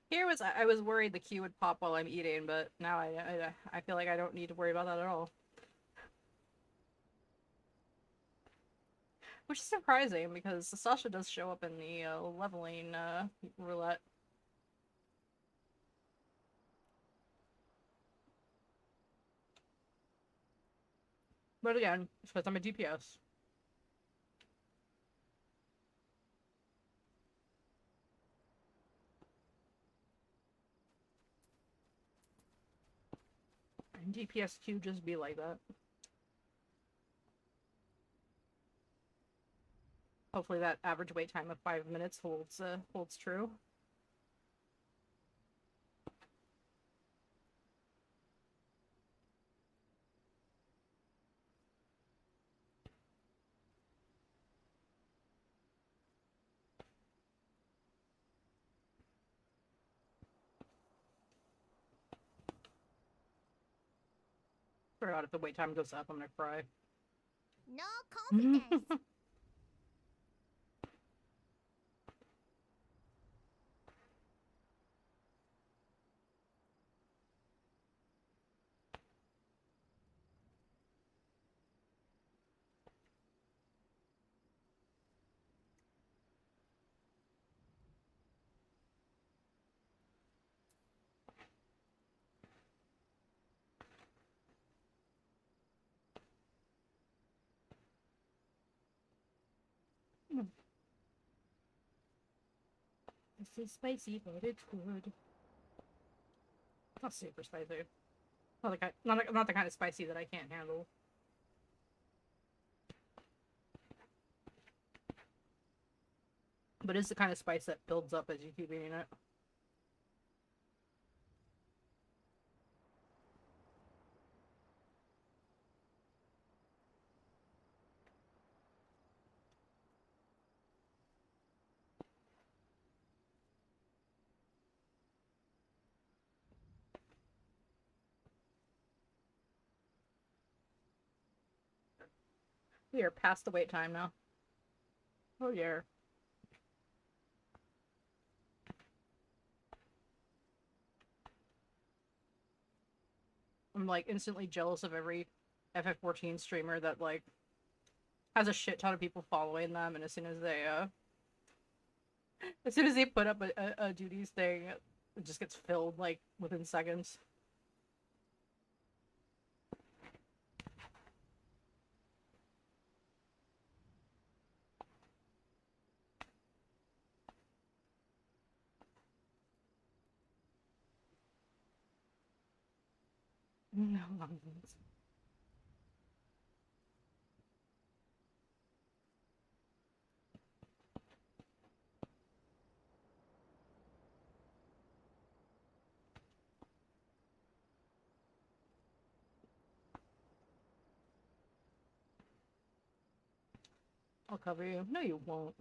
Speaker 1: Here was I was worried the queue would pop while I'm eating, but now I feel like I don't need to worry about that at all. Which is surprising because Sasha does show up in the leveling roulette. But again, it's because I'm a DPS. And DPS queue just be like that. Hopefully that average wait time of 5 minutes holds true. Forgot if the wait time goes up, I'm gonna cry.
Speaker 2: No confidence.
Speaker 1: This is spicy, but it's good. Not super spicy. Not the kind of spicy that I can't handle. But it's the kind of spice that builds up as you keep eating it. We are past the wait time now. Oh yeah. I'm like instantly jealous of every FF14 streamer that like has a shit ton of people following them, and as soon as they put up a duties thing, it just gets filled like within seconds. No nonsense. I'll cover you. No, you won't.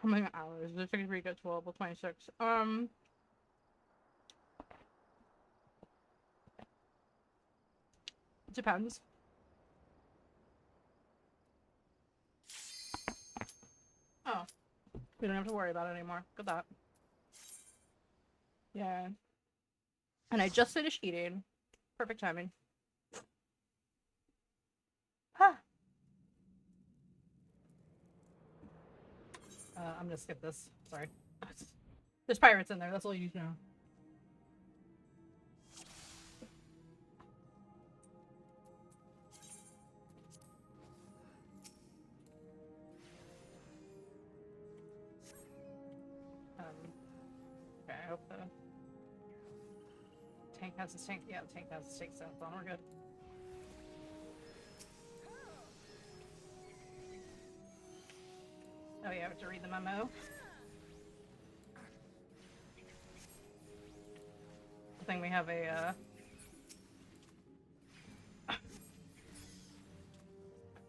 Speaker 1: How many hours? The 53 get 12 or 26. It depends. Oh. We don't have to worry about it anymore. Good that. Yeah. And I just finished eating. Perfect timing. Huh. I'm gonna skip this. Sorry. There's pirates in there, that's all you need to know. Okay, I hope the tank has its tank. Yeah, the tank has its tank stuff on. We're good. Oh yeah, I have to read the memo. Good thing we have a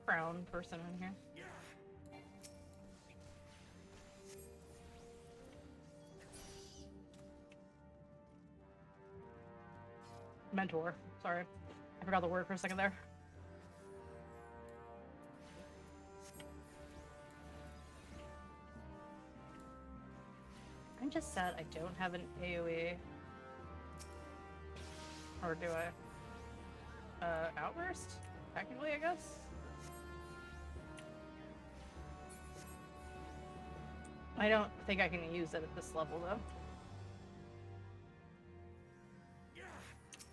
Speaker 1: crown person in here. Mentor. Sorry. I forgot the word for a second there. I'm just sad I don't have an AoE. Or do I? Outburst? Technically, I guess? I don't think I can use it at this level, though.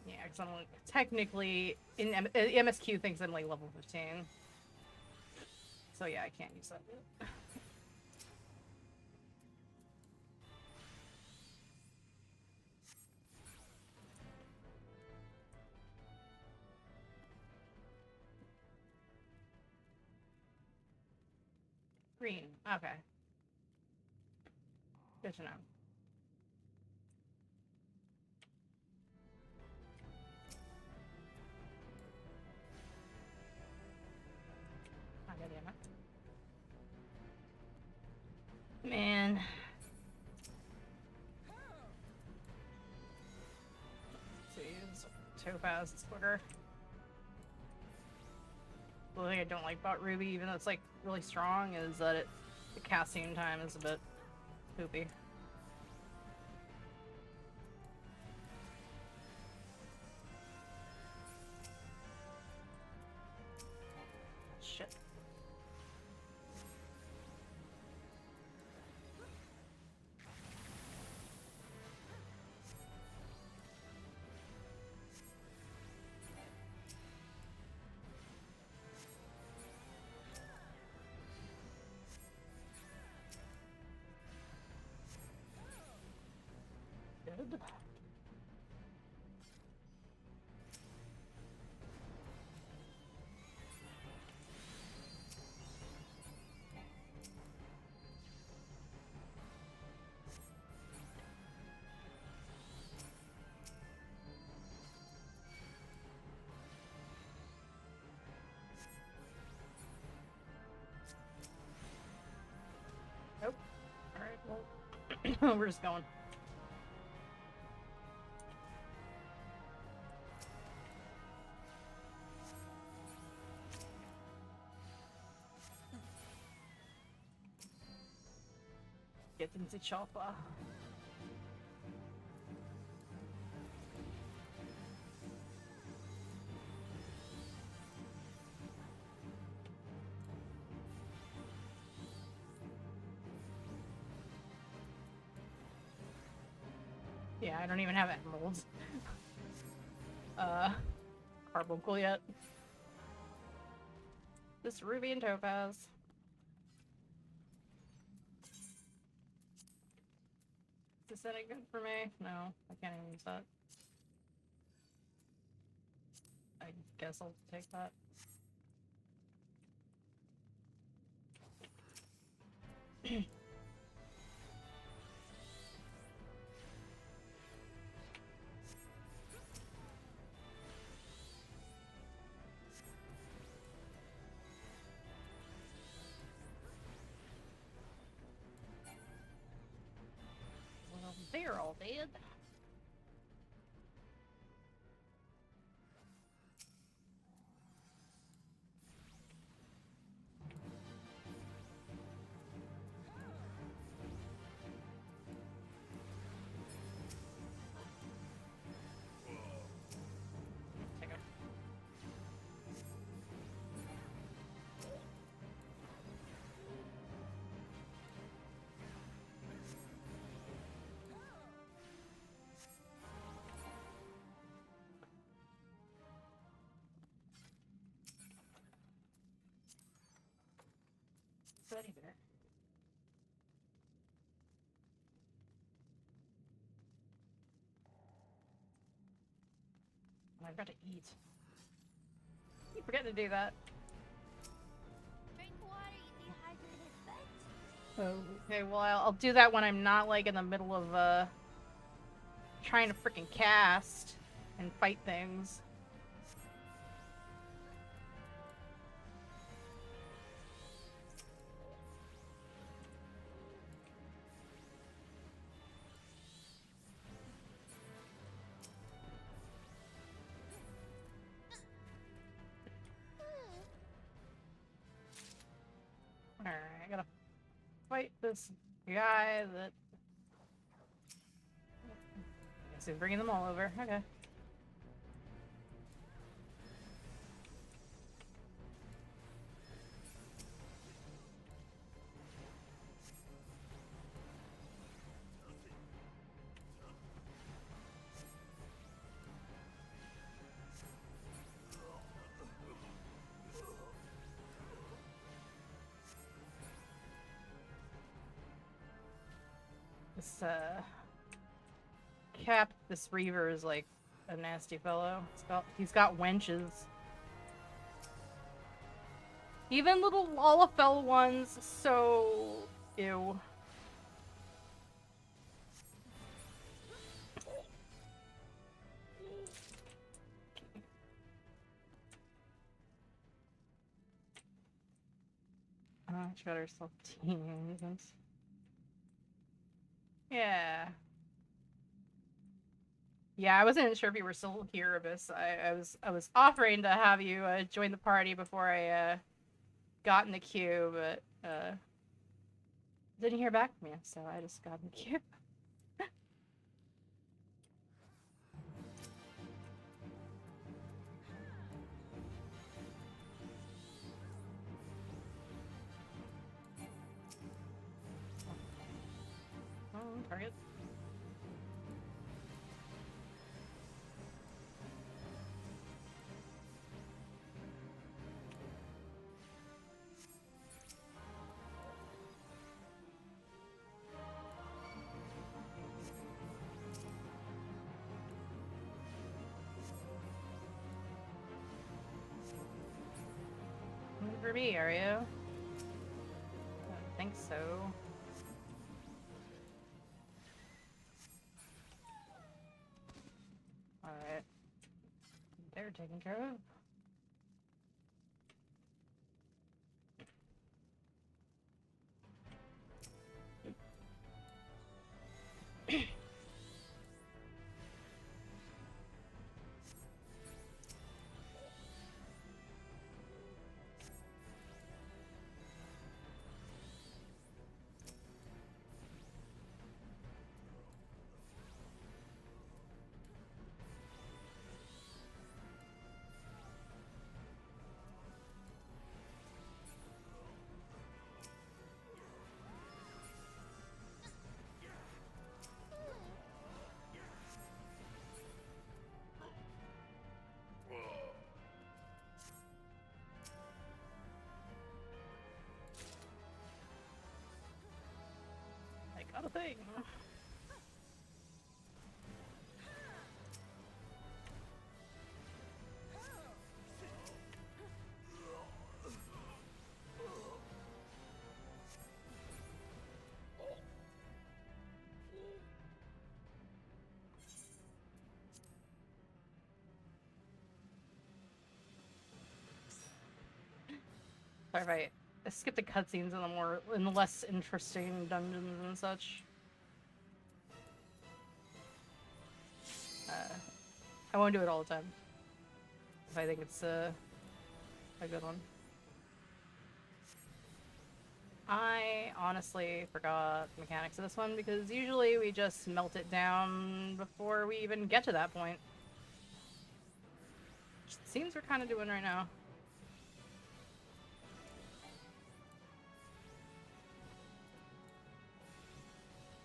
Speaker 1: Yeah, because I'm like, technically, MSQ thinks I'm like level 15. So yeah, I can't use that. Green. Okay. Good to know. I got it. Man. Let's use Topaz. It's quicker. The thing I don't like about Ruby, even though it's like really strong, is that the casting time is a bit poopy. Shit. Good. Nope. Alright, well, we're just going. Get into chopper. Yeah, I don't even have emeralds. Carbuncle yet. This ruby and topaz. Is this any good for me? No, I can't even use that. I guess I'll take that. Well, they're all dead. Take it. Teddy bear. I've got to eat. You forget to do that.
Speaker 2: Drink water, you dehydrated bitch.
Speaker 1: Oh, okay, well I'll do that when I'm not like in the middle of trying to freaking cast and fight things. Alright, I gotta fight this guy that... Guess he's bringing them all over. Okay. This, Cap, this Reaver is like a nasty fellow. He's got wenches. Even little Lalafell ones, so... Ew. She got herself teams. Yeah. Yeah, I wasn't sure if you were still here, Abyss. I was offering to have you join the party before I got in the queue, but didn't hear back from you, so I just got in the queue. Oh, target. For me, are you? I don't think so. Alright. They're taken care of. Got a thing. Sorry if I skipped the cutscenes in the less interesting dungeons and such. I won't do it all the time. If I think it's a good one. I honestly forgot the mechanics of this one because usually we just melt it down before we even get to that point. Which it seems we're kind of doing right now.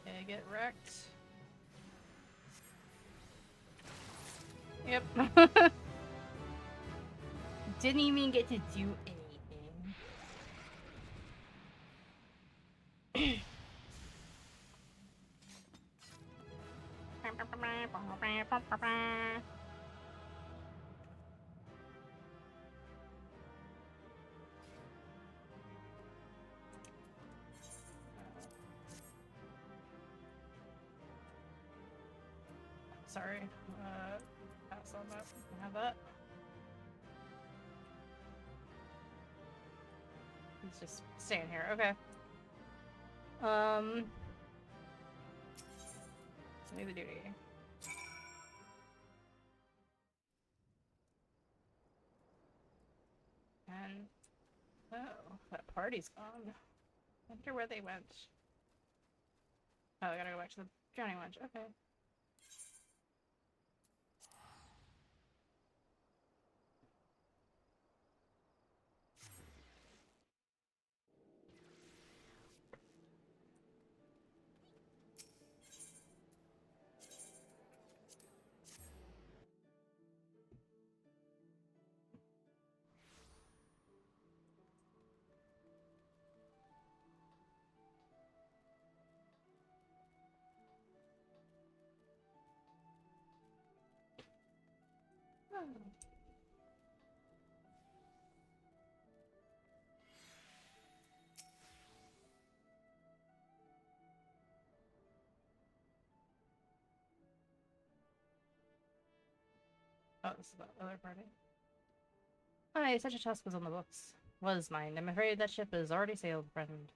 Speaker 1: Okay, get wrecked. Yep. Didn't even get to do anything. sorry. Pass on that. Have that. He's just staying here. Okay. Send me the duty. And oh, that party's gone. I wonder where they went. Oh, I gotta go back to the drowning lunch. Okay. Oh, this is the other party. Hi, such a task was on the books. Was mine. I'm afraid that ship has already sailed, friend.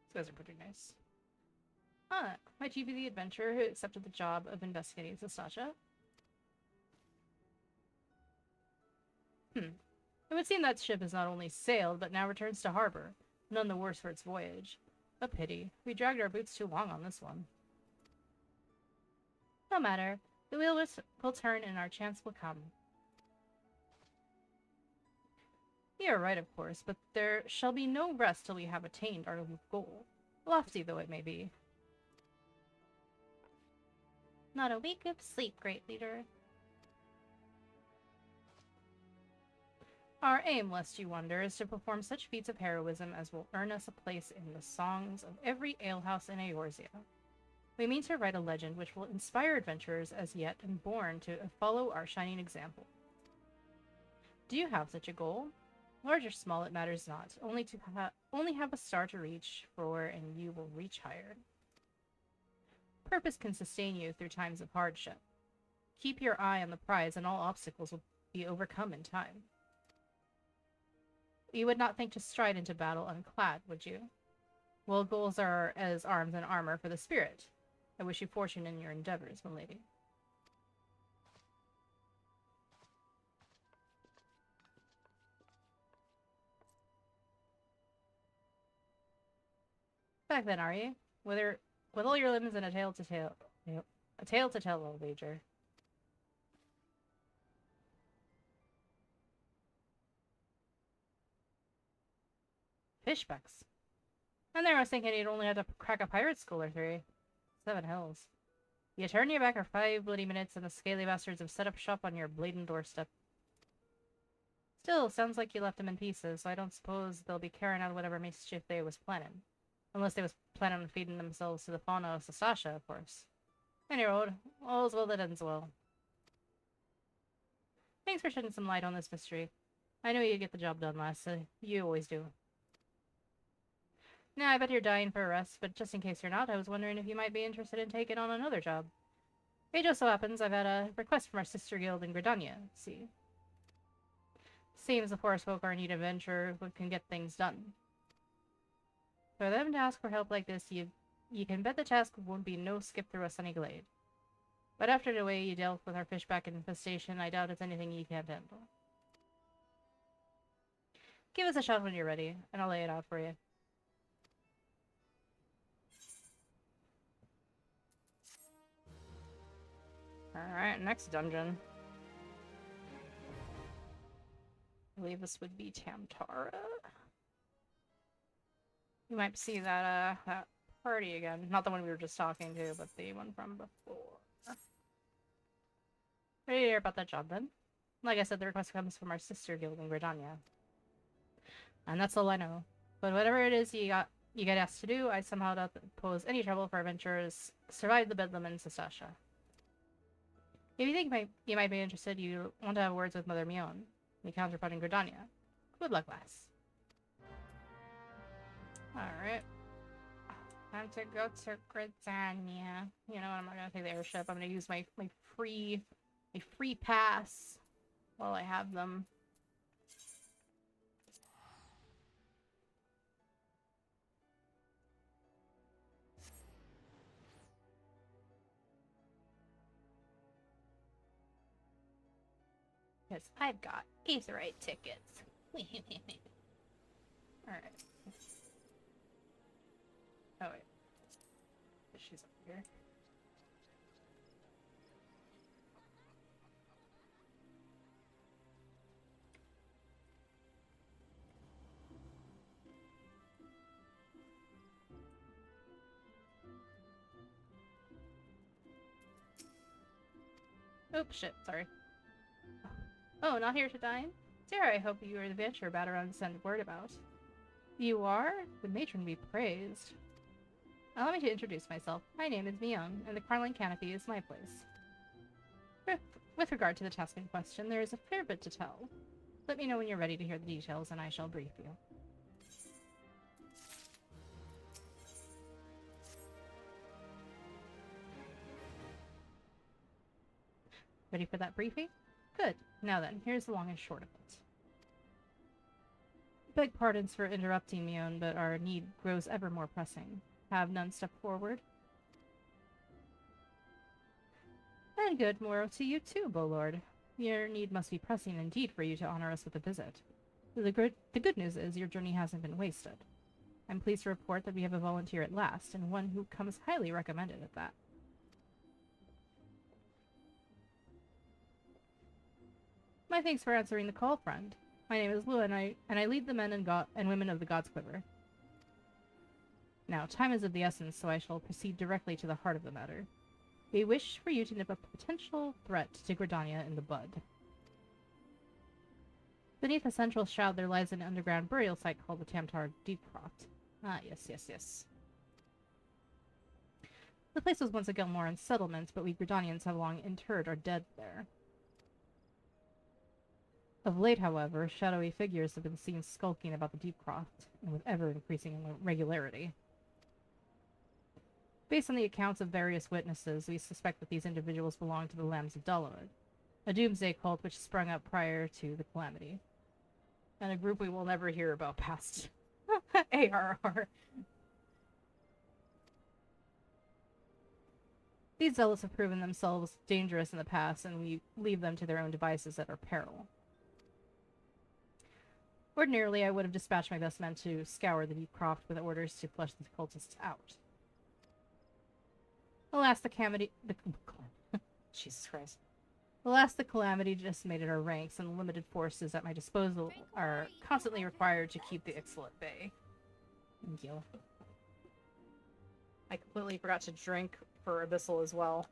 Speaker 1: These guys are pretty nice. Ah, might you be the adventurer who accepted the job of investigating Sastasha? It would seem that ship has not only sailed, but now returns to harbor. None the worse for its voyage. A pity. We dragged our boots too long on this one. No matter. The wheel will turn and our chance will come. You are right, of course, but there shall be no rest till we have attained our goal. Lofty though it may be. Not a week of sleep, great leader. Our aim, lest you wonder, is to perform such feats of heroism as will earn us a place in the songs of every alehouse in Eorzea. We mean to write a legend which will inspire adventurers as yet unborn to follow our shining example. Do you have such a goal? Large or small, it matters not. Only have a star to reach for, and you will reach higher. Purpose can sustain you through times of hardship. Keep your eye on the prize, and all obstacles will be overcome in time. You would not think to stride into battle unclad, would you? Well, goals are as arms and armor for the spirit. I wish you fortune in your endeavors, milady. Back then, are you? With all your limbs and a tale to tell. A tale to tell, I'll wager. Fishbucks. And there I was thinking you'd only have to crack a pirate school or 3. 7 hells. You turn your back for 5 bloody minutes and the scaly bastards have set up shop on your bladen doorstep. Still, sounds like you left them in pieces, so I don't suppose they'll be carrying out whatever mischief they was planning. Unless they was planning on feeding themselves to the fauna of Sastasha, of course. Any road, all's well that ends well. Thanks for shedding some light on this mystery. I knew you'd get the job done, lass. You always do. Now, I bet you're dying for a rest, but just in case you're not, I was wondering if you might be interested in taking on another job. It just so happens I've had a request from our sister guild in Gridania, see? Seems the forest folk are in need of adventure who can get things done. For them to ask for help like this, you can bet the task won't be no skip through a sunny glade. But after the way you dealt with our fishback infestation, I doubt it's anything you can't handle. Give us a shot when you're ready, and I'll lay it out for you. Alright, next dungeon. I believe this would be Tamtara. You might see that that party again. Not the one we were just talking to, but the one from before. Ready to hear about that job then? Like I said, the request comes from our sister guild in Gridania. And that's all I know. But whatever it is you get asked to do, I somehow don't pose any trouble for adventurers survive the bedlam in Sastasha. If you think you might be interested, you want to have words with Mother Mion, the counterpart in Gridania. Good luck, lass. Alright. Time to go to Gridania. You know what? I'm not gonna take the airship. I'm gonna use my free pass while I have them. Because I've got Aetherite tickets. Alright. Oh wait. She's up here. Oops, shit, sorry. Oh, not here to dine? Dear, I hope you are the bitch you're about around to send word about. You are? The matron be praised. Allow me to introduce myself. My name is Miyoung, and the Carling Canopy is my place. With regard to the task in question, there is a fair bit to tell. Let me know when you're ready to hear the details, and I shall brief you. Ready for that briefing? Good. Now then, here's the long and short of it. Beg pardons for interrupting, Mion, but our need grows ever more pressing. Have none step forward? And good morrow to you too, Bolord. Your need must be pressing indeed for you to honor us with a visit. The good news is your journey hasn't been wasted. I'm pleased to report that we have a volunteer at last, and one who comes highly recommended at that. My thanks for answering the call, friend. My name is Lua, and I lead the men and women of the God's Quiver. Now, time is of the essence, so I shall proceed directly to the heart of the matter. We wish for you to nip a potential threat to Gridania in the bud. Beneath a central shroud there lies an underground burial site called the Tamtar Deepcroft. Ah, yes. The place was once a Gelmoran settlement, but we Gridanians have long interred our dead there. Of late, however, shadowy figures have been seen skulking about the Deepcroft, and with ever-increasing regularity. Based on the accounts of various witnesses, we suspect that these individuals belong to the Lambs of Dalamud, a doomsday cult which sprung up prior to the Calamity. And a group we will never hear about past ARR. These zealots have proven themselves dangerous in the past, and we leave them to their own devices at our peril. Ordinarily, I would have dispatched my best men to scour the Deepcroft with orders to flush the cultists out. Alas, the calamity... Jesus Christ. Alas, the Calamity decimated our ranks, and the limited forces at my disposal are constantly required to keep the Ixal at bay. Thank you. I completely forgot to drink for Abyssal as well,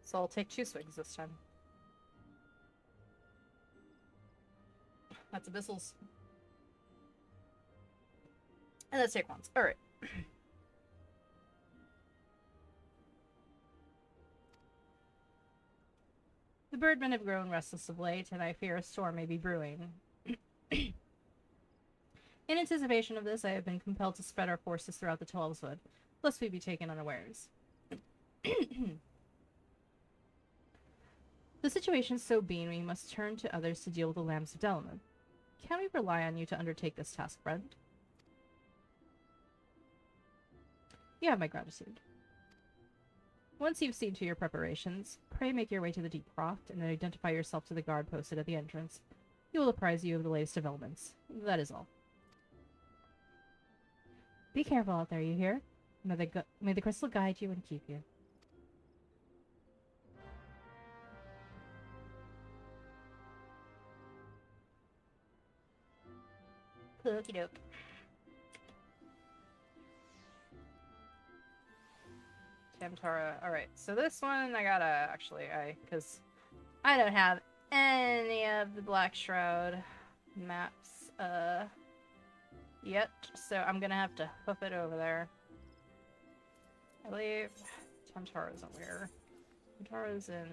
Speaker 1: so I'll take 2 swigs this time. That's Abyssal's. And let's take ones. Alright. The birdmen have grown restless of late, and I fear a storm may be brewing. In anticipation of this, I have been compelled to spread our forces throughout the Twelveswood, lest we be taken unawares. The situation so being, we must turn to others to deal with the Lambs of Dalamud. Can we rely on you to undertake this task, friend? You have my gratitude. Once you've seen to your preparations, pray make your way to the Deepcroft and identify yourself to the guard posted at the entrance. He will apprise you of the latest developments. That is all. Be careful out there, you hear? May the crystal guide you and keep you. Okie doke. Tamtara. Alright, so this one I gotta actually, because I don't have any of the Black Shroud maps, yet, so I'm gonna have to hoof it over there. I believe Tamtara isn't where. Tamtara's in...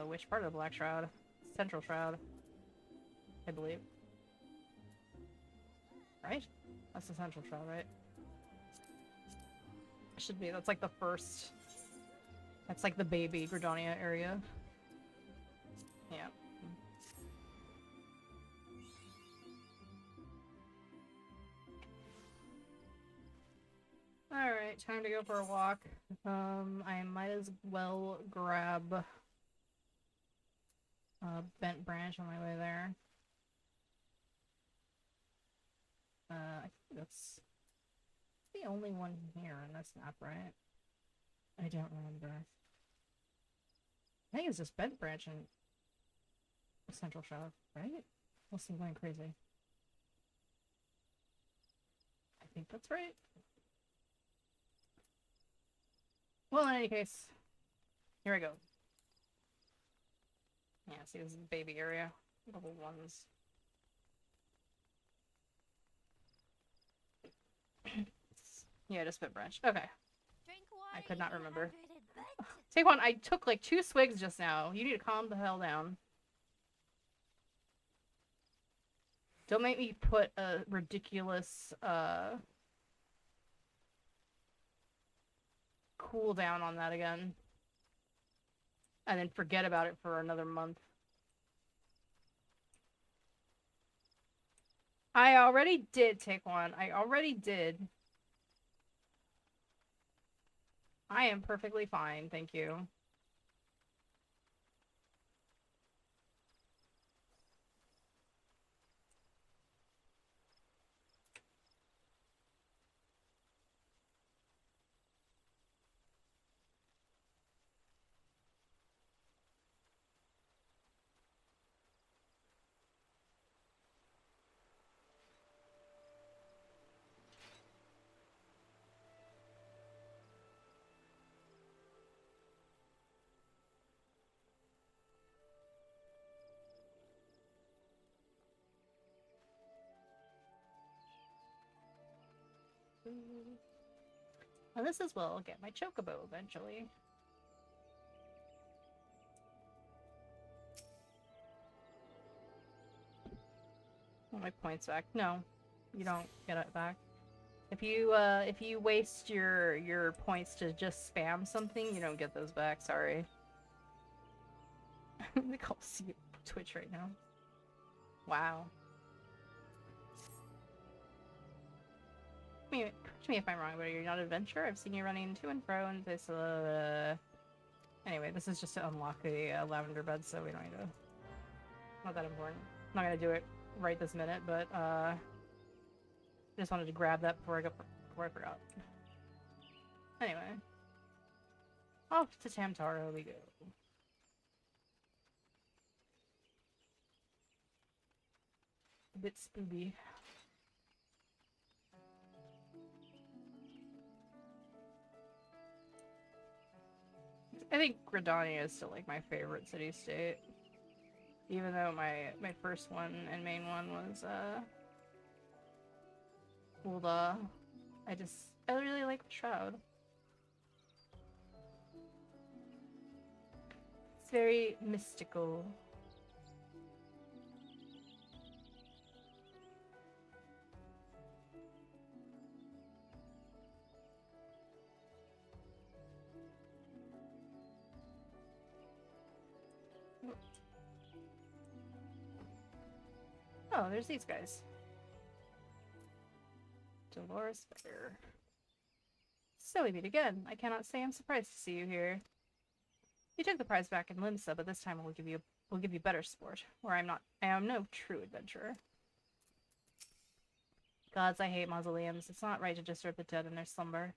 Speaker 1: which part of the Black Shroud? Central Shroud, I believe. Right? That's the central shell, right? Should be. That's like the first. That's like the baby Gridania area. Yeah. Alright, time to go for a walk. I might as well grab a bent branch on my way there. I think that's the only one here in this map, right? I don't remember. I think it's just bent branch and central shell, right? Unless I'm going crazy. I think that's right. Well, in any case, here we go. Yeah, see, this is the baby area. Level 1s. Yeah, just bent branch. Okay. I could not remember. Take one. I took like 2 swigs just now. You need to calm the hell down. Don't make me put a ridiculous cooldown on that again. And then forget about it for another month. I already did take one. I already did. I am perfectly fine, thank you. And this as well, I'll get my chocobo eventually. Want my points back? No, you don't get it back. If you waste your points to just spam something, you don't get those back. Sorry. They call see Twitch right now. Wow. Correct me if I'm wrong, but you're not an adventurer. I've seen you running to and fro and this. Anyway, this is just to unlock the lavender bed, so we don't need to. Not that important. I'm not gonna do it right this minute, but I just wanted to grab that before I forgot. Anyway, off to Tamtaro we go. A bit spooky. I think Gridania is still like my favorite city-state. Even though my first one and main one was Ul'dah. I really like the Shroud. It's very mystical. Oh, there's these guys. Dolores Bear. So we meet again. I cannot say I'm surprised to see you here. You took the prize back in Limsa, but this time we'll give you better sport. Where I am no true adventurer. Gods, I hate mausoleums. It's not right to disturb the dead in their slumber.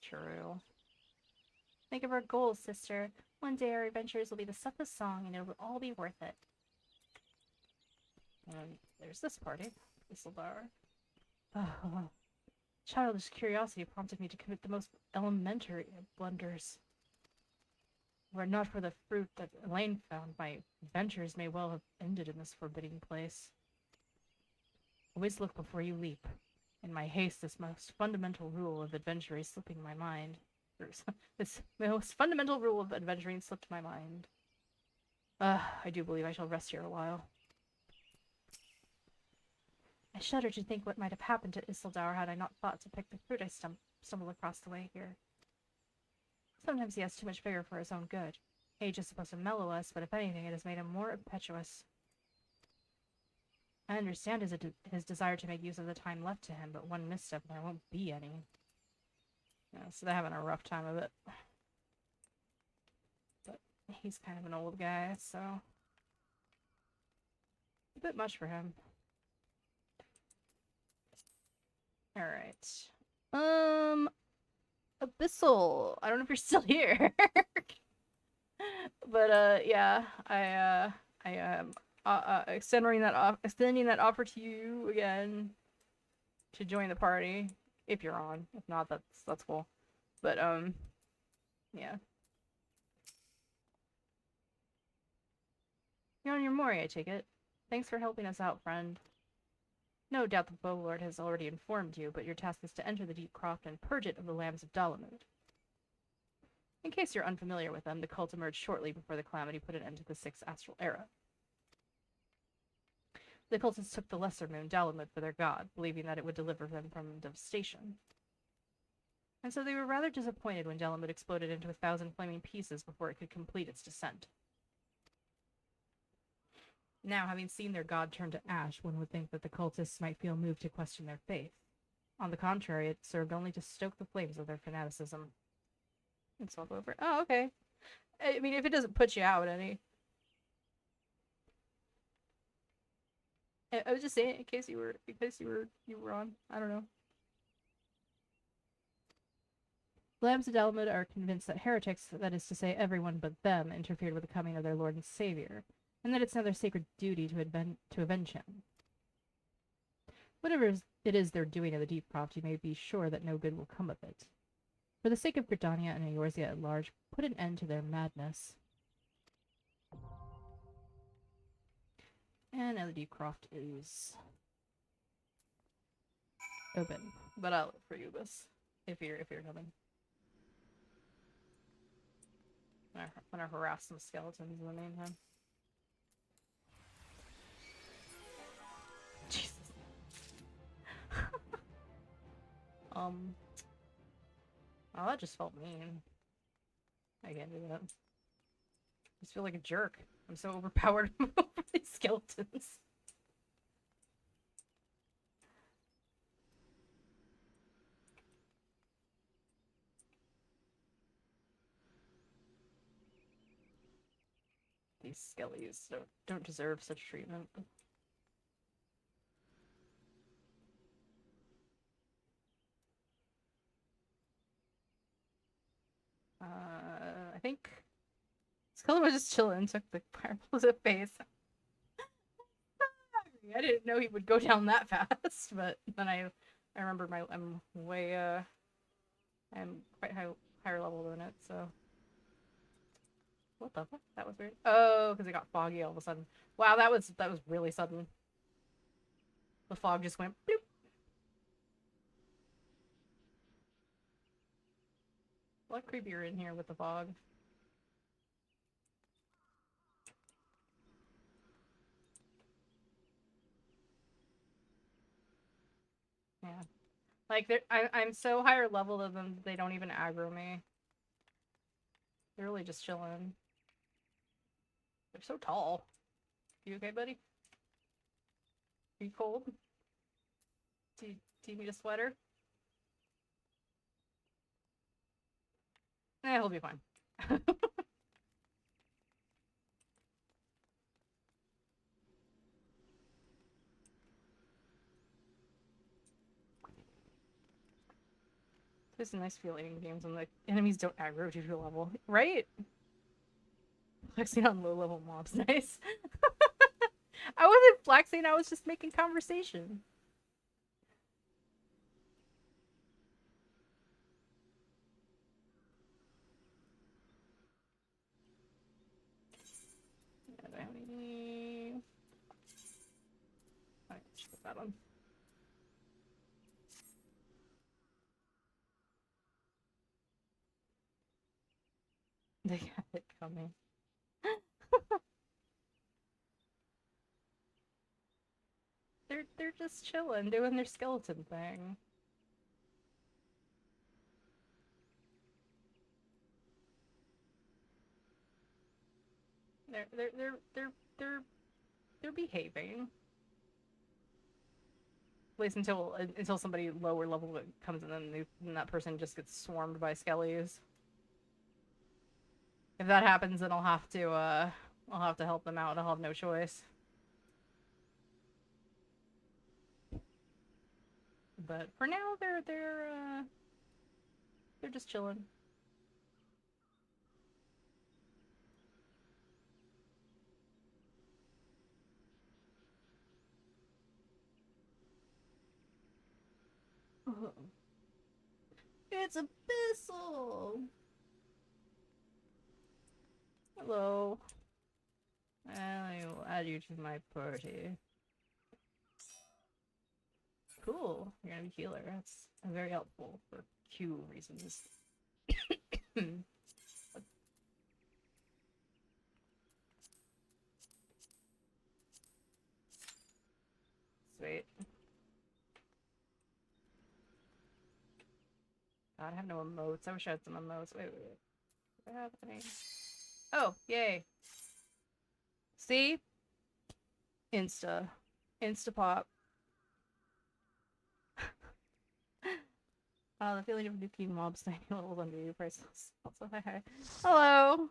Speaker 1: True. Think of our goals, sister. One day our adventures will be the stuff of song, and it will all be worth it. And there's this party. Whistlebar. Childish curiosity prompted me to commit the most elementary of blunders. Were it not for the fruit that Elaine found, my adventures may well have ended in this forbidding place. Always look before you leap. In my haste, this most fundamental rule of adventuring slipping my mind. This most fundamental rule of adventuring slipped my mind. I do believe I shall rest here a while. I shudder to think what might have happened to Isildur had I not thought to pick the fruit I stumbled across the way here. Sometimes he has too much vigor for his own good. Age is supposed to mellow us, but if anything, it has made him more impetuous. I understand his desire to make use of the time left to him, but one misstep and there won't be any. Yeah, so they're having a rough time of it. But he's kind of an old guy, so... a bit much for him. Alright. Abyssal. I don't know if you're still here. But, yeah. I am extending that offer to you again to join the party. If you're on. If not, that's cool. But, yeah. You're on your Mori, I take it. Thanks for helping us out, friend. No doubt the Bowlord has already informed you, but your task is to enter the Deep Croft and purge it of the Lambs of Dalamud. In case you're unfamiliar with them, the cult emerged shortly before the Calamity put an end to the Sixth Astral Era. The cultists took the Lesser Moon, Dalamud, for their god, believing that it would deliver them from devastation. And so they were rather disappointed when Dalamud exploded into 1,000 flaming pieces before it could complete its descent. Now, having seen their god turn to ash, one would think that the cultists might feel moved to question their faith. On the contrary, it served only to stoke the flames of their fanaticism. It's all over. Oh, okay. I mean, if it doesn't put you out any. I was just saying, in case you were on. I don't know. Lambs of Dalamud are convinced that heretics, that is to say everyone but them, interfered with the coming of their Lord and Savior, and that it's now their sacred duty to avenge him. Whatever it is they're doing in the Deep Croft, you may be sure that no good will come of it. For the sake of Gridania and Eorzea at large, put an end to their madness. And now the Deep Croft is open. But I'll look for you, Bus, if you're coming. I'm gonna harass some skeletons in the meantime. Jesus. Oh, that just felt mean. I can't do that. I just feel like a jerk. I'm so overpowered over these skeletons. These skellies don't deserve such treatment. I think Skelly was just chilling, took the fireballs at face. I didn't know he would go down that fast, but then I remembered I'm quite higher level than it, so. What the fuck? That was weird. Oh, because it got foggy all of a sudden. Wow, that was really sudden. The fog just went bloop. A lot creepier in here with the fog. Yeah. Like, I'm so higher level than them, they don't even aggro me. They're really just chilling. They're so tall. You okay, buddy? Are you cold? Do you need a sweater? He'll be fine. It's a nice feeling in games when the enemies don't aggro to your level, right? Flexing on low level mobs, nice. I wasn't flexing, I was just making conversation. Yeah, do I have any... Alright, let's put that on. They have it coming. They're just chilling, doing their skeleton thing. They're behaving. At least until somebody lower level comes in and that person just gets swarmed by skellies. If that happens, then I'll have to help them out. I'll have no choice. But for now, they're just chilling. It's Abyssal! Hello. I will add you to my party. Cool. You're gonna be healer. That's very helpful for Q reasons. Sweet. God, I have no emotes. I wish I had some emotes. Wait. What's happening? Oh, yay. See? Insta pop. The feeling of nuking mobs 90 levels under you priceless. Also, hi. Hello!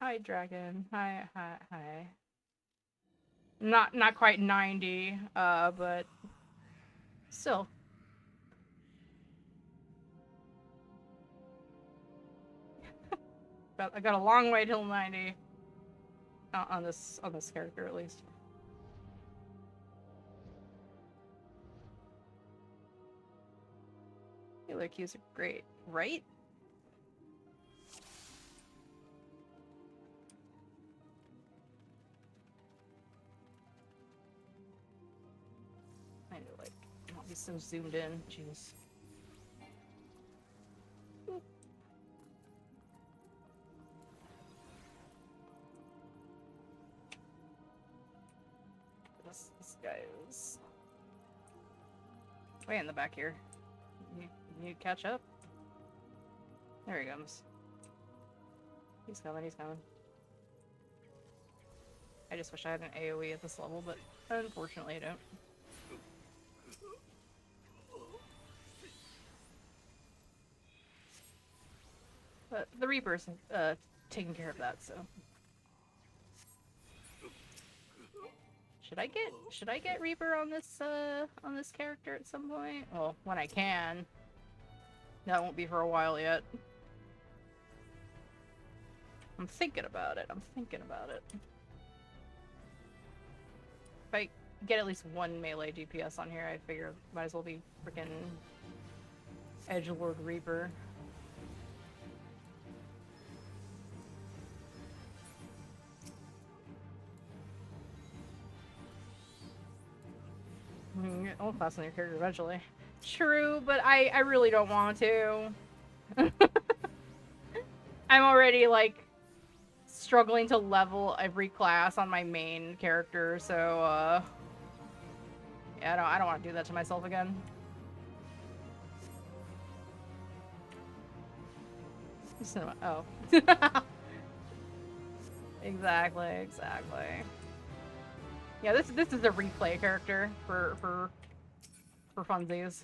Speaker 1: Hi, dragon. Hi. Not quite 90, but still. I got a long way till 90. On this character, at least. Healer Qs are great, right? I need to, like, not be so zoomed in. Jeez. This guy is way in the back here. You catch up? There he comes. He's coming. I just wish I had an AoE at this level, but unfortunately I don't. But the Reaper's taking care of that, so. Should I get Reaper on this character at some point? Well, when I can. That won't be for a while yet. I'm thinking about it. If I get at least one melee DPS on here, I figure might as well be freaking Edgelord Reaper. I'll class on your character eventually. True, but I really don't want to. I'm already, like, struggling to level every class on my main character, so, yeah, I don't want to do that to myself again. Oh. Exactly. Yeah, this is a replay character for funsies.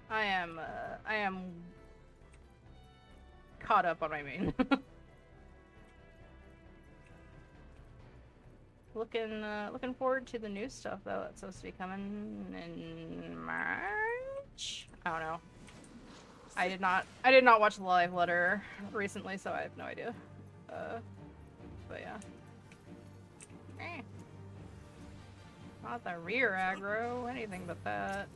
Speaker 1: I am caught up on my main. Looking forward to the new stuff though. That's supposed to be coming in March. I don't know. I did not watch the live letter recently, so I have no idea. But yeah. Not the rear aggro, anything but that.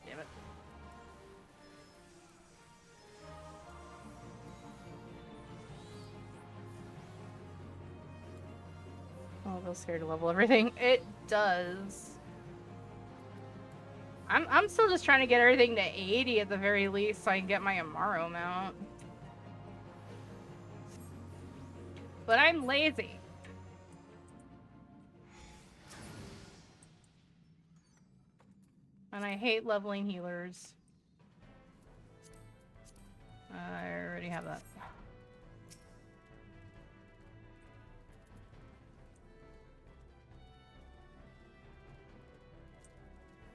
Speaker 1: Damn it. feels scary to level everything. It does. I'm still just trying to get everything to 80 at the very least so I can get my Amaro mount. But I'm lazy. And I hate leveling healers. I already have that.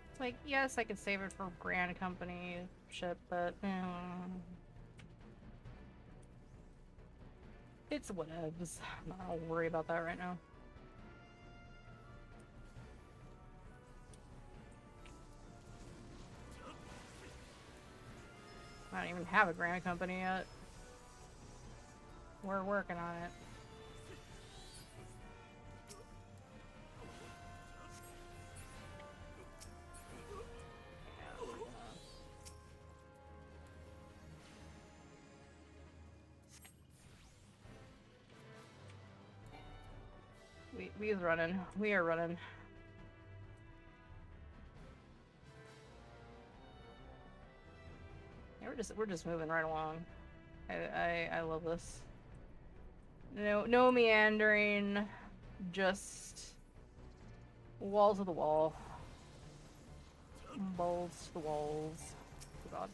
Speaker 1: It's like, yes, I could save it for Grand Company ship, but it's whatevs. I'm not gonna worry about that right now. I don't even have a Grand Company yet. We're working on it. We's running. We are running. Yeah, we're just moving right along. I love this. No meandering, just wall to the wall. Balls to the walls. Oh god.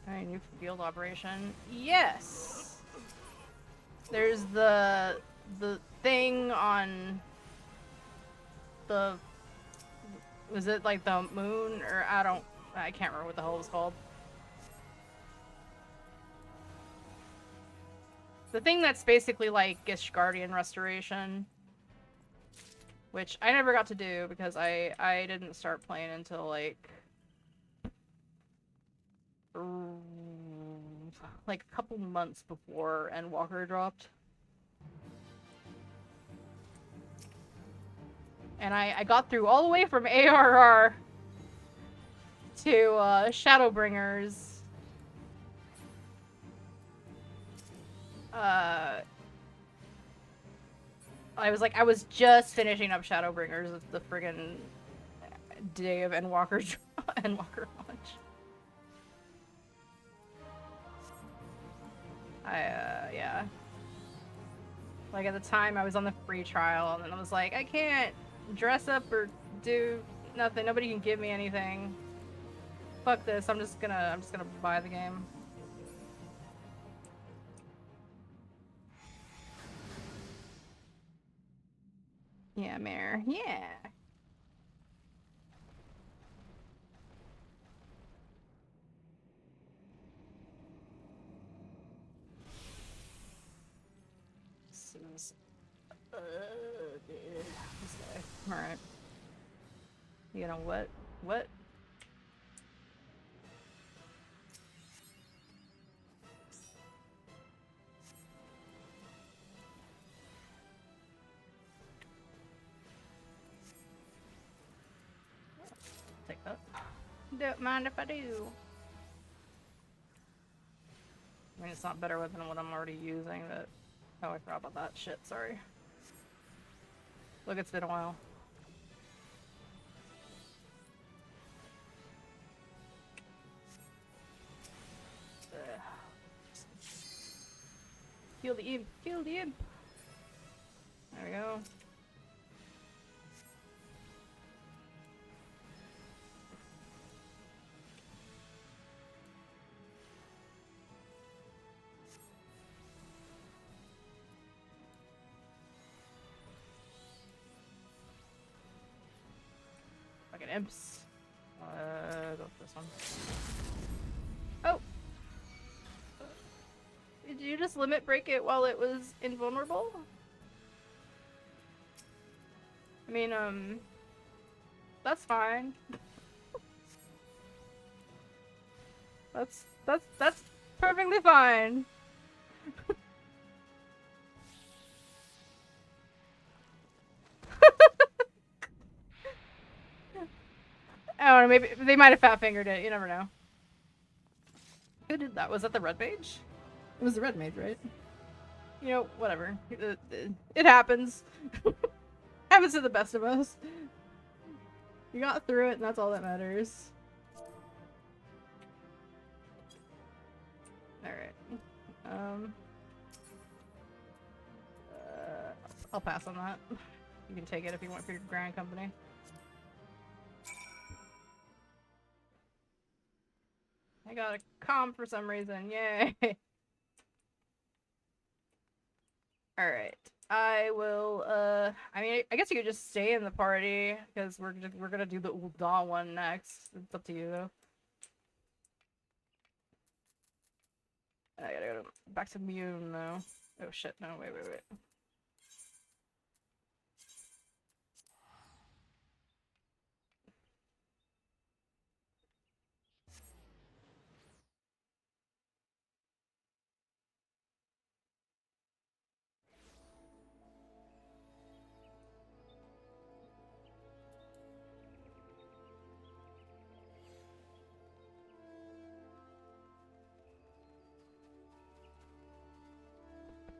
Speaker 1: Alright, new field operation. Yes! There's the thing on the... Was it like the moon? Or I can't remember what the hell it was called. The thing that's basically like Gish Guardian Restoration. Which I never got to do because I didn't start playing until like a couple months before Endwalker dropped. And I got through all the way from ARR to Shadowbringers. I was just finishing up Shadowbringers of the friggin' day of Endwalker launch. Yeah. Like, at the time, I was on the free trial, and then I was like, I can't dress up or do nothing. Nobody can give me anything. Fuck this. I'm just gonna buy the game. Yeah, Mare. Yeah. This is... Alright. You know what? What? Take that. Don't mind if I do. I mean, it's not better than what I'm already using, but... Oh, I forgot about that shit, sorry. Look, it's been a while. Kill the imp! Kill the imp! There we go. Fucking imps. Go for this one. Oh! Did you just limit break it while it was invulnerable? I mean, that's fine. That's perfectly fine. I don't know, maybe they might have fat fingered it, you never know. Who did that? Was that the red mage? It was the red mage, right? You know, whatever. It happens. Happens to the best of us. You got through it, and that's all that matters. Alright. I'll pass on that. You can take it if you want for your grand company. I got a comp for some reason. Yay! Alright. I will, I mean, I guess you could just stay in the party, because we're gonna do the Ul'dah one next. It's up to you, though. I gotta go back to Mune, though. Oh shit, no, wait.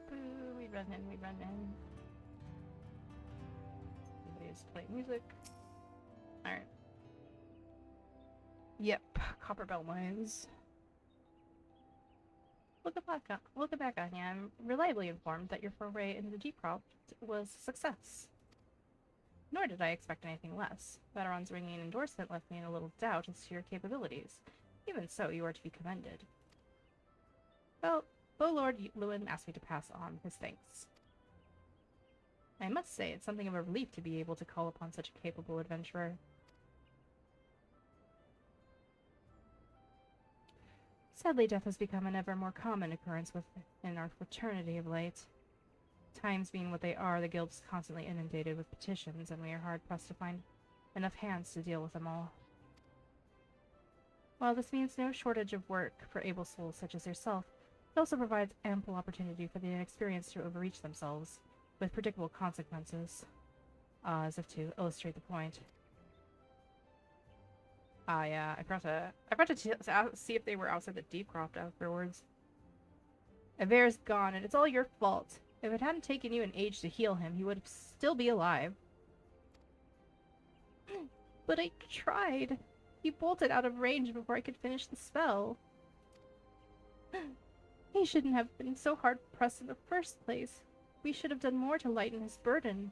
Speaker 1: Ooh, we run in. Somebody's playing music. Alright. Yep, Copper Bell Mines. Looking back on you, I'm reliably informed that your foray into the Deepcroft was a success. Nor did I expect anything less. Vadaron's ringing endorsement left me in a little doubt as to your capabilities. Even so, you are to be commended. Well, Lord Lewin asked me to pass on his thanks. I must say, it's something of a relief to be able to call upon such a capable adventurer. Sadly, death has become an ever more common occurrence within our fraternity of late. Times being what they are, the guild is constantly inundated with petitions, and we are hard-pressed to find enough hands to deal with them all. While this means no shortage of work for able souls such as yourself, it also provides ample opportunity for the inexperienced to overreach themselves, with predictable consequences. As if to illustrate the point. Yeah, I forgot to see if they were outside the Deepcroft afterwards. Aver's gone, and it's all your fault. If it hadn't taken you an age to heal him, he would still be alive. But I tried. He bolted out of range before I could finish the spell. He shouldn't have been so hard-pressed in the first place. We should have done more to lighten his burden.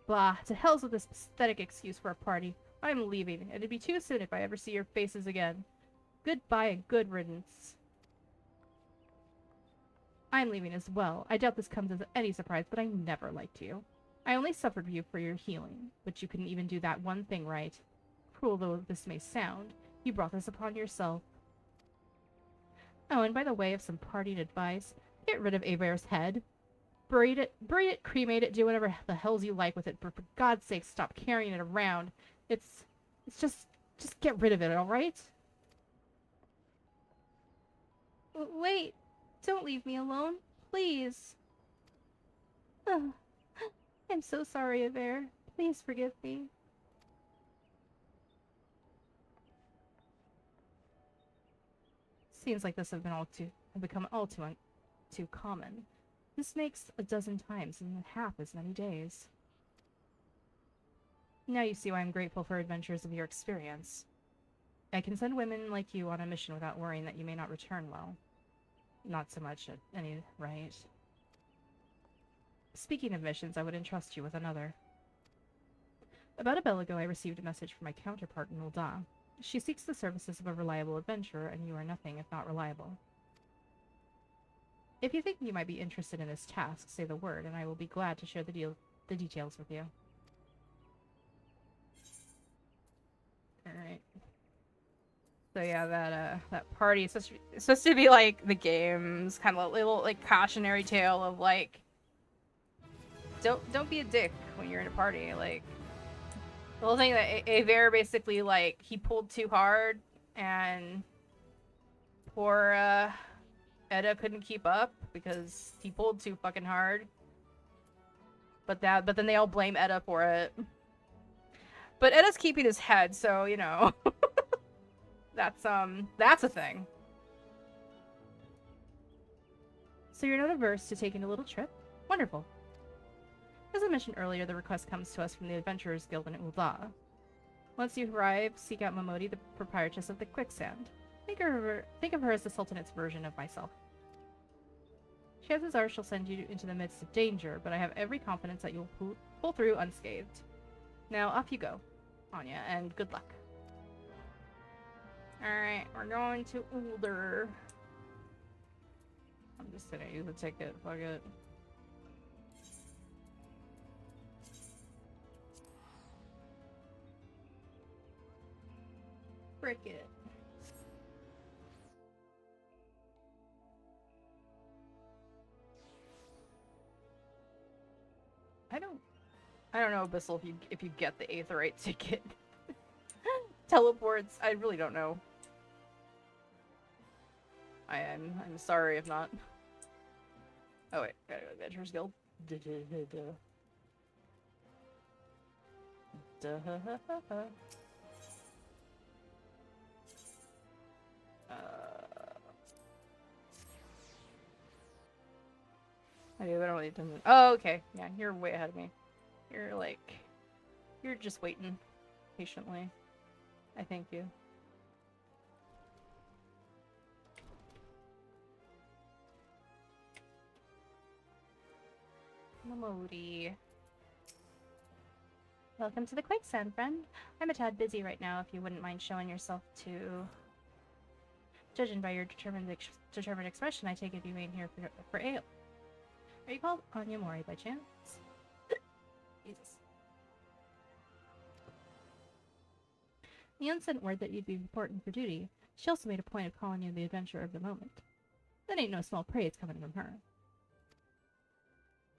Speaker 1: Blah, to hell's with this pathetic excuse for a party. I'm leaving. It'd be too soon if I ever see your faces again. Goodbye and good riddance. I'm leaving as well. I doubt this comes as any surprise, but I never liked you. I only suffered you for your healing, but you couldn't even do that one thing right. Cruel though this may sound, you brought this upon yourself. Oh, and by the way of some parting advice, get rid of Aver's head. Bury it, cremate it, do whatever the hells you like with it, but for God's sake, stop carrying it around. It's just get rid of it, alright? Wait, don't leave me alone, please. I'm so sorry, Aver. Please forgive me. Seems like this have become all too common. This makes a dozen times in half as many days. Now you see why I'm grateful for adventures of your experience. I can send women like you on a mission without worrying that you may not return well. Not so much at any rate. Speaking of missions, I would entrust you with another. About a bell ago, I received a message from my counterpart in Ul'dah. She seeks the services of a reliable adventurer, and you are nothing if not reliable. If you think you might be interested in this task, say the word, and I will be glad to share the details with you. Alright. So yeah, that party is supposed to be like the game's kind of a little like cautionary tale of like don't be a dick when you're in a party. Like the whole thing that Aver basically like he pulled too hard and poor Edda couldn't keep up because he pulled too fucking hard. But then they all blame Edda for it. But Edda's keeping his head, so you know. That's a thing. So you're not averse to taking a little trip? Wonderful. As I mentioned earlier, the request comes to us from the Adventurers Guild in Ul'dah. Once you arrive, seek out Momodi, the proprietress of the Quicksand. Think of her as the Sultanate's version of myself. Chances are she'll send you into the midst of danger, but I have every confidence that you'll pull through unscathed. Now off you go, Anya, and good luck. Alright, we're going to Ul'dah. I'm just gonna use the ticket, fuck it. Frick it. I don't know, Abyssal, if you get the Aetheryte ticket. Teleports, I really don't know. I'm sorry if not. Oh wait, gotta go to Adventurers Guild. I don't need to. Oh, okay. Yeah, you're way ahead of me. You're just waiting patiently. I thank you. Momodi. Welcome to the Quicksand, friend. I'm a tad busy right now, if you wouldn't mind showing yourself to... Judging by your determined expression, I take it you ain't here for ale. Are you called Anya Mori by chance? Jesus. Leon sent word that you'd be reporting for duty. She also made a point of calling you the adventurer of the moment. That ain't no small praise coming from her.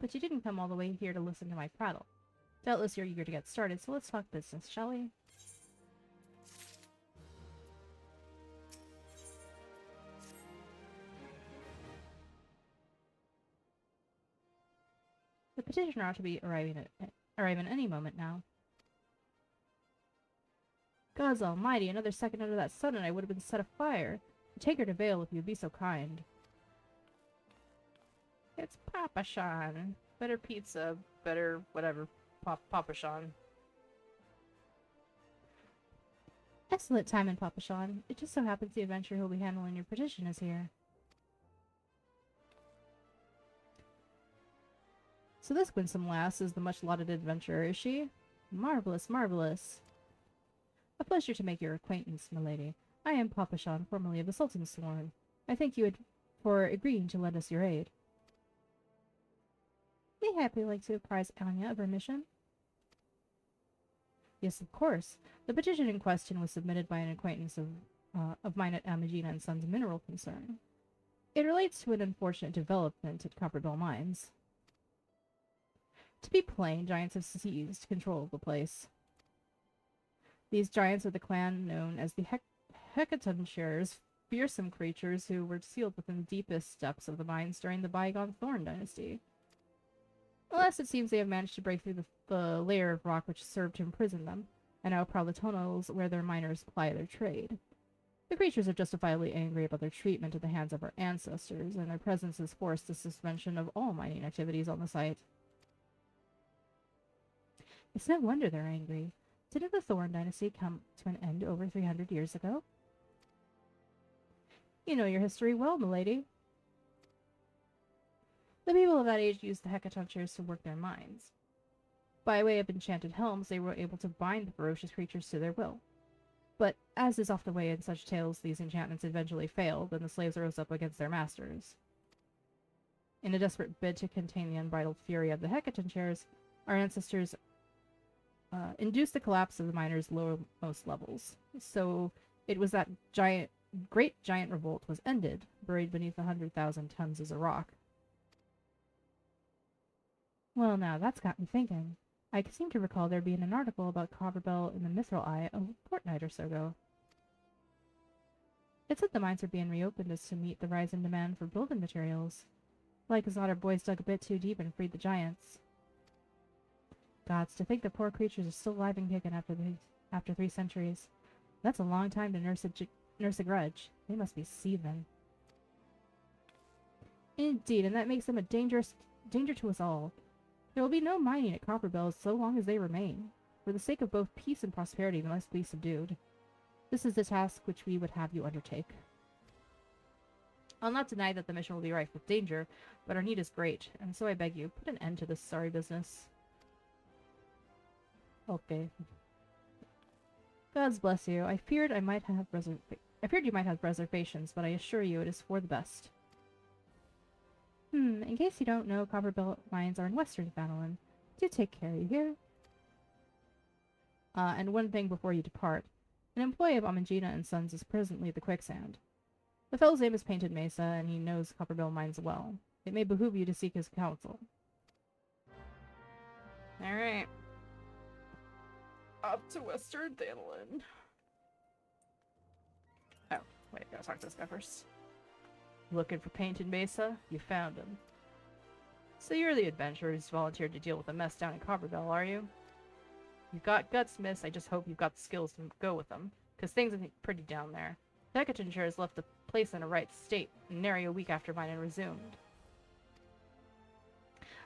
Speaker 1: But you didn't come all the way here to listen to my prattle. Doubtless you're eager to get started, so let's talk business, shall we? The petitioner ought to be arriving any moment now. Gods almighty, another second under that sun and I would have been set afire. Take her to Vale if you'd be so kind. It's Papa Sean. Better pizza, better whatever. Papa Sean. Excellent timing, Papa Sean. It just so happens the adventurer who'll be handling your petition is here. So this winsome lass is the much-lauded adventurer, is she? Marvelous, marvelous. A pleasure to make your acquaintance, milady. I am Papa Sean, formerly of the Sultan's Sworn. I thank you for agreeing to lend us your aid. Be happy like to apprise Anya of her mission? Yes, of course. The petition in question was submitted by an acquaintance of mine at Amagina and Sons Mineral Concern. It relates to an unfortunate development at Copperbell Mines. To be plain, giants have seized control of the place. These giants are the clan known as the Hecatoncheires, fearsome creatures who were sealed within the deepest depths of the mines during the bygone Thorn dynasty. Alas, it seems they have managed to break through the layer of rock which served to imprison them, and now prowl the tunnels where their miners ply their trade. The creatures are justifiably angry about their treatment at the hands of our ancestors, and their presence has forced the suspension of all mining activities on the site. It's no wonder they're angry. Didn't the Thorn dynasty come to an end over 300 years ago? You know your history well, milady. The people of that age used the Hecatoncheires to work their mines. By way of enchanted helms, they were able to bind the ferocious creatures to their will. But, as is often the way in such tales, these enchantments eventually failed, and the slaves rose up against their masters. In a desperate bid to contain the unbridled fury of the Hecatoncheires, our ancestors induced the collapse of the miners' lowermost levels. So it was that great giant revolt was ended, buried beneath 100,000 tons as a rock. Well, now that's got me thinking. I seem to recall there being an article about Copperbell in the Mithril Eye a fortnight or so ago. It said the mines are being reopened as to meet the rise in demand for building materials. Like as not our boys dug a bit too deep and freed the giants. Gods, to think the poor creatures are still alive and kicking after 3 centuries. That's a long time to nurse nursing grudge. They must be seething. Indeed, and that makes them a danger to us all. There will be no mining at Copperbell so long as they remain. For the sake of both peace and prosperity, they must be subdued. This is the task which we would have you undertake. I'll not deny that the mission will be rife with danger, but our need is great, and so I beg you, put an end to this sorry business. Okay. Gods bless you. I feared you might have reservations, but I assure you it is for the best. In case you don't know, Copperbell mines are in western Fanalan. Do take care, you hear? And one thing before you depart. An employee of Amangina and Sons is presently at the quicksand. The fellow's name is Painted Mesa, and he knows Copperbell mines well. It may behoove you to seek his counsel. Alright. Up to western Fanalan. Oh, wait, gotta talk to this guy first. Looking for Painted Mesa? You found him. So you're the adventurer who's volunteered to deal with the mess down in Copperbell, are you? You've got guts, miss. I just hope you've got the skills to go with them, because things are pretty down there. Hecatonshire has left the place in a right state, nary a week after mine had resumed.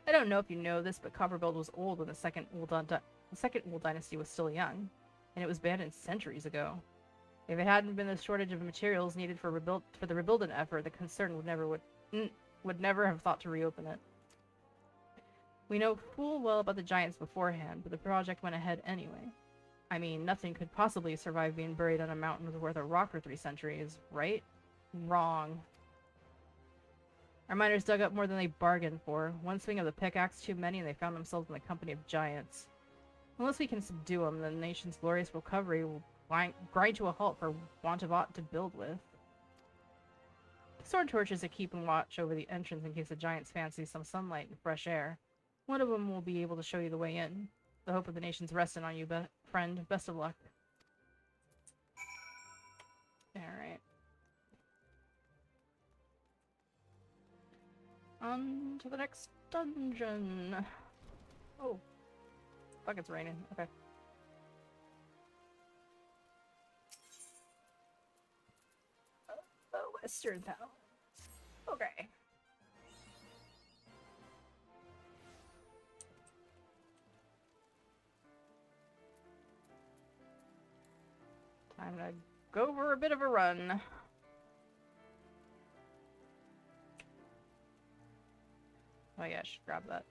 Speaker 1: I don't know if you know this, but Copperbell was old when the second Old Dynasty was still young, and it was abandoned centuries ago. If it hadn't been the shortage of materials needed for the rebuilding effort, the concern would never have thought to reopen it. We know full well about the giants beforehand, but the project went ahead anyway. I mean, nothing could possibly survive being buried on a mountain worth of rock for 3 centuries, right? Wrong. Our miners dug up more than they bargained for. One swing of the pickaxe too many, and they found themselves in the company of giants. Unless we can subdue them, the nation's glorious recovery will grind to a halt for want of aught to build with. Sword torches are keeping watch over the entrance in case the giants fancy some sunlight and fresh air. One of them will be able to show you the way in. The hope of the nation's resting on you, friend. Best of luck. Alright. On to the next dungeon. Oh. Fuck, it's raining. Okay. Western Town. Okay. Time to go for a bit of a run. Oh yeah, I should grab that.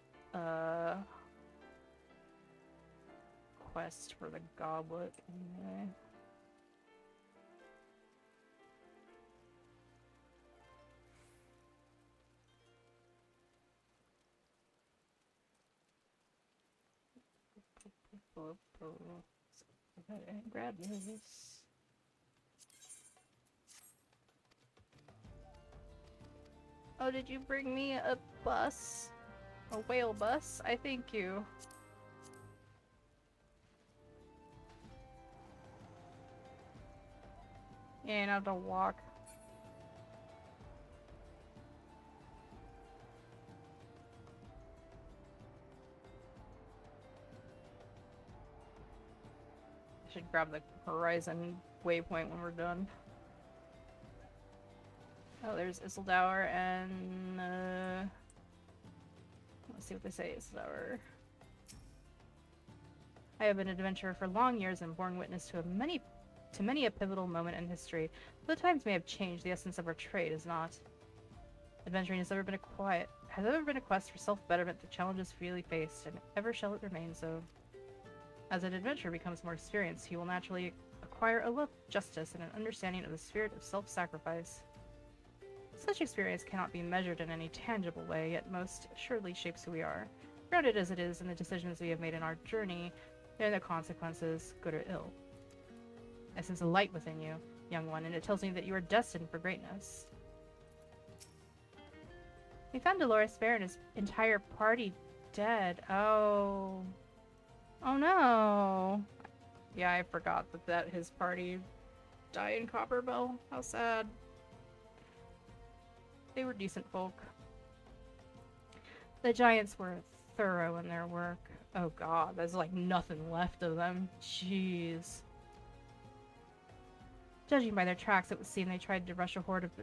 Speaker 1: Quest for the goblet. Okay. Okay, grab this. Oh, did you bring me a bus? A whale bus? I thank you. Yeah, I have to walk. I should grab the horizon waypoint when we're done. Oh, there's Isildour and let's see what they say. Isildour. I have been an adventurer for long years and borne witness to many a pivotal moment in history. Though the times may have changed, the essence of our trade is not. Adventuring has ever been a quest for self-betterment that challenges freely faced, and ever shall it remain so. As an adventurer becomes more experienced, he will naturally acquire a love of justice and an understanding of the spirit of self-sacrifice. Such experience cannot be measured in any tangible way, yet most assuredly shapes who we are. Grounded as it is in the decisions we have made in our journey, and their consequences, good or ill. I sense a light within you, young one, and it tells me that you are destined for greatness. We found Dolores Fair and his entire party dead. Oh. Oh no. Yeah, I forgot that his party died in Copperbell. How sad. They were decent folk. The giants were thorough in their work. Oh god, there's like nothing left of them. Jeez. Judging by their tracks, it would seem they tried to rush a horde of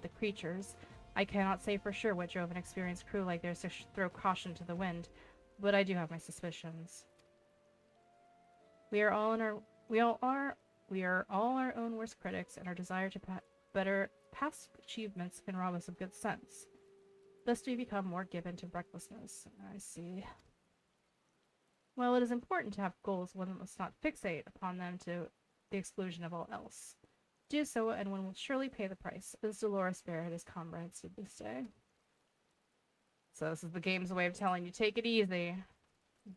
Speaker 1: the creatures. I cannot say for sure what drove an experienced crew like theirs to throw caution to the wind, but I do have my suspicions. We are all our own worst critics, and our desire to better past achievements can rob us of good sense. Thus we become more given to recklessness. I see. Well, it is important to have goals, one must not fixate upon them to the exclusion of all else. Do so, and one will surely pay the price, as Dolores Bear and his comrades did this day. So this is the game's way of telling you, take it easy.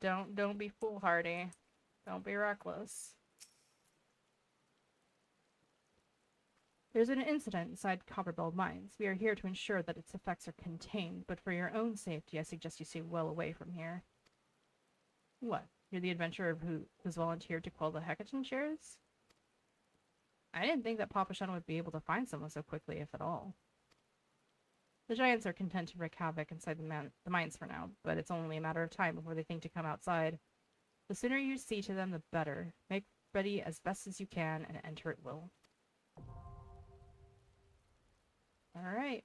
Speaker 1: Don't be foolhardy. Don't be reckless. There's an incident inside Copperbell Mines. We are here to ensure that its effects are contained, but for your own safety, I suggest you stay well away from here. What? You're the adventurer who's volunteered to quell the Hecaton shares? I didn't think that Papashan would be able to find someone so quickly, if at all. The giants are content to wreak havoc inside the mines for now, but it's only a matter of time before they think to come outside. The sooner you see to them, the better. Make ready as best as you can, and enter at will. Alright.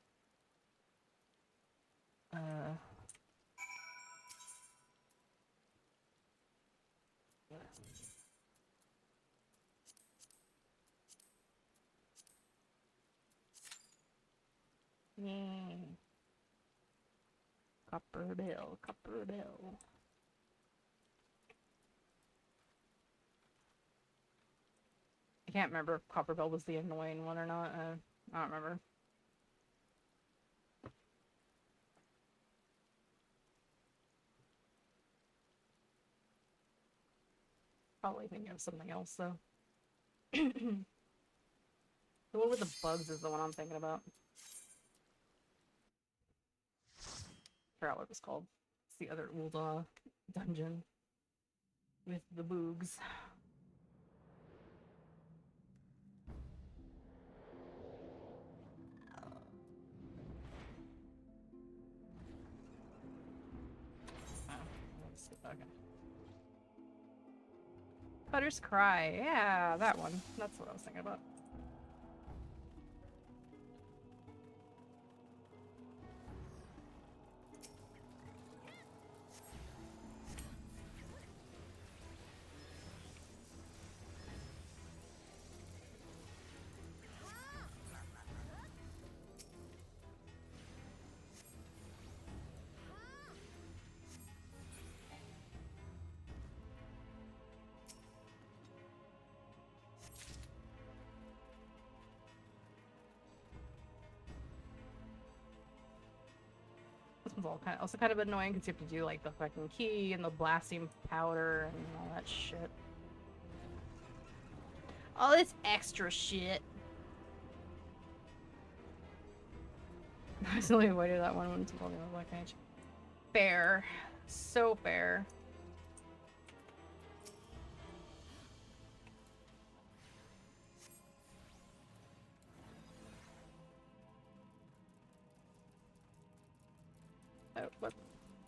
Speaker 1: Yay. Copperbell, Copperbell. I can't remember if Copperbell was the annoying one or not. I don't remember. Probably thinking of something else, though. The one with the bugs is the one I'm thinking about. Forgot what it was called. It's the other old dungeon with the boogs. Okay. Cutter's Cry. Yeah, that one. That's what I was thinking about. This one's also kind of annoying because you have to do like the fucking key and the blasting powder and all that shit. All this extra shit. I still avoided that one when it's involving the Black Mage. Fair. So fair. Oh, what?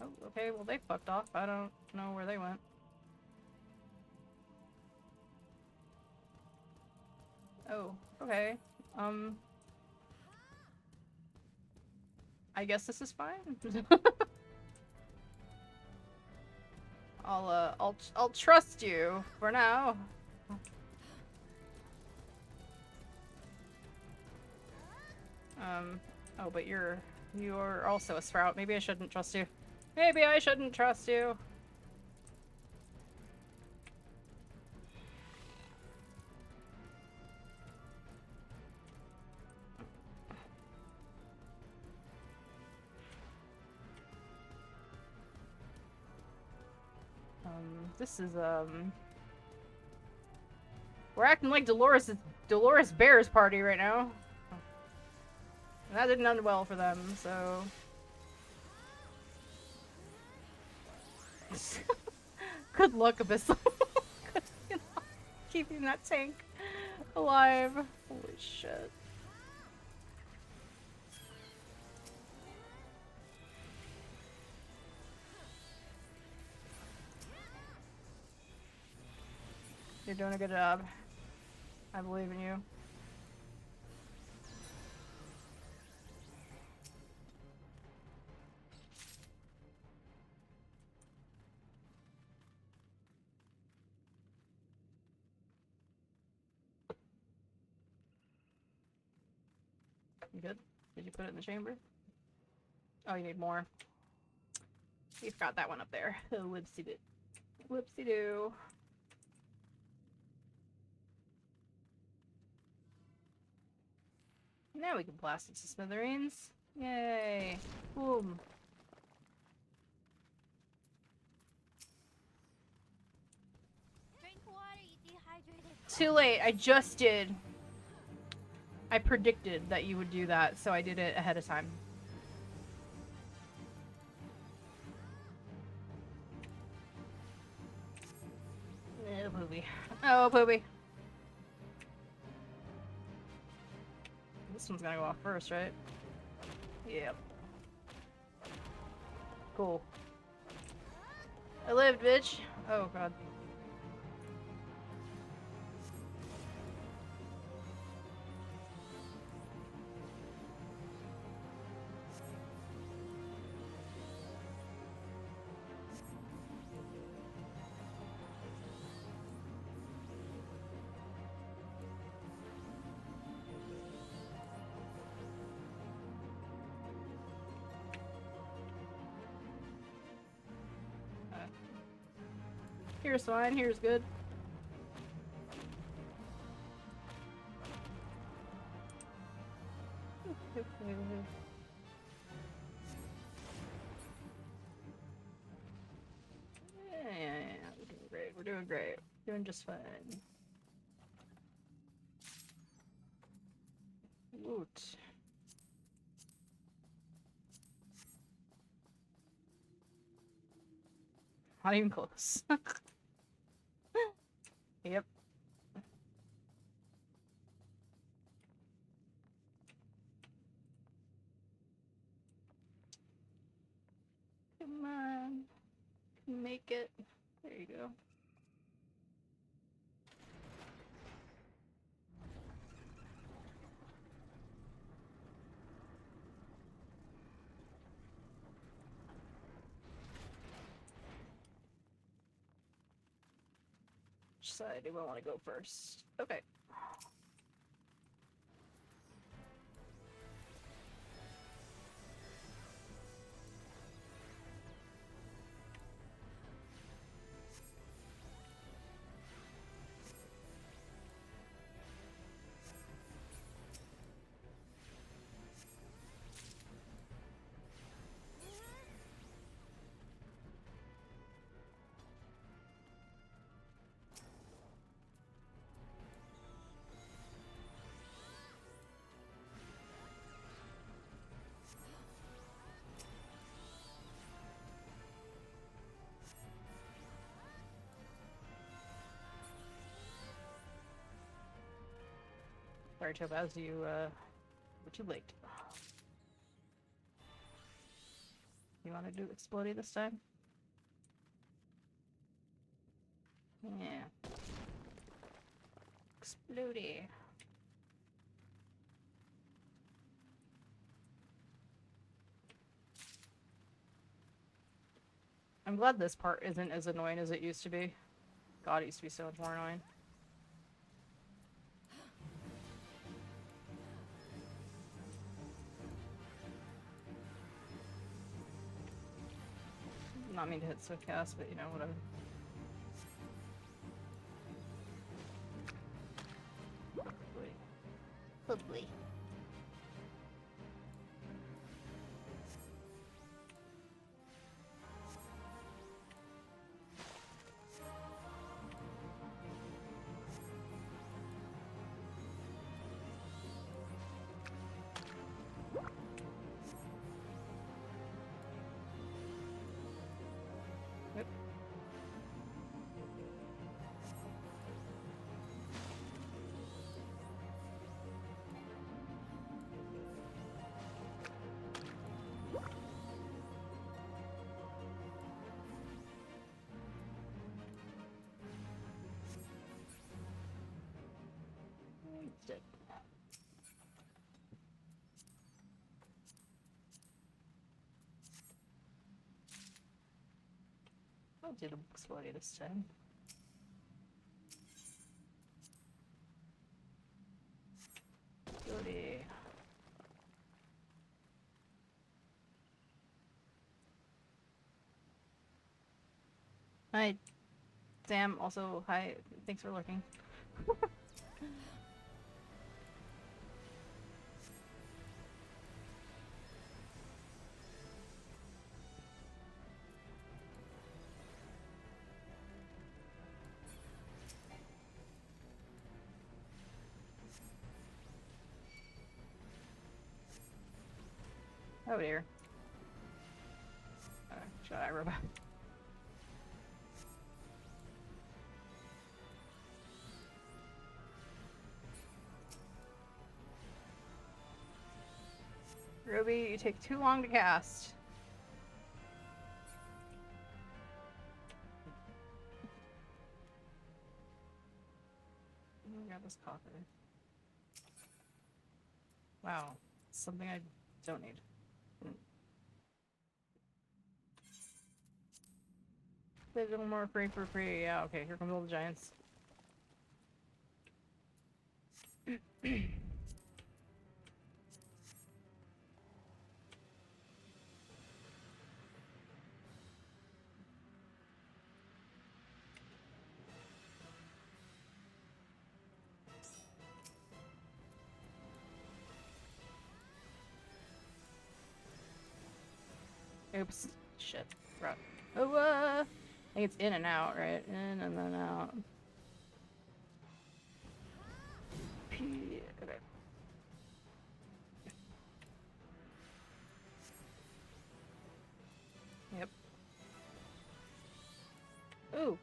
Speaker 1: Oh, okay, well they fucked off. I don't know where they went. Oh, okay. I guess this is fine. I'll trust you for now. Oh, but you're also a sprout. Maybe I shouldn't trust you. Maybe I shouldn't trust you. This is, we're acting like Dolores Bear's party right now. And that didn't end well for them, so... Good luck, Abyssal. Keeping that tank alive. Holy shit. You're doing a good job. I believe in you. You good? Did you put it in the chamber? Oh, you need more. You forgot that one up there. Oh, whoopsie-doo. Whoopsie-doo. Now we can blast it to smithereens. Yay. Boom.
Speaker 2: Drink water, you dehydrated.
Speaker 1: Too late. I just did. I predicted that you would do that, so I did it ahead of time. Oh, poopy. Oh, poopy. This one's gonna go off first, right? Yep. Cool. I lived, bitch. Oh, God. Here's fine, here's good. Yeah, we're doing great, we're doing great. Doing just fine. Woot. Not even close. Yep. Come on. Make it. There you go. Which side do I want to go first? Okay. Sorry, Topaz, you, were too late. You want to do Explodey this time? Yeah. Explodey. I'm glad this part isn't as annoying as it used to be. God, it used to be so much more annoying. Not mean to hit Swift Cast, but you know, whatever. Lovely. Yep. I'll do the exploding this time. Exploding. Hi, Sam. Also, hi. Thanks for lurking. Oh dear. Shut up, robot. Ruby, you take too long to cast. Oh, grab this copper. Wow, something I don't need. A little more free for free. Yeah, okay, here comes all the giants. Oops. Shit. Right. Oh, I think it's in and out, right? In and then out. Okay. Yep. Ooh.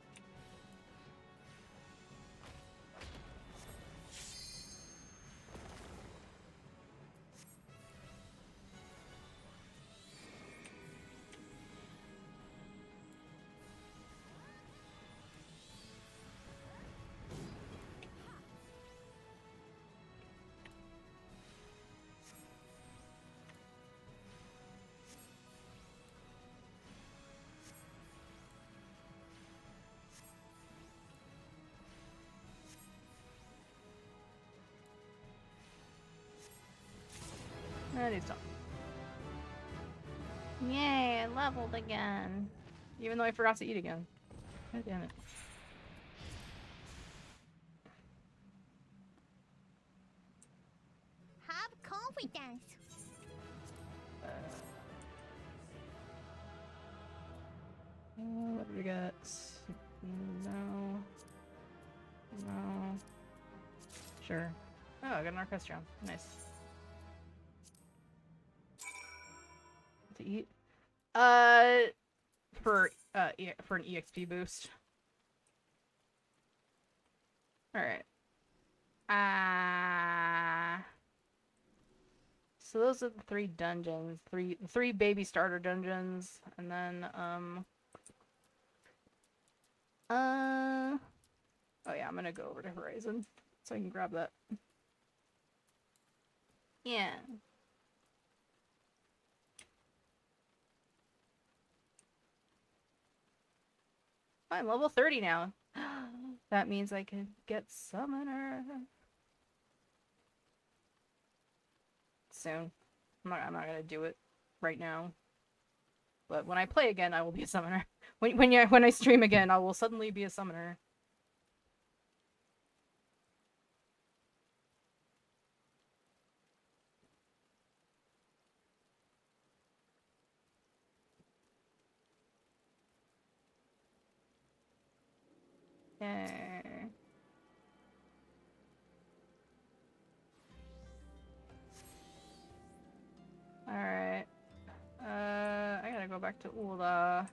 Speaker 1: And he's done. Yay, I leveled again. Even though I forgot to eat again. God damn it.
Speaker 2: Have confidence.
Speaker 1: What do we got? No. No. Sure. Oh, I got an orchestra. Nice. To eat? For an EXP boost. Alright. So those are the 3 dungeons. Three baby starter dungeons. And then, oh yeah, I'm gonna go over to Horizon so I can grab that. Yeah. I'm level 30 now. That means I can get Summoner. Soon. I'm not gonna do it right now. But when I play again, I will be a Summoner. When I stream again, I will suddenly be a Summoner. Yay. Alright. I gotta go back to Ula.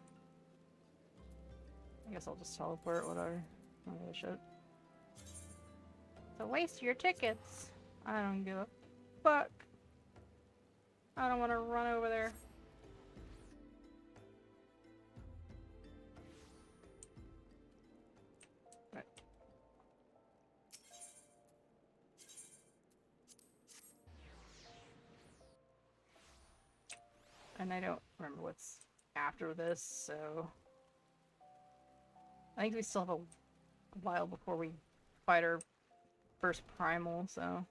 Speaker 1: I guess I'll just teleport, whatever. I don't give a shit. So waste your tickets. I don't give a fuck. I don't want to run over there. Right. And I don't remember what's after this, so... I think we still have a while before we fight our first primal, so...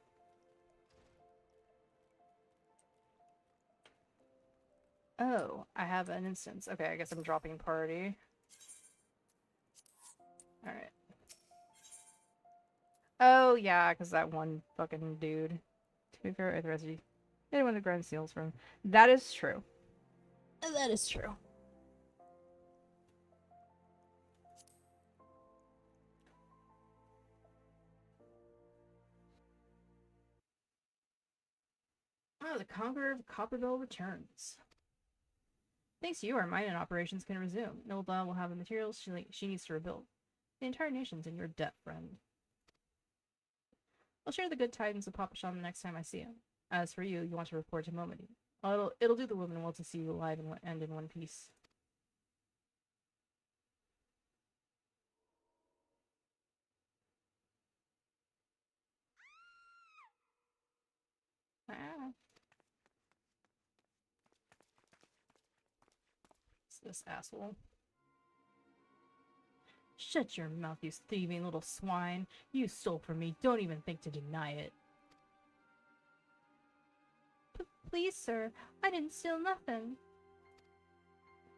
Speaker 1: Oh, I have an instance. Okay, I guess I'm dropping party. Alright. Oh, yeah, because that one fucking dude. To be fair, the rest of you. Anyone that grind seals from. That is true. That is true. Oh, the Conqueror of Copperville returns. Thanks to you, our mining operations can resume. Nilda will have the materials she needs to rebuild. The entire nation's in your debt, friend. I'll share the good tidings with Papa Sean the next time I see him. As for you, you want to report to Momody. It'll do the woman well to see you alive and in one piece. Ah. It's this asshole. Shut your mouth, you thieving little swine. You stole from me. Don't even think to deny it. Please, sir. I didn't steal nothing.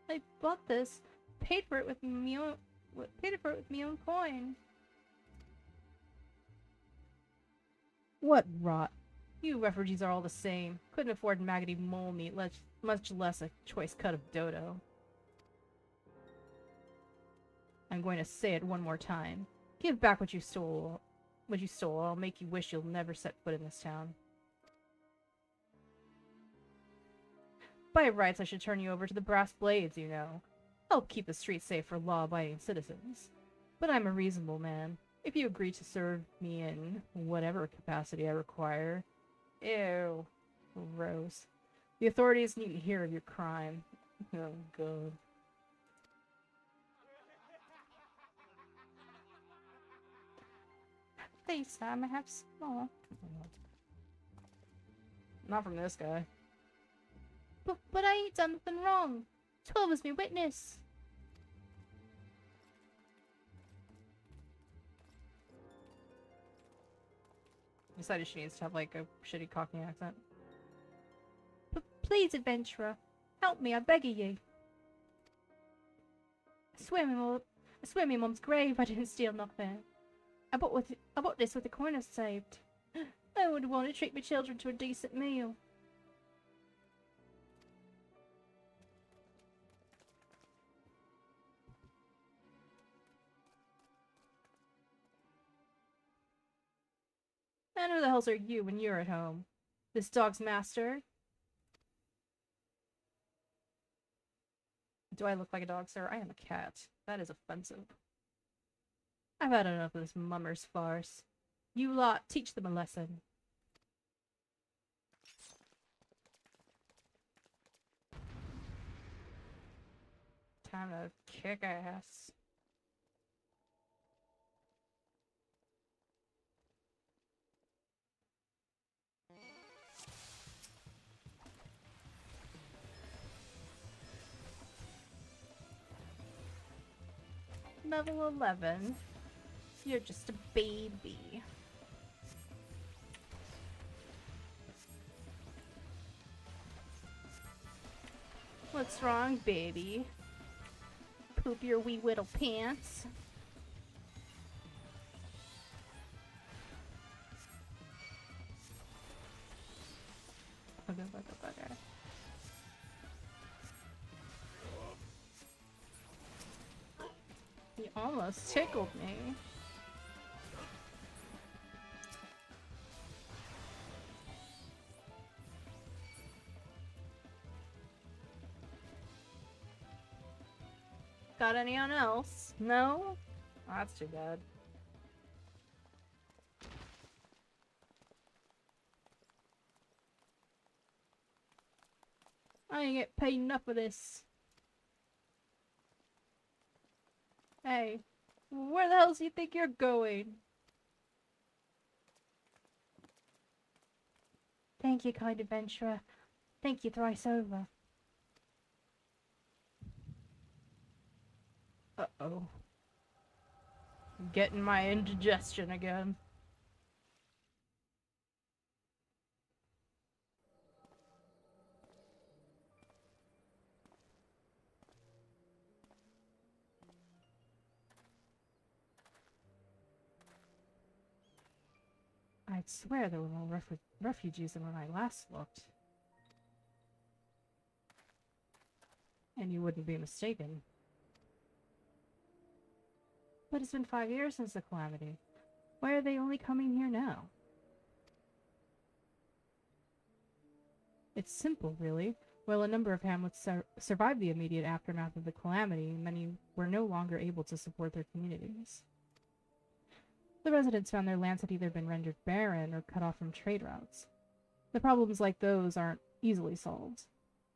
Speaker 1: I bought this. Paid for it with me own coin. What rot. You refugees are all the same. Couldn't afford maggoty mole meat, much less a choice cut of dodo. I'm going to say it one more time. Give back what you stole. I'll make you wish you'll never set foot in this town. By rights, I should turn you over to the brass blades, you know. Help keep the streets safe for law-abiding citizens. But I'm a reasonable man. If you agree to serve me in whatever capacity I require... Ew. Gross. The authorities need to hear of your crime. Oh, God. Please, sir, I have some more. Not from this guy. But I ain't done nothing wrong. 12 is me witness. Decided she needs to have like a shitty Cockney accent. Please, adventurer, help me, I beg of you. I swear me mum's grave I didn't steal nothing. I bought this with the coin I saved. I would want to treat my children to a decent meal. And who the hells are you when you're at home? This dog's master? Do I look like a dog, sir? I am a cat. That is offensive. I've had enough of this mummer's farce. You lot, teach them a lesson. Time to kick ass. Level 11. You're just a baby. What's wrong, baby? Poop your wee whittle pants? Bugger. You almost tickled me. Got anyone else? No? Oh, that's too bad. I ain't get paid enough for this. Hey, where the hell do you think you're going? Thank you, kind adventurer. Thank you thrice over. Uh-oh. Getting my indigestion again. I'd swear there were more refugees than when I last looked. And you wouldn't be mistaken. But it's been 5 years since the calamity. Why are they only coming here now? It's simple, really. While a number of hamlets survived the immediate aftermath of the calamity, many were no longer able to support their communities. The residents found their lands had either been rendered barren or cut off from trade routes. The problems like those aren't easily solved.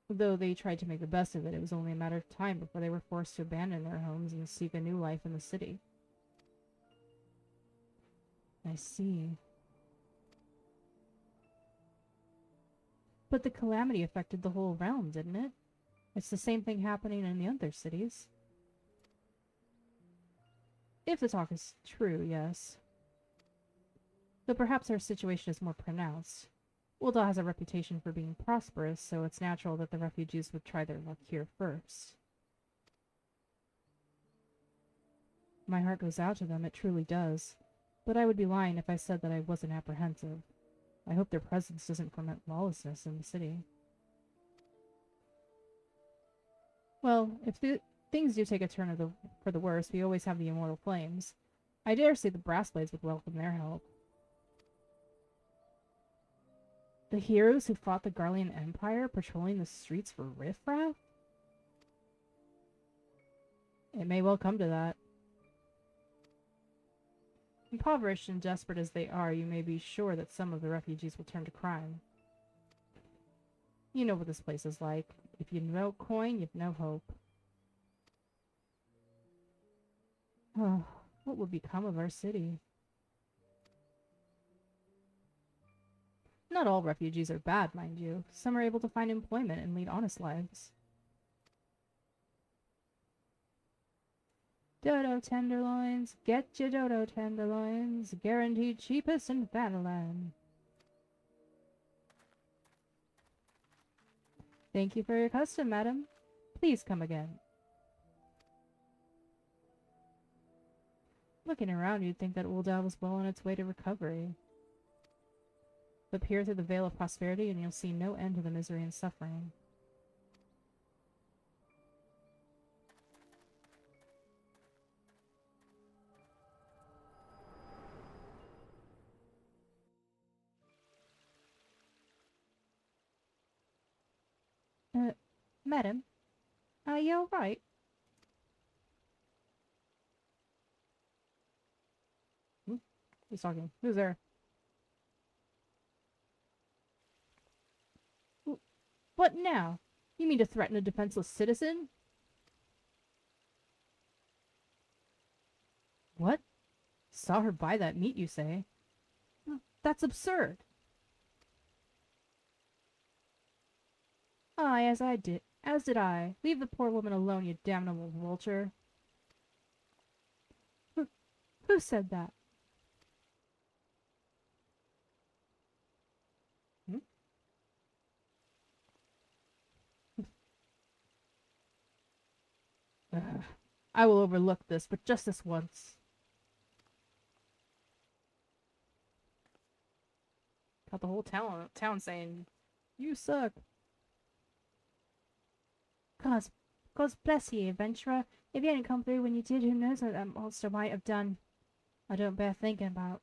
Speaker 1: Though they tried to make the best of it, it was only a matter of time before they were forced to abandon their homes and seek a new life in the city. I see. But the calamity affected the whole realm, didn't it? It's the same thing happening in the other cities. If the talk is true, yes. Though perhaps our situation is more pronounced. Ul'dah has a reputation for being prosperous, so it's natural that the refugees would try their luck here first. My heart goes out to them, it truly does. But I would be lying if I said that I wasn't apprehensive. I hope their presence doesn't foment lawlessness in the city. Well, if things do take a turn for the worse, we always have the immortal flames. I dare say the Brassblades would welcome their help. The heroes who fought the Garlean Empire patrolling the streets for riffraff? It may well come to that. Impoverished and desperate as they are, you may be sure that some of the refugees will turn to crime. You know what this place is like. If you've no coin, you've no hope. Oh, what will become of our city? Not all refugees are bad, mind you. Some are able to find employment and lead honest lives. Dodo tenderloins, get your dodo tenderloins, guaranteed cheapest in Vanillin. Thank you for your custom, madam. Please come again. Looking around, you'd think that Ul'dah was well on its way to recovery. But peer through the veil of prosperity and you'll see no end to the misery and suffering. Madam, are you alright? Who's talking? Who's there? What now? You mean to threaten a defenseless citizen? What? Saw her buy that meat, you say? That's absurd. Aye, as did I. Leave the poor woman alone, you damnable vulture. Who said that? I will overlook this, but just this once. Got the whole town saying, "You suck." God bless ye, adventurer. If you hadn't come through when you did, who knows what that monster might have done. I don't bear thinking about.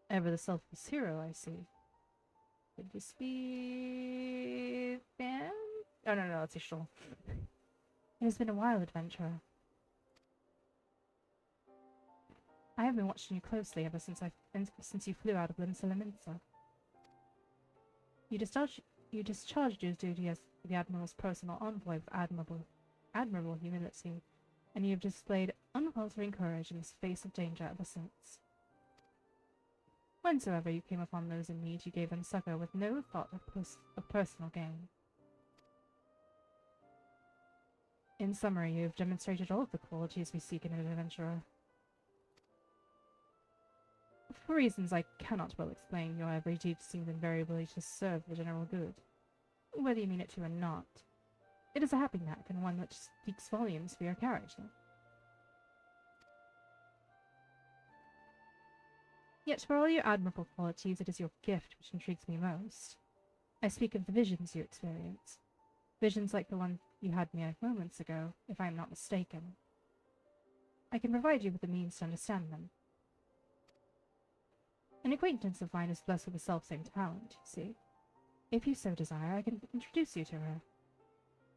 Speaker 1: Ever the selfless hero, I see. Could this be... Fan? Oh, no, it's Ishtal. It has been a while, adventurer. I have been watching you closely ever since you flew out of Limsa. You discharged your duty as the Admiral's personal envoy with admirable humility, and you have displayed unfaltering courage in the face of danger ever since. Whensoever you came upon those in need, you gave them succor with no thought of personal gain. In summary, you have demonstrated all of the qualities we seek in an adventurer. For reasons I cannot well explain, your every deed seems invariably to serve the general good, whether you mean it to or not. It is a happy knack, and one that speaks volumes for your character. Yet for all your admirable qualities, it is your gift which intrigues me most. I speak of the visions you experience. Visions like the one you had me moments ago, if I am not mistaken. I can provide you with the means to understand them. An acquaintance of mine is blessed with the self-same talent, you see. If you so desire, I can introduce you to her.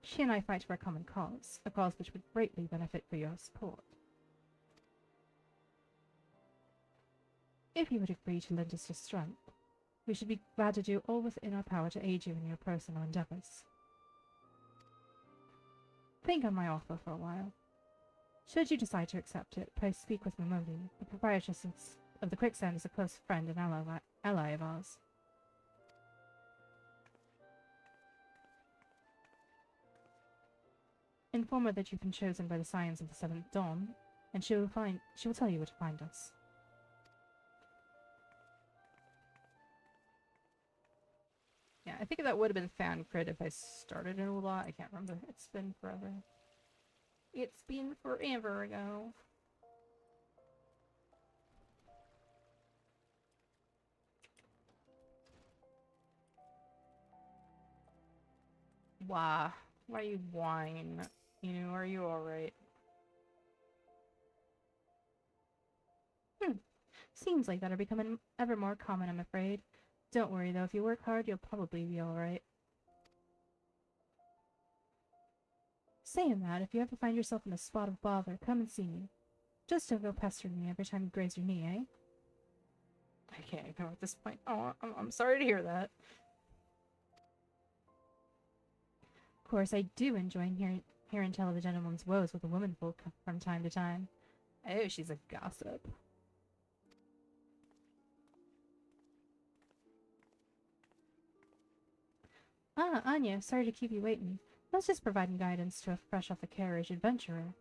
Speaker 1: She and I fight for a common cause, a cause which would greatly benefit for your support. If you would agree to lend us your strength, we should be glad to do all within our power to aid you in your personal endeavors. Think on my offer for a while. Should you decide to accept it, pray speak with Momodi. The proprietress of the Quicksand is a close friend and ally of ours. Inform her that you've been chosen by the Scions of the Seventh Dawn, and she will tell you where to find us. Yeah, I think that would have been fan crit if I started it a lot. I can't remember. It's been forever. It's been forever ago. Why? Why are you whining? You know, are you alright? Seems like that are becoming ever more common, I'm afraid. Don't worry though, if you work hard, you'll probably be alright. Saying that, if you ever find yourself in a spot of bother, come and see me. Just don't go pestering me every time you graze your knee, eh? I can't ignore at this point. Oh, I'm sorry to hear that. Of course, I do enjoy hearing tell of the gentleman's woes with the womenfolk from time to time. Oh, she's a gossip. Ah, Anya, sorry to keep you waiting. I was just providing guidance to a fresh-off-the-carriage adventurer.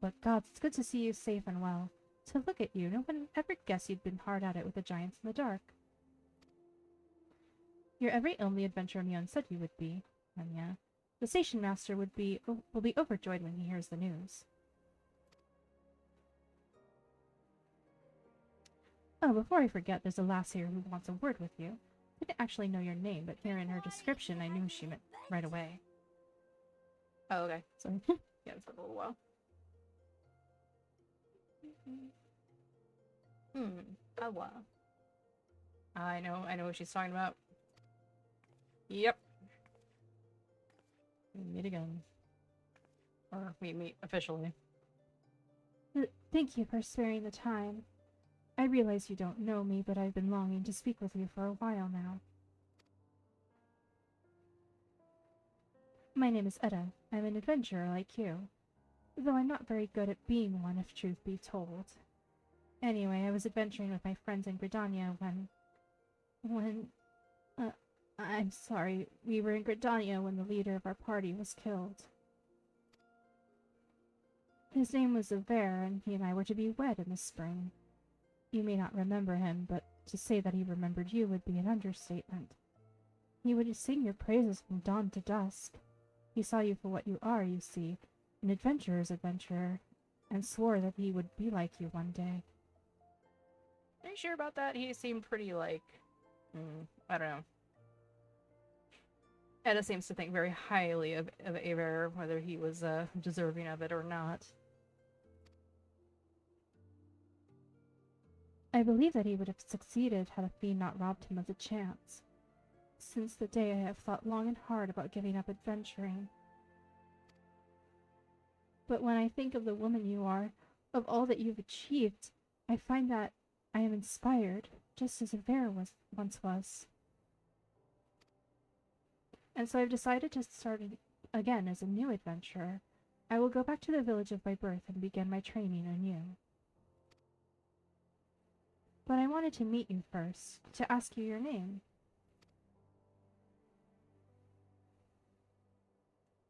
Speaker 1: But gods, it's good to see you safe and well. To look at you, no one would ever guess you'd been hard at it with the giants in the dark. You're every only adventurer Mion said you would be, Anya. The station master will be overjoyed when he hears the news. Oh, before I forget, there's a lass here who wants a word with you. I didn't actually know your name, but hearing her description, I knew she meant right away. Oh, okay. Sorry. Yeah, it's been a little while. Oh, wow. I know what she's talking about. Yep. We meet again. Or we meet officially. Thank you for sparing the time. I realize you don't know me, but I've been longing to speak with you for a while now. My name is Etta. I'm an adventurer like you. Though I'm not very good at being one, if truth be told. Anyway, I was adventuring with my friends in Gridania I'm sorry, we were in Gridania when the leader of our party was killed. His name was Aver, and he and I were to be wed in the spring. You may not remember him, but to say that he remembered you would be an understatement. He would sing your praises from dawn to dusk. He saw you for what you are, you see, an adventurer's adventurer, and swore that he would be like you one day. Are you sure about that? He seemed pretty like... I don't know. Etta seems to think very highly of Aver, whether he was deserving of it or not. I believe that he would have succeeded had a fiend not robbed him of the chance. Since the day I have thought long and hard about giving up adventuring. But when I think of the woman you are, of all that you've achieved, I find that I am inspired, just as Avera once was. And so I've decided to start again as a new adventurer, I will go back to the village of my birth and begin my training anew. But I wanted to meet you first, to ask you your name.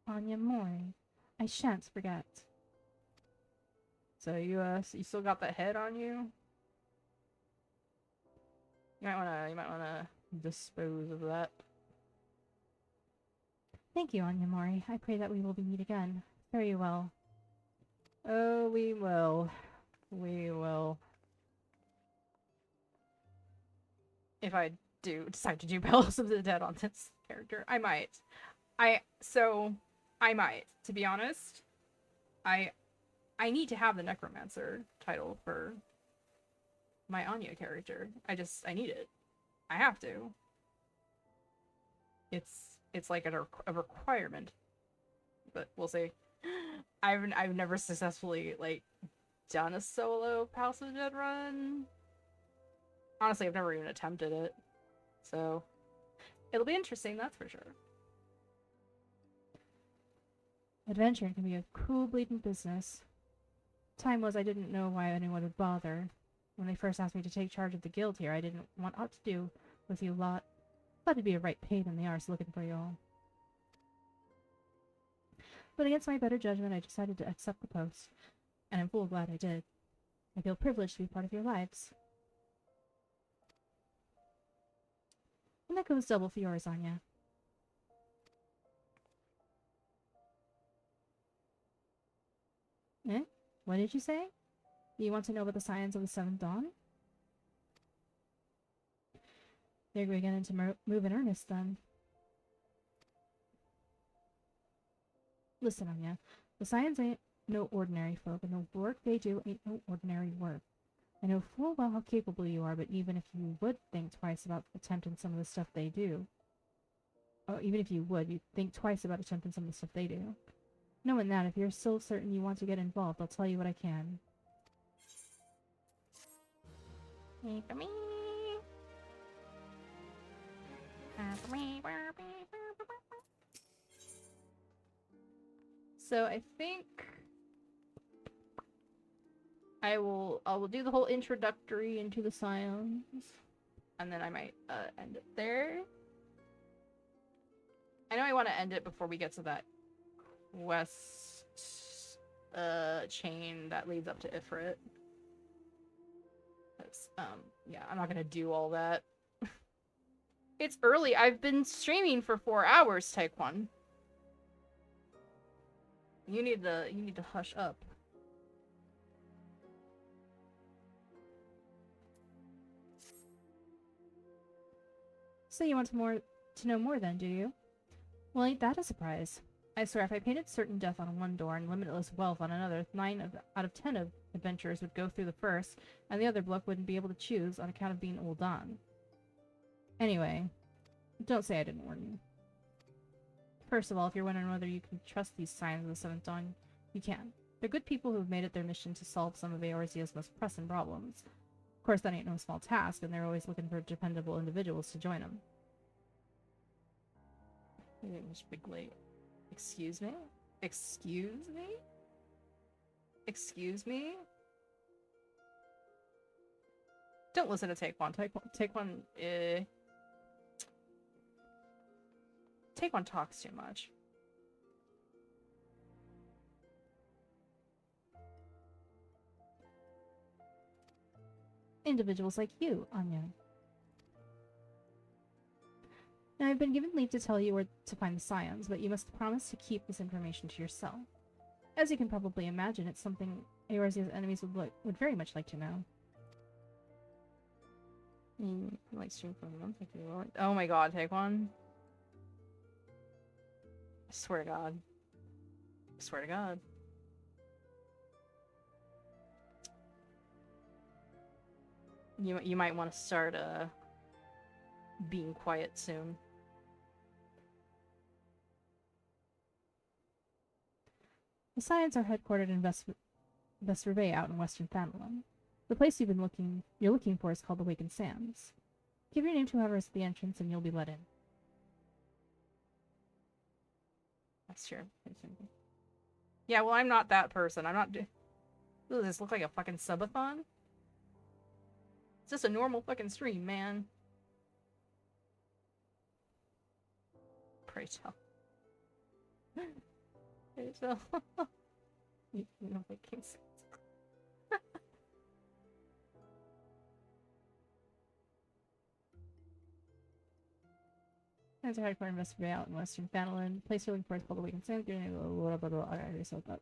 Speaker 1: Anya Mori. I shan't forget. So you still got that head on you? You might wanna dispose of that. Thank you, Anya Mori. I pray that we will meet again. Very well. Oh, we will. We will. If I do decide to do Bellows of the Dead on this character, I might. I might, to be honest. I need to have the Necromancer title for my Anya character. I need it. I have to. It's like a requirement. But we'll see. I've never successfully, like, done a solo House of the Dead run. Honestly, I've never even attempted it. So, it'll be interesting, that's for sure. Adventure can be a cruel, bleeding business. Time was I didn't know why anyone would bother. When they first asked me to take charge of the guild here, I didn't want aught to do with you lot. Thought it'd be a right pain in the arse looking for you all. But against my better judgment, I decided to accept the post. And I'm full glad I did. I feel privileged to be part of your lives. And that goes double for yours, Anya. Eh? What did you say? You want to know about the science of the Seventh Dawn? They're beginning to move in earnest, then. Listen, Anya. The Scions ain't no ordinary folk, and the work they do ain't no ordinary work. I know full well how capable you are, but even if you would think twice about attempting some of the stuff they do... Oh, even if you would, you'd think twice about attempting some of the stuff they do. Knowing that, if you're still certain you want to get involved, I'll tell you what I can. So I think I will do the whole introductory into the Scions, and then I might end it there. I know I want to end it before we get to that west chain that leads up to Ifrit. Yeah, I'm not gonna do all that. It's early. I've been streaming for 4 hours, Taekwon. You need to hush up. So you want to know more then, do you? Well, ain't that a surprise? I swear, if I painted certain death on one door and limitless wealth on another, 9 out of 10 of adventurers would go through the first, and the other bloke wouldn't be able to choose on account of being old on. Anyway, don't say I didn't warn you. First of all, if you're wondering whether you can trust these signs of the Seventh Dawn, you can. They're good people who've made it their mission to solve some of Eorzea's most pressing problems. Of course, that ain't no small task, and they're always looking for dependable individuals to join them. Big late. Excuse me? Excuse me? Excuse me? Don't listen to Taekwon. Taekwon talks too much. Individuals like you, Anya. Now, I've been given leave to tell you where to find the Scions, but you must promise to keep this information to yourself. As you can probably imagine, it's something Eorzea's enemies would very much like to know. Like stream for a month if you will. Oh my god, Taekwon. I swear to god. I swear to god. You might want to start being quiet soon. The Scions are headquartered in Vesperve out in western Thanalan. The place you're looking for is called the Wakened Sands. Give your name to whoever is at the entrance and you'll be let in. That's true. Yeah, well, I'm not that person. I'm not. Does this look like a fucking subathon? It's just a normal fucking stream, man. Pray tell. Pray tell. You know, making sense. As a hardcore investor out in Western Fanaland, place you're looking for is called the Awakened Sands. Blah, blah, blah. I already said that.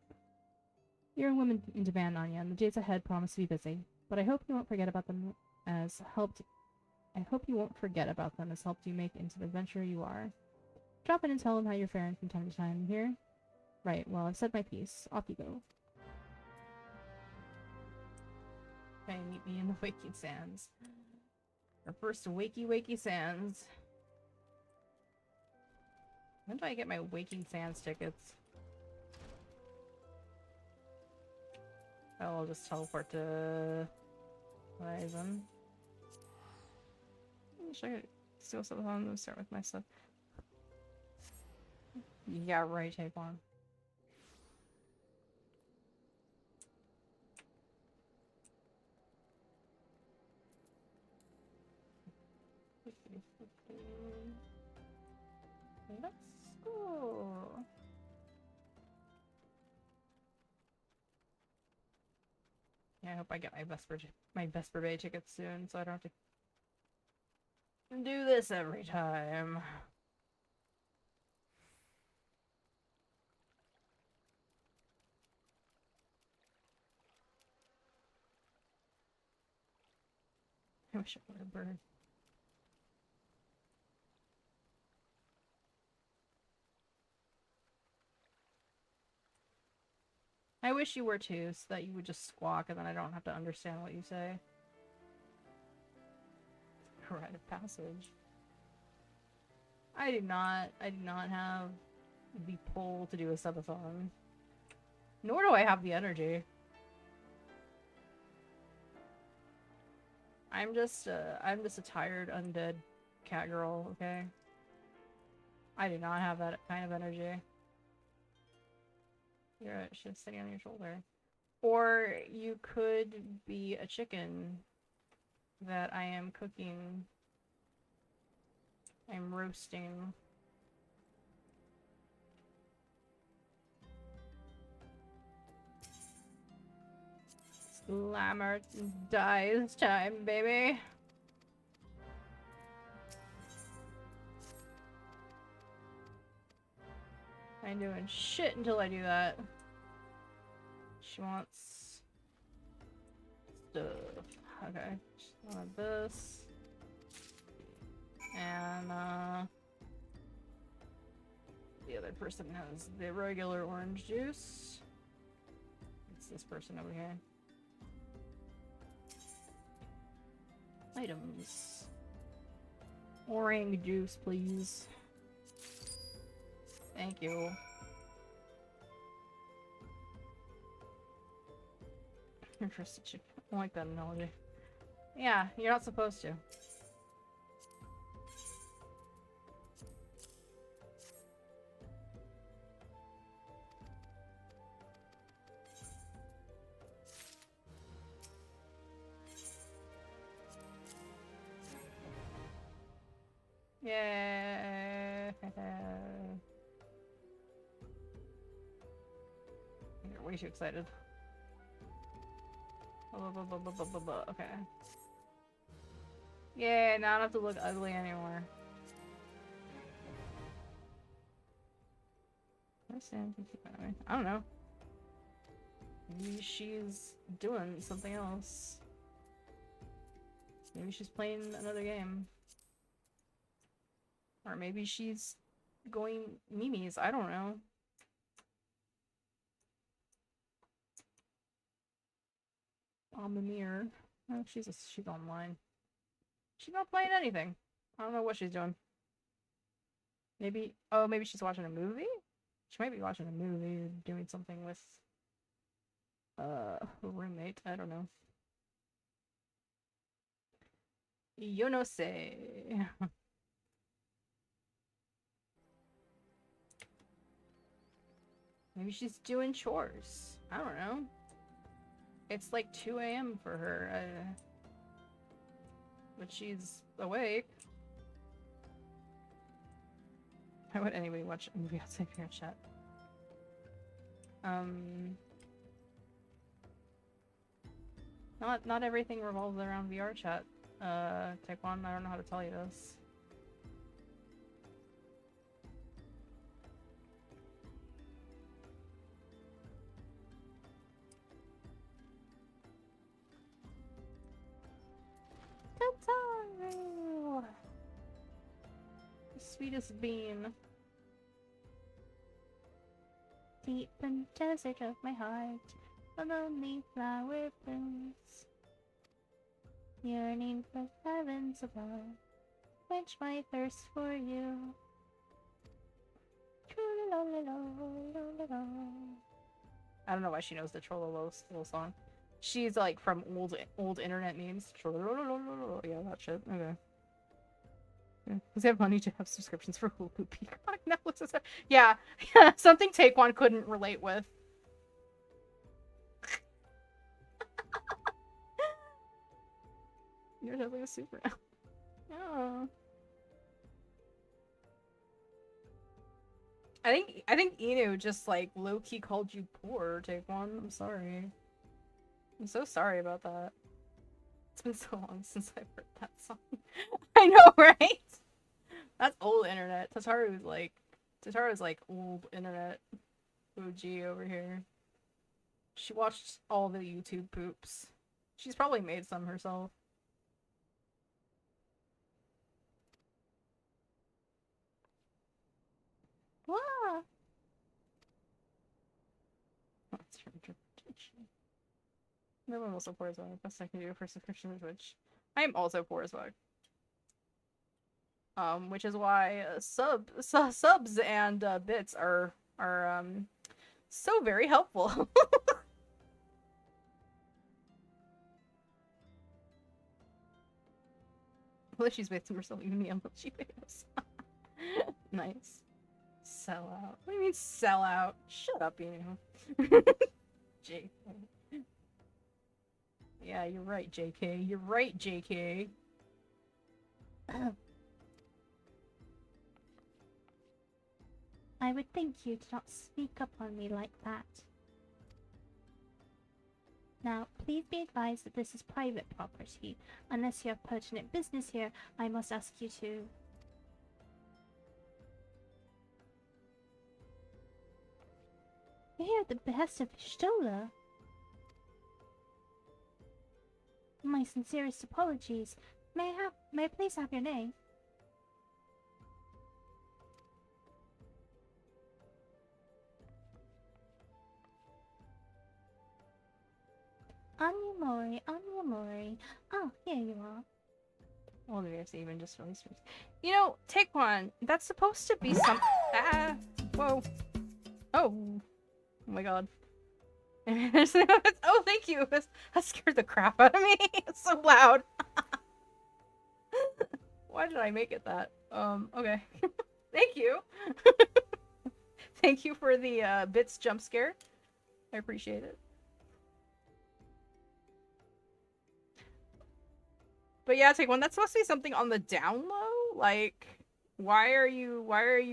Speaker 1: You're a woman in demand, Anya, and the days ahead promise to be busy. But I hope you won't forget about them as helped. I hope you won't forget about them as helped you make into the adventurer you are. Drop in and tell them how you're faring from time to time. Here. Right. Well, I've said my piece. Off you go. Okay, meet me in the Waking Sands. Our first wakey sands. When do I get my Waking Sands tickets? Oh, I'll just teleport to Horizon. Should I steal something on and start with my stuff? Yeah, right, take one. Let's go. Yeah, I hope I get my Vesper Bay tickets soon, so I don't have to do this every time. I wish I were a bird. I wish you were too, so that you would just squawk and then I don't have to understand what you say. Rite of passage. I do not have the pull to do a subathon. Nor do I have the energy. I'm just a tired undead cat girl, okay? I do not have that kind of energy. You're right, she's sitting on your shoulder. Or you could be a chicken that I am cooking. I'm roasting. Slammer die this time, baby. I ain't doing shit until I do that. She wants stuff. Okay. She wanted this. And the other person has the regular orange juice. It's this person over here. Items. Orange juice, please. Thank you. Interested chip. I like that analogy. Yeah, you're not supposed to. Yeah. You're way too excited. Okay. Yeah, now I don't have to look ugly anymore. I don't know. Maybe she's doing something else. Maybe she's playing another game. Or maybe she's going Mimi's. I don't know. On the mirror. Oh, she's online. She's not playing anything. I don't know what she's doing. Maybe, oh, maybe she's watching a movie? She might be watching a movie or doing something with her roommate. I don't know. Yo no sé. Maybe she's doing chores. I don't know. It's like 2 a.m. for her. But she's awake. Why would anybody watch a movie outside VR chat? Not everything revolves around VR chat. Taekwon, I don't know how to tell you this. Tataru! The sweetest bean. Deep in the desert of my heart, a lonely flower blooms. Yearning for heavens above, quench my thirst for you. I don't know why she knows the Trollolo little song. She's like from old internet memes. Yeah, that shit. Okay. Does he have money to have subscriptions for Hulu, Peacock, Netflix? Yeah, something Taekwon couldn't relate with. You're definitely a super now. Yeah. I think Inu just like low key called you poor, Taekwon. I'm sorry. I'm so sorry about that. It's been so long since I've heard that song. I know, right? That's old internet. Tataru's like old internet OG over here. She watched all the YouTube poops. She's probably made some herself. Wah! That's your interpretation. No one will support as well. Best I can do for subscription to Twitch. I am also poor as fuck. Which is why subs and bits are so very helpful. Well, she's made some herself even the emoji videos. Nice. Sell out. What do you mean sell out? Shut up, you know. JK. Yeah, you're right, JK. You're right, JK. I would thank you to not speak up on me like that. Now, please be advised that this is private property. Unless you have pertinent business here, I must ask you to... You're here at the behest of Stola. My sincerest apologies. May I please have your name? Anya Mori, Anya Mori. Oh, here you are. Well, maybe I've even just released it. You know, Taekwon, that's supposed to be some. Ah, whoa. Oh my god. Oh, thank you. That scared the crap out of me. It's so loud. Why did I make it that? Okay. Thank you. Thank you for the bits jump scare. I appreciate it. But yeah, Taekwon, that's supposed to be something on the down low? Like, why are you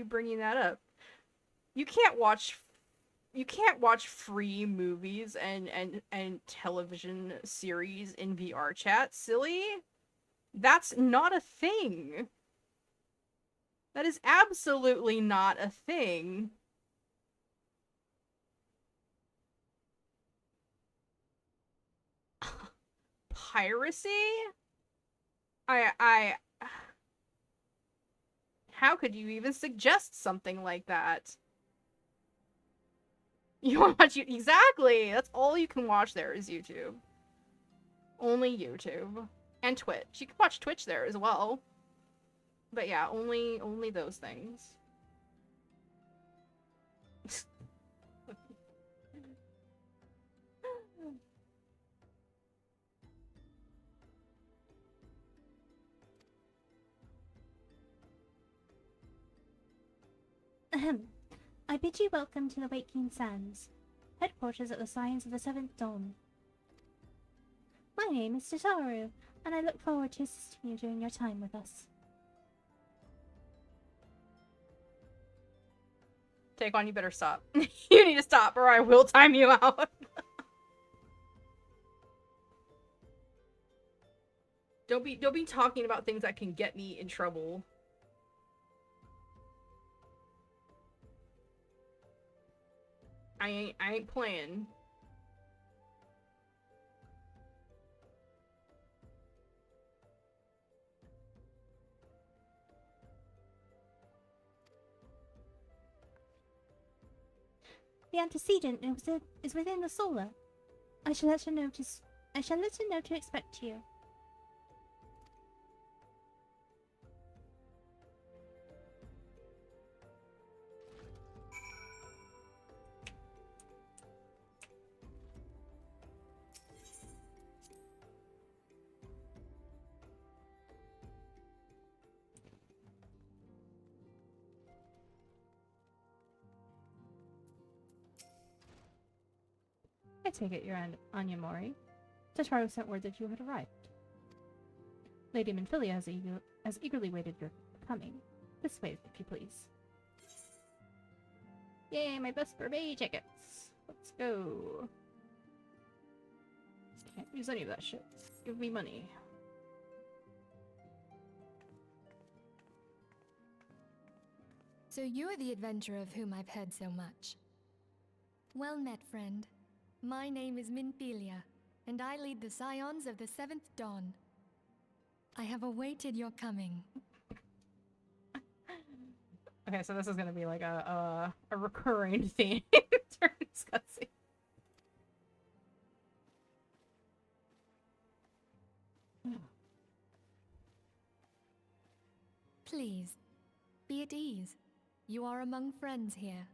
Speaker 1: bringing that up? You can't watch free movies and television series in VR chat, silly. That's not a thing. That is absolutely not a thing. Piracy? How could you even suggest something like that? You want to watch you exactly. That's all you can watch there is YouTube. Only YouTube and Twitch. You can watch Twitch there as well. But yeah, only those things.
Speaker 14: I bid you welcome to the Waking Sands, headquarters at the Scions of the Seventh Dawn. My name is Tataru, and I look forward to assisting you during your time with us.
Speaker 1: Take-On, you better stop. You need to stop or I will time you out. Don't be talking about things that can get me in trouble. I ain't playing.
Speaker 14: The antecedent is within the solar. I shall let her know to expect you.
Speaker 1: I take it you're Anya Mori. Tataru sent word that you had arrived. Lady Minfilia has eagerly waited your coming. This way, if you please. Yay, my Vesper Bay tickets! Let's go. Can't use any of that shit. Give me money.
Speaker 15: So you're the adventurer of whom I've heard so much. Well met, friend. My name is Minfilia, and I lead the Scions of the Seventh Dawn. I have awaited your coming.
Speaker 1: Okay, so this is gonna be like a recurring theme during this cutscene.
Speaker 15: Please, be at ease. You are among friends here.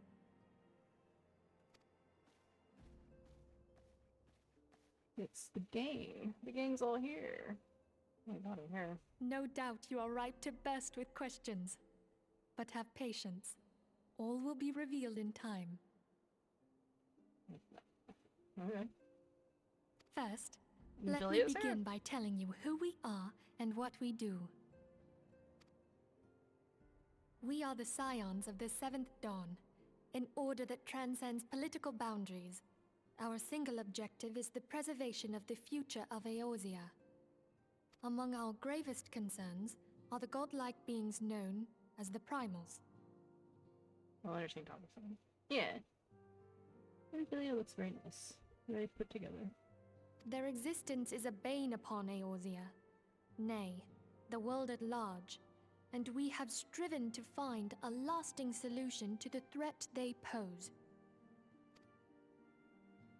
Speaker 1: It's the gang. The gang's all here. Oh, not in here.
Speaker 15: No doubt you are ripe to burst with questions. But have patience. All will be revealed in time.
Speaker 1: Okay.
Speaker 15: First, let me
Speaker 1: Julia's
Speaker 15: begin
Speaker 1: here.
Speaker 15: by telling you who we are and what we do. We are the Scions of the Seventh Dawn, an order that transcends political boundaries. Our single objective is the preservation of the future of Eorzea. Among our gravest concerns are the godlike beings known as the Primals.
Speaker 1: Well, interesting topic. Yeah. Minfilia looks very nice. Very put together.
Speaker 15: Their existence is a bane upon Eorzea, nay, the world at large, and we have striven to find a lasting solution to the threat they pose.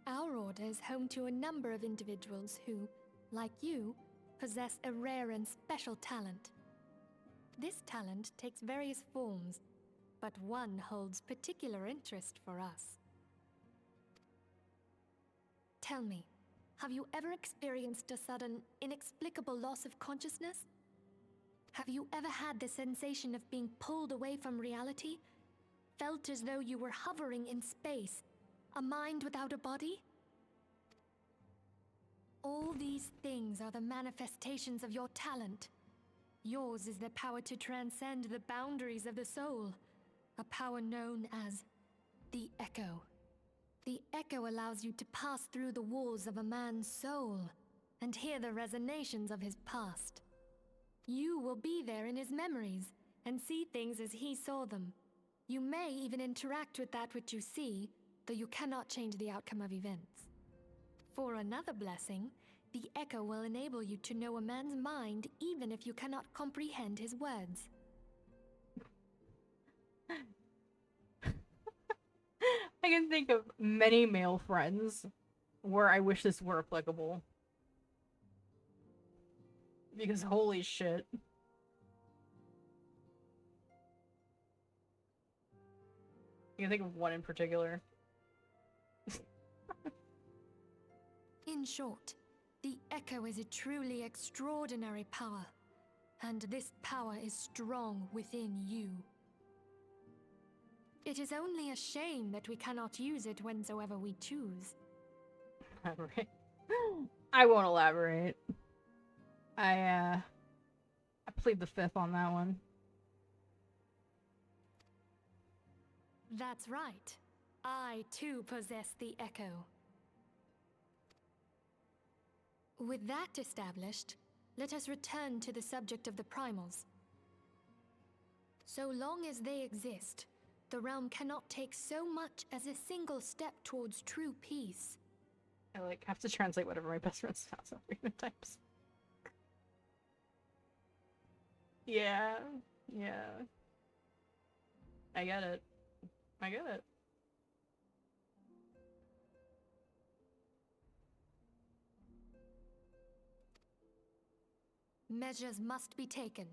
Speaker 15: Our order is home to a number of individuals who, like you, possess a rare and special talent. This talent takes various forms, but one holds particular interest for us. Tell me, have you ever experienced a sudden, inexplicable loss of consciousness? Have you ever had the sensation of being pulled away from reality? Felt as though you were hovering in space, a mind without a body? All these things are the manifestations of your talent. Yours is the power to transcend the boundaries of the soul, a power known as the Echo. The Echo allows you to pass through the walls of a man's soul and hear the resonations of his past. You will be there in his memories and see things as he saw them. You may even interact with that which you see, though you cannot change the outcome of events. For another blessing, the Echo will enable you to know a man's mind even if you cannot comprehend his words.
Speaker 1: I can think of many male friends where I wish this were applicable. Because holy shit. I can think of one in particular.
Speaker 15: In short, the Echo is a truly extraordinary power, and this power is strong within you. It is only a shame that we cannot use it whensoever we choose.
Speaker 1: Elaborate. I won't elaborate. I plead the fifth on that one.
Speaker 15: That's right. I too possess the Echo. With that established, let us return to the subject of the primals. So long as they exist, the realm cannot take so much as a single step towards true peace.
Speaker 1: I like have to translate whatever my best friend sounds like types. Yeah. I get it.
Speaker 15: Measures must be taken.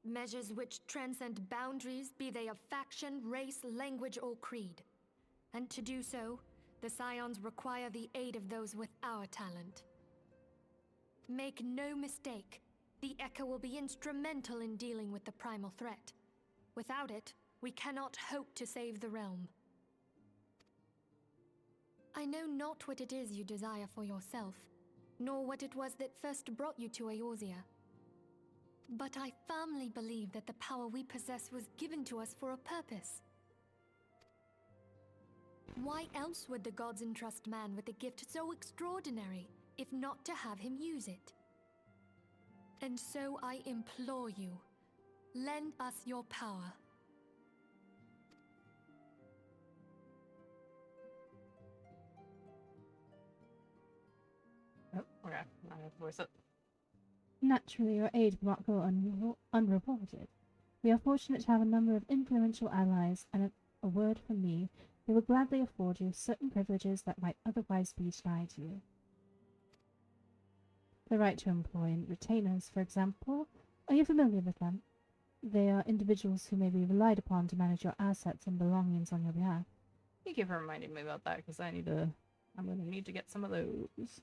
Speaker 15: Measures which transcend boundaries, be they of faction, race, language, or creed. And to do so, the Scions require the aid of those with our talent. Make no mistake, the Echo will be instrumental in dealing with the primal threat. Without it, we cannot hope to save the realm. I know not what it is you desire for yourself, nor what it was that first brought you to Eorzea. But I firmly believe that the power we possess was given to us for a purpose. Why else would the gods entrust man with a gift so extraordinary, if not to have him use it? And so I implore you, lend us your power.
Speaker 1: Oh, okay. I have to voice it.
Speaker 14: Naturally, your aid will not go unrewarded. We are fortunate to have a number of influential allies, and a word from me, they will gladly afford you certain privileges that might otherwise be denied you. The right to employ retainers, for example. Are you familiar with them? They are individuals who may be relied upon to manage your assets and belongings on your behalf.
Speaker 1: Thank you for reminding me about that, because I'm gonna need to get some of those.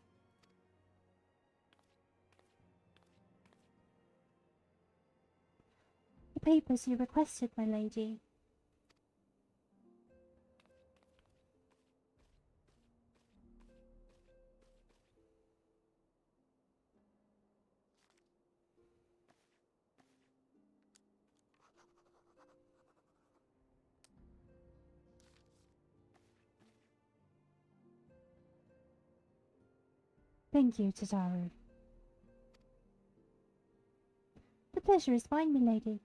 Speaker 14: The papers you requested, my lady. Thank you, Tataru. The pleasure is mine, my lady.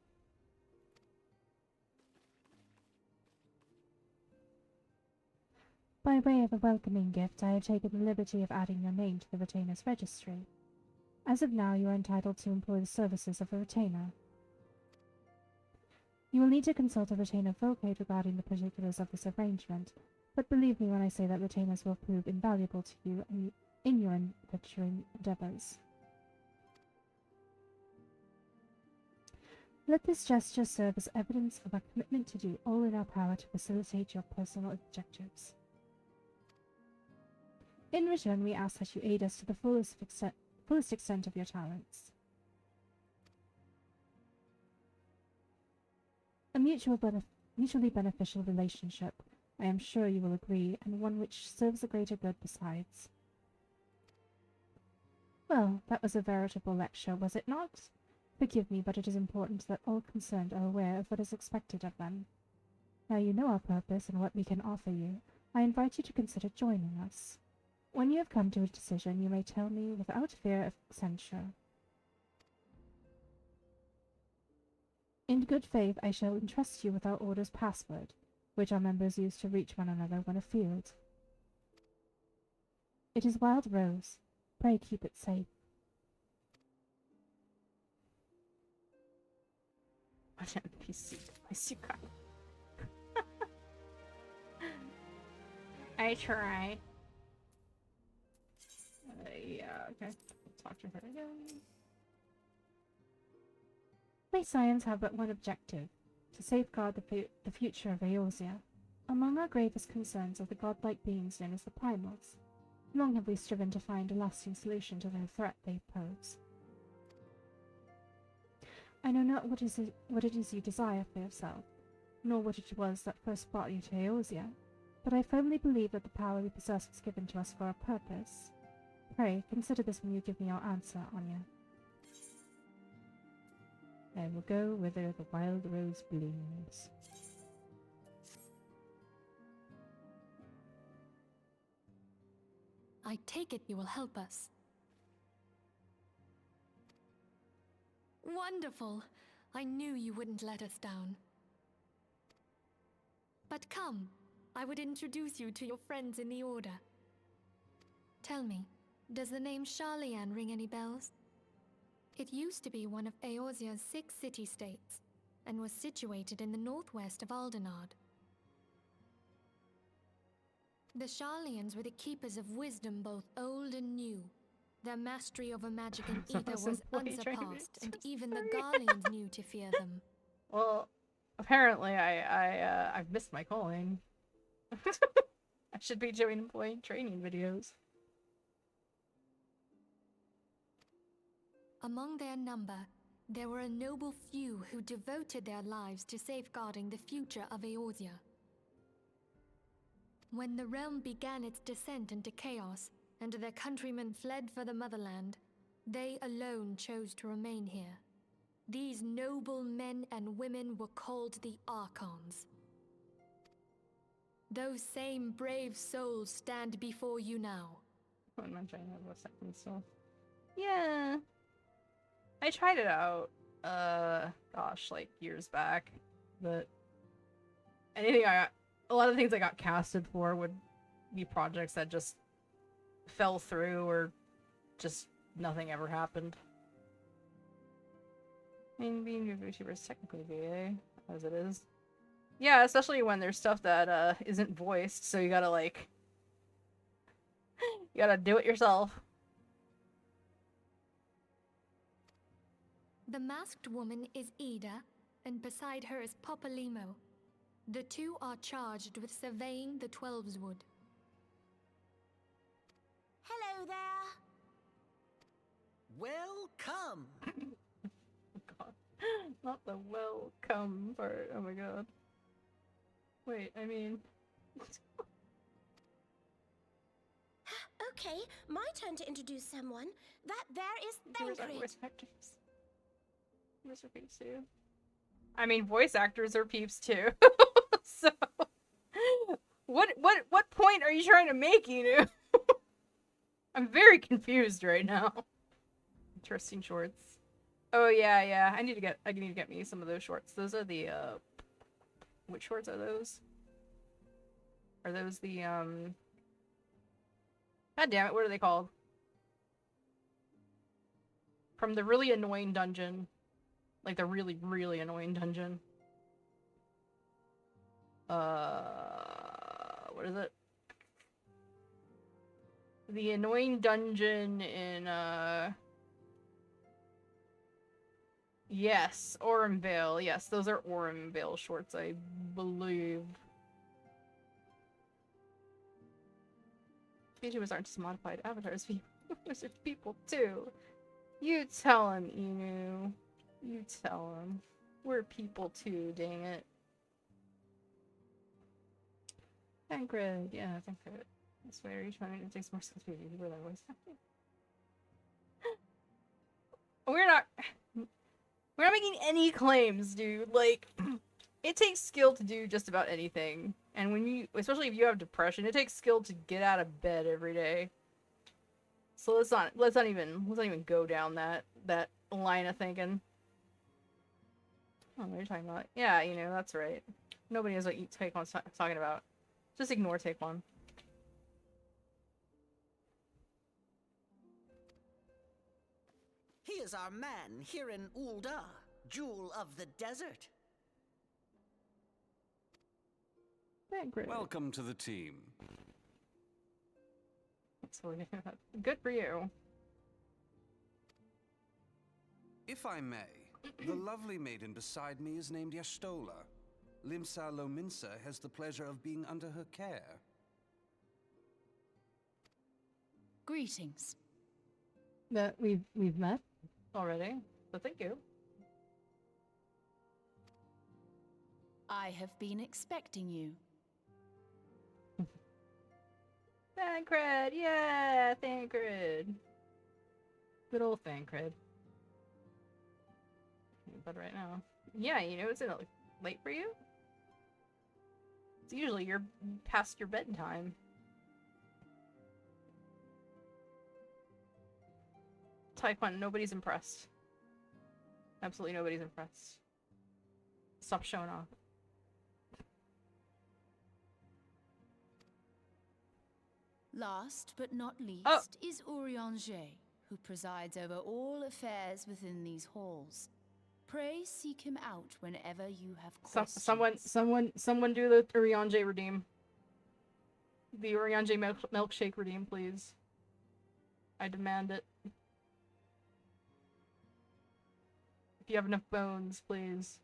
Speaker 14: By way of a welcoming gift, I have taken the liberty of adding your name to the retainer's registry. As of now, you are entitled to employ the services of a retainer. You will need to consult a retainer vocate regarding the particulars of this arrangement, but believe me when I say that retainers will prove invaluable to you in your adventuring endeavors. Let this gesture serve as evidence of our commitment to do all in our power to facilitate your personal objectives. In return, we ask that you aid us to the fullest extent of your talents. A mutually beneficial relationship, I am sure you will agree, and one which serves the greater good besides. Well, that was a veritable lecture, was it not? Forgive me, but it is important that all concerned are aware of what is expected of them. Now you know our purpose and what we can offer you. I invite you to consider joining us. When you have come to a decision, you may tell me without fear of censure. In good faith, I shall entrust you with our order's password, which our members use to reach one another when afield. It is Wild Rose. Pray keep it safe.
Speaker 1: What an NPC device you got. I try. Yeah, okay. Talk to her again.
Speaker 14: My Scions have but one objective, to safeguard the future of Eorzea. Among our gravest concerns are the godlike beings known as the Primals. Long have we striven to find a lasting solution to the threat they pose. I know not what it is you desire for yourself, nor what it was that first brought you to Eorzea, but I firmly believe that the power we possess was given to us for a purpose. Pray, consider this when you give me your answer, Anya. I will go whither the wild rose blooms.
Speaker 15: I take it you will help us. Wonderful! I knew you wouldn't let us down. But come, I would introduce you to your friends in the Order. Tell me, does the name Sharlayan ring any bells? It used to be one of Eorzea's 6 city-states, and was situated in the northwest of Aldenard. The Sharlayans were the keepers of wisdom both old and new. Their mastery over magic and ether was unsurpassed, and even the Garleans knew to fear them.
Speaker 1: Well, apparently I've missed my calling. I should be doing employee training videos.
Speaker 15: Among their number, there were a noble few who devoted their lives to safeguarding the future of Eorzea. When the realm began its descent into chaos, and their countrymen fled for the motherland, they alone chose to remain here. These noble men and women were called the Archons. Those same brave souls stand before you now.
Speaker 1: I'm not trying to have a second soul. Yeah. I tried it out, gosh, like years back, but a lot of things I got casted for would be projects that just fell through or just nothing ever happened. I mean, being a VTuber is technically VA, as it is. Yeah, especially when there's stuff that, isn't voiced, so you gotta, like, you gotta do it yourself.
Speaker 15: The masked woman is Ida, and beside her is Popolimo. The two are charged with surveying the Twelveswood.
Speaker 2: Hello there.
Speaker 12: Welcome.
Speaker 1: God. Not the welcome part. Oh my god. Wait, I mean...
Speaker 2: Okay, my turn to introduce someone. That there is Thancred.
Speaker 1: Voice peeps too. I mean, voice actors are peeps too. So, what point are you trying to make, Inu? I'm very confused right now. Interesting shorts. Oh yeah. I need to get me some of those shorts. Those are the which shorts are those? Are those the God damn it, what are they called? From the really annoying dungeon. Like the really, really annoying dungeon. What is it? The annoying dungeon in, yes, Orimvale. Yes, those are Orimvale shorts, I believe. VTubers aren't just modified avatars. VTubers are people too. You tell him, Inu. You tell him. We're people too, dang it. Thancred. Yeah, Thancred. I swear, each one it takes more skills to be a VTuber than voice acting. We're not making any claims, dude. Like, it takes skill to do just about anything. And when you, especially if you have depression, it takes skill to get out of bed every day. So let's not even go down that line of thinking. Oh, what are you talking about? Yeah, you know, that's right. Nobody knows what Taekwon's talking about. Just ignore Taekwon.
Speaker 12: He is our man here in Ul'dah, Jewel of the Desert.
Speaker 13: Welcome to the team.
Speaker 1: So, good for you.
Speaker 13: If I may, the lovely maiden beside me is named Y'shtola. Limsa Lominsa has the pleasure of being under her care.
Speaker 5: Greetings.
Speaker 14: That we've met
Speaker 1: already, so thank you.
Speaker 5: I have been expecting you.
Speaker 1: Thancred! Yeah! Thancred! Good old Thancred. But right now. Yeah, you know, is it late for you? It's usually you're past your bedtime. Taekwondo, nobody's impressed. Absolutely nobody's impressed. Stop showing off.
Speaker 5: Last but not least is Urianger, who presides over all affairs within these halls. Pray seek him out whenever you have questions.
Speaker 1: Someone do the Urianger redeem. The Urianger milkshake redeem, please. I demand it. If you have enough bones, please.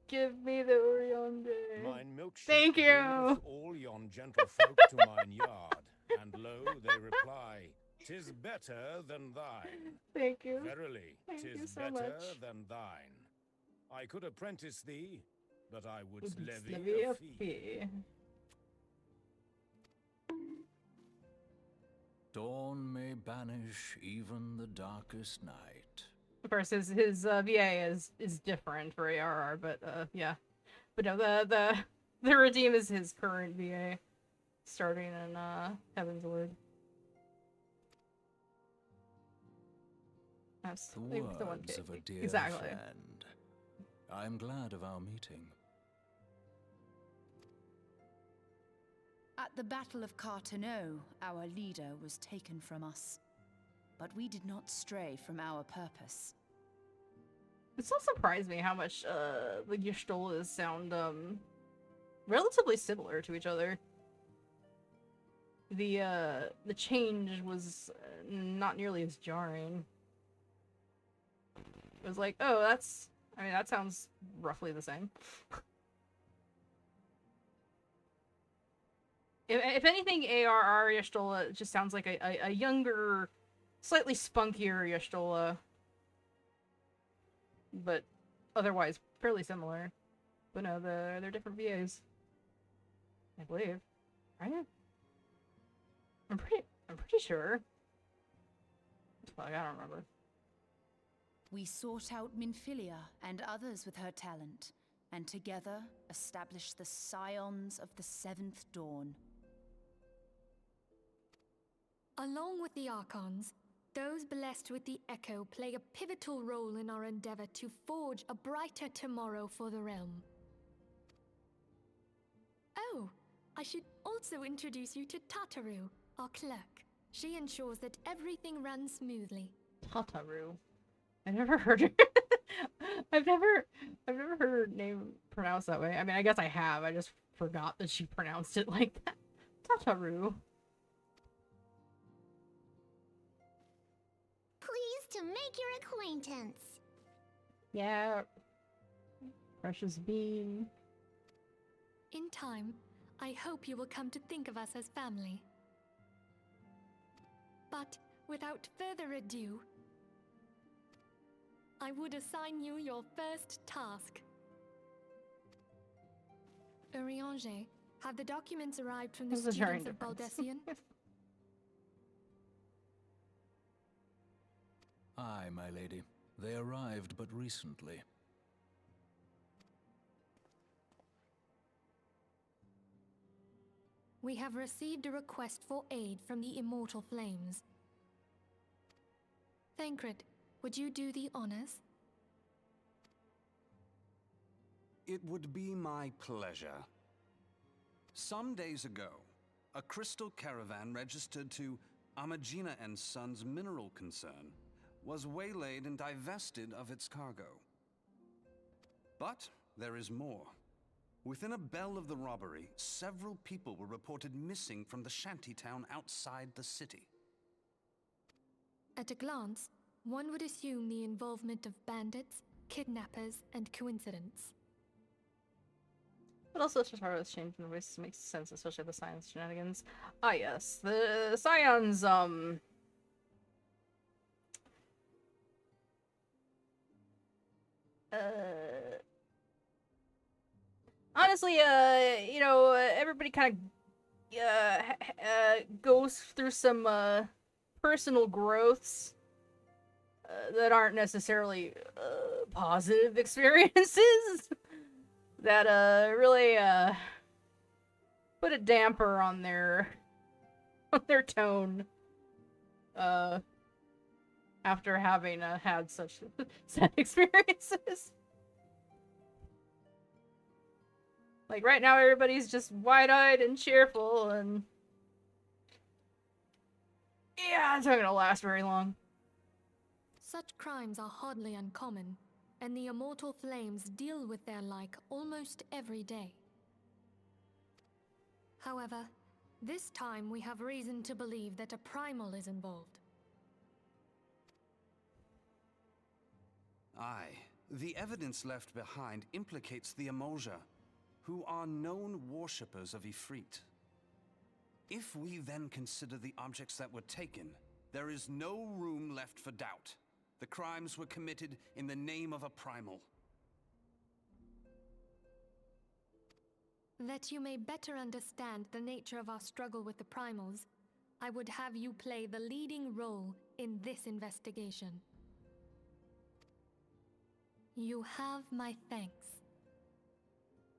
Speaker 1: Give me the Urianger.
Speaker 3: Mine milkshake
Speaker 1: Thank you.
Speaker 3: bringeth all yon gentlefolk to mine yard, and lo, they reply, "'Tis better than thine."
Speaker 1: Thank you.
Speaker 3: Verily,
Speaker 1: Thank
Speaker 3: 'tis
Speaker 1: you so
Speaker 3: better
Speaker 1: much.
Speaker 3: than thine. I could apprentice thee, but I would
Speaker 1: Wouldn't
Speaker 3: levy a fee.
Speaker 16: Dawn may banish even the darkest night.
Speaker 1: Of course, his VA is different for ARR, but yeah. But no, the redeem is his current VA, starting in Heaven's Word. That's
Speaker 16: The
Speaker 1: the one
Speaker 16: words of a dear
Speaker 1: exactly.
Speaker 16: friend. I'm glad of our meeting.
Speaker 5: At the Battle of Carteneau, our leader was taken from us. But we did not stray from our purpose.
Speaker 1: It still surprised me how much the Y'shtolas sound relatively similar to each other. The change was not nearly as jarring. It was like, oh, that sounds roughly the same. If anything, ARR Y'shtola just sounds like a younger, slightly spunkier Y'shtola. But otherwise fairly similar. But no, they're different VAs. I believe. Right? I'm pretty sure. Fuck, I don't remember.
Speaker 5: We sought out Minfilia and others with her talent, and together established the Scions of the Seventh Dawn.
Speaker 15: Along with the Archons, those blessed with the Echo play a pivotal role in our endeavor to forge a brighter tomorrow for the realm. Oh, I should also introduce you to Tataru, our clerk. She ensures that everything runs smoothly.
Speaker 1: Tataru. I've never heard her. I've never heard her name pronounced that way. I mean, I guess I have. I just forgot that she pronounced it like that. Tataru.
Speaker 2: Pleased to make your acquaintance.
Speaker 1: Yeah. Precious bean.
Speaker 15: In time, I hope you will come to think of us as family. But without further ado, I would assign you your first task. Urianger, have the documents arrived from the
Speaker 1: There's a jarring
Speaker 15: students of
Speaker 1: difference.
Speaker 15: Baldessian?
Speaker 16: Aye, my lady. They arrived but recently.
Speaker 15: We have received a request for aid from the Immortal Flames. Thancred, would you do the honors?
Speaker 13: It would be my pleasure. Some days ago, a crystal caravan registered to Amagina & Sons Mineral Concern was waylaid and divested of its cargo. But there is more. Within a bell of the robbery, several people were reported missing from the shantytown outside the city.
Speaker 15: At a glance, one would assume the involvement of bandits, kidnappers, and coincidence.
Speaker 1: But also Shataro's change in voice makes sense, especially the Science shenanigans. Ah yes, the Scions, honestly, you know, everybody kind of goes through some personal growths that aren't necessarily positive experiences that really put a damper on their tone after having had such sad experiences. Like right now everybody's just wide-eyed and cheerful, and yeah, it's not gonna last very long.
Speaker 15: Such crimes are hardly uncommon, and the immortal flames deal with their like almost every day. However, this time we have reason to believe that a primal is involved.
Speaker 13: Aye, the evidence left behind implicates the Emulja, who are known worshippers of Ifrit. If we then consider the objects that were taken, there is no room left for doubt. The crimes were committed in the name of a primal.
Speaker 15: That you may better understand the nature of our struggle with the primals, I would have you play the leading role in this investigation. You have my thanks.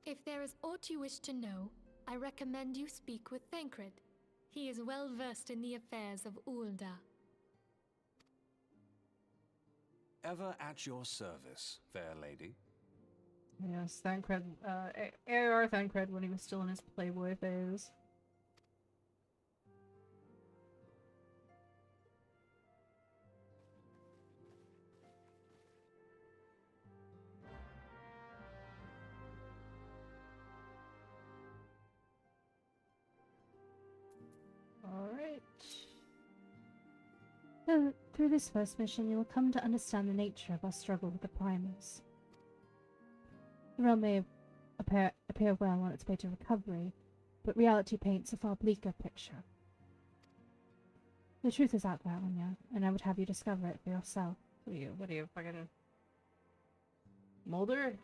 Speaker 15: If there is aught you wish to know, I recommend you speak with Thancred. He is well versed in the affairs of Ul'dah.
Speaker 13: Ever at your service, fair lady.
Speaker 1: Yes, Thancred, A.R. Thancred when he was still in his Playboy phase. Alright.
Speaker 14: Through this first mission, you will come to understand the nature of our struggle with the primals. The realm may appear well on its way to recovery, but reality paints a far bleaker picture. The truth is out there, Anya, and I would have you discover it for yourself.
Speaker 1: What are you, fucking... Mulder?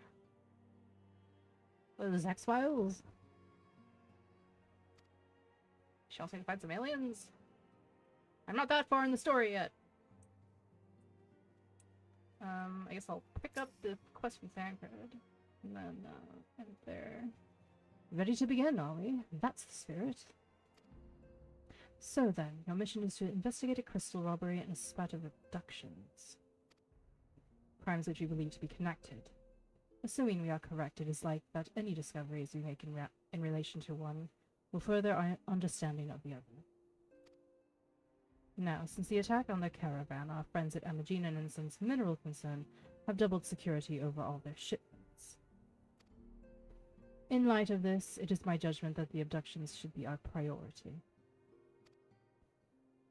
Speaker 1: What is this, X-Files? She also can find some aliens? I'm not that far in the story yet. I guess I'll pick up the quest from Thancred. And then, end it there.
Speaker 14: Ready to begin, are we? That's the spirit. So then, your mission is to investigate a crystal robbery and a spat of abductions. Crimes which we believe to be connected. Assuming we are correct, it is like that any discoveries we make in relation to one will further our understanding of the other. Now, since the attack on the caravan, our friends at Amagina and Sons Mineral Concern have doubled security over all their shipments. In light of this, it is my judgment that the abductions should be our priority.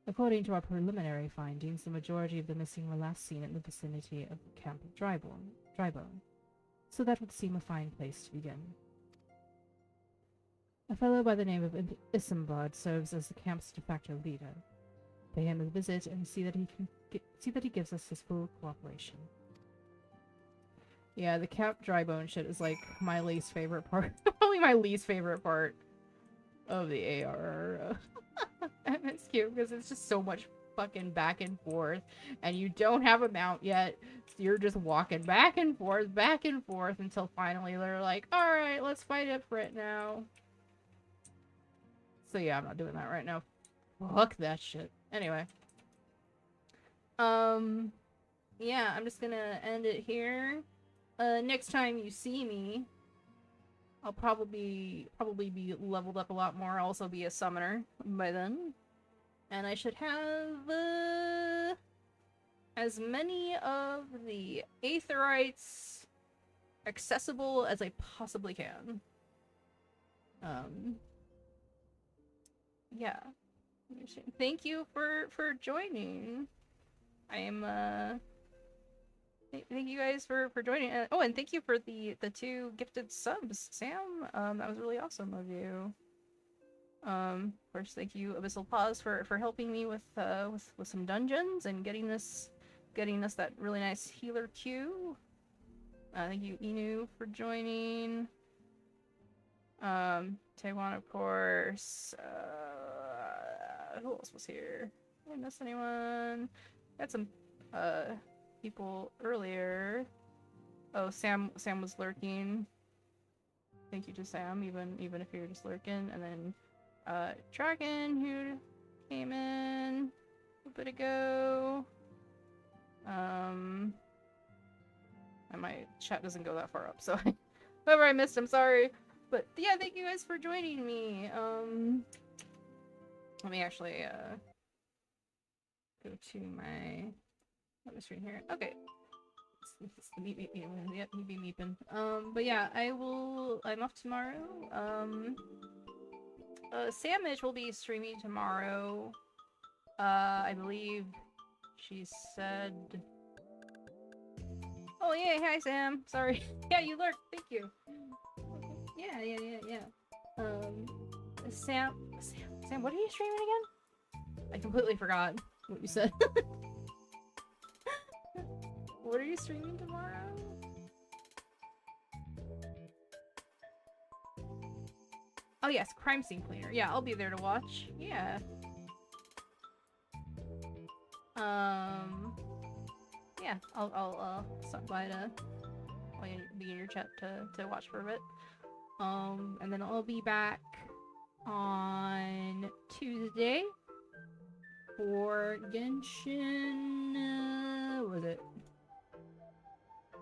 Speaker 14: According to our preliminary findings, the majority of the missing were last seen in the vicinity of the camp of Drybone, so that would seem a fine place to begin. A fellow by the name of Isambard serves as the camp's de facto leader. Pay him a visit and see that he gives us his full cooperation.
Speaker 1: Yeah, the Camp Drybone shit is like my least favorite part. Probably my least favorite part of the AR. It's cute because it's just so much fucking back and forth, and you don't have a mount yet, so you're just walking back and forth until finally they're like, alright, let's fight it for it now. So yeah, I'm not doing that right now. Fuck that shit. Anyway. Yeah, I'm just gonna end it here. Next time you see me, I'll probably be leveled up a lot more. I'll also be a summoner by then. And I should have, as many of the Aetherites accessible as I possibly can. Yeah. Thank you for joining. I am, thank you guys for joining. Oh, and thank you for the 2 gifted subs, Sam. That was really awesome of you. Of course, thank you, Abyssal Pause, for helping me with some dungeons and getting us that really nice healer queue. Thank you, Inu, for joining. Taiwan, of course. Who else was here? Did I miss anyone? Got some people earlier. Oh, Sam was lurking. Thank you to Sam, even if you're just lurking. And then Dragon, who came in a bit ago. My chat doesn't go that far up, so whoever I missed, I'm sorry. But yeah, thank you guys for joining me. Let me actually go to my screen here. Okay. It's the meep. Yep, meeping. But yeah, I'm off tomorrow. Sandwich will be streaming tomorrow. I believe she said. Oh yeah, hi Sam. Sorry. Yeah, you lurked. Thank you. Yeah. Sam, what are you streaming again? I completely forgot what you said. What are you streaming tomorrow? Oh yes, Crime Scene Cleaner. Yeah, I'll be there to watch. Yeah. Yeah, I'll stop by to be in your chat to watch for a bit. And then I'll be back on Tuesday for Genshin. What was it?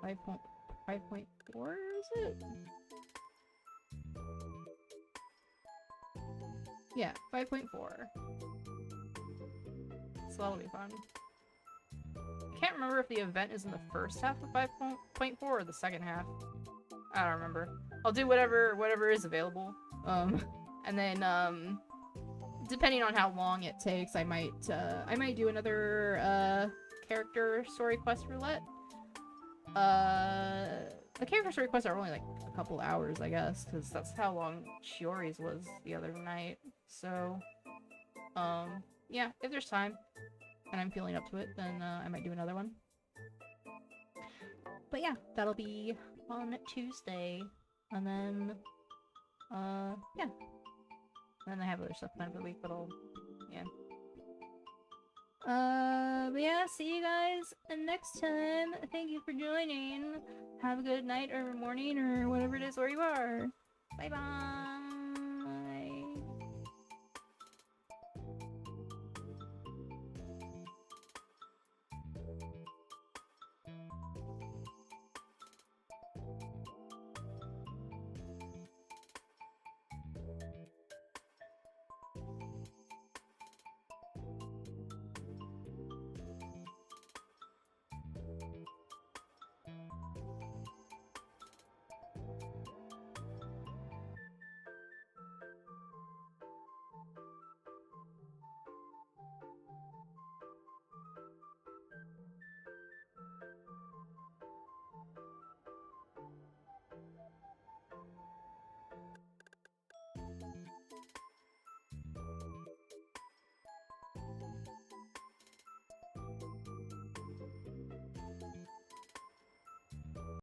Speaker 1: 5.4 is it? Yeah, 5.4. So that'll be fun. I can't remember if the event is in the first half of 5.4 or the second half. I don't remember. I'll do whatever is available. And then depending on how long it takes, I might do another character story quest roulette. The character story quests are only like a couple hours, I guess, because that's how long Shiori's was the other night. So, yeah, if there's time and I'm feeling up to it, then I might do another one. But yeah, that'll be on Tuesday, and then yeah, and then I have other stuff planned for the week, but yeah. But yeah, see you guys next time. Thank you for joining. Have a good night or morning or whatever it is where you are. Bye bye.